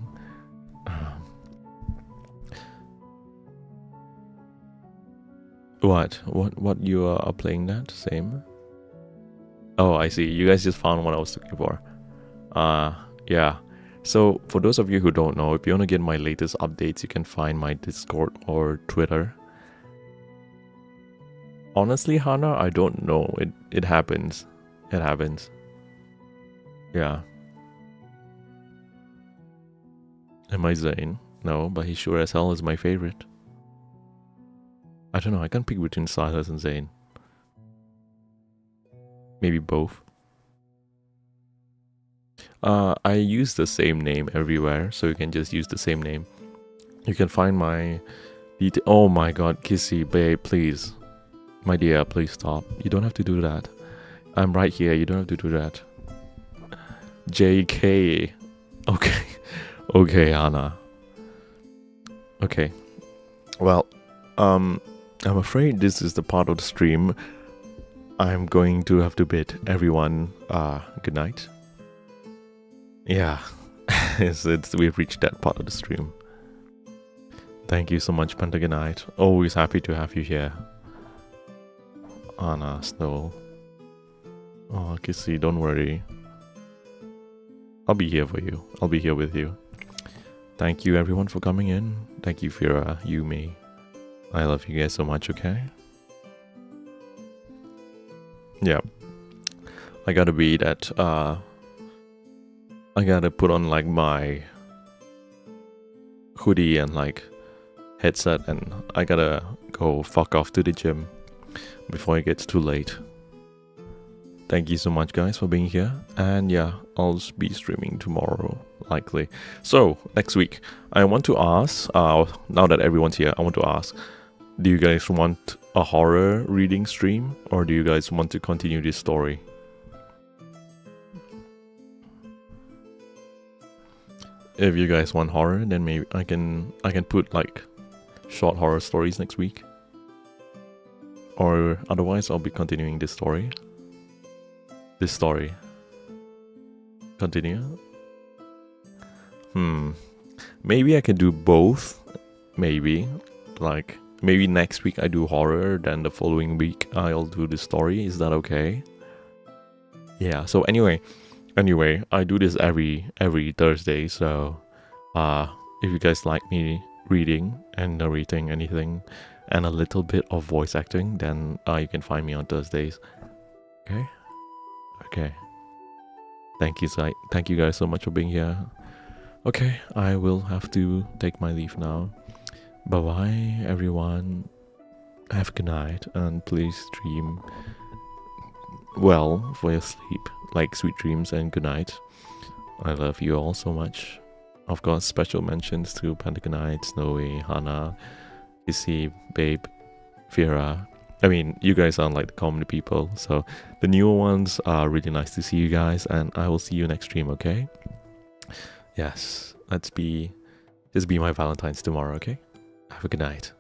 What you are playing that? Same? Oh, I see. You guys just found what I was looking for. Yeah. So, for those of you who don't know, if you want to get my latest updates, you can find my Discord or Twitter. Honestly, Hana, I don't know. It happens. It happens. Yeah. Am I Zayn? No, but he sure as hell is my favorite. I don't know, I can't pick between Silas and Zayn. Maybe both. I use the same name everywhere, so you can just use the same name. You can find my... Oh my god, Kissy, babe, please. My dear, please stop. You don't have to do that. I'm right here, you don't have to do that. JK. Okay. Okay, Anna. Okay. Well, I'm afraid this is the part of the stream I'm going to have to bid everyone good night. Yeah. We've reached that part of the stream. Thank you so much, Pentagonite. Always happy to have you here. Anna, Snow. Oh, Kissy, don't worry. I'll be here for you. I'll be here with you. Thank you everyone for coming in. Thank you, Fira, Yumi. I love you guys so much, okay? Yeah. I gotta be that, I gotta put on like my hoodie and like headset, and I gotta go fuck off to the gym before it gets too late. Thank you so much guys for being here, and yeah, I'll be streaming tomorrow likely. So next week I want to ask, now that everyone's here, I want to ask, do you guys want a horror reading stream, or do you guys want to continue this story? If you guys want horror, then maybe I can put like short horror stories next week, or otherwise I'll be continuing this story. Continue. Maybe I can do both. Maybe like maybe next week I do horror, then the following week I'll do the story. Is that okay? Yeah. So anyway, I do this every Thursday. So if you guys like me reading and narrating anything and a little bit of voice acting, then you can find me on Thursdays. Okay. Okay. Thank you guys so much for being here. Okay, I will have to take my leave now. Bye bye everyone. Have a good night, and please dream well for your sleep. Like sweet dreams and good night. I love you all so much. Of course, special mentions to Pentagonite, Snowy, Hana, Kissy, Babe, Fira. I mean, you guys sound like the common people, so the newer ones are really nice to see you guys, and I will see you next stream, okay? Yes, just be my Valentine's tomorrow, okay? Have a good night.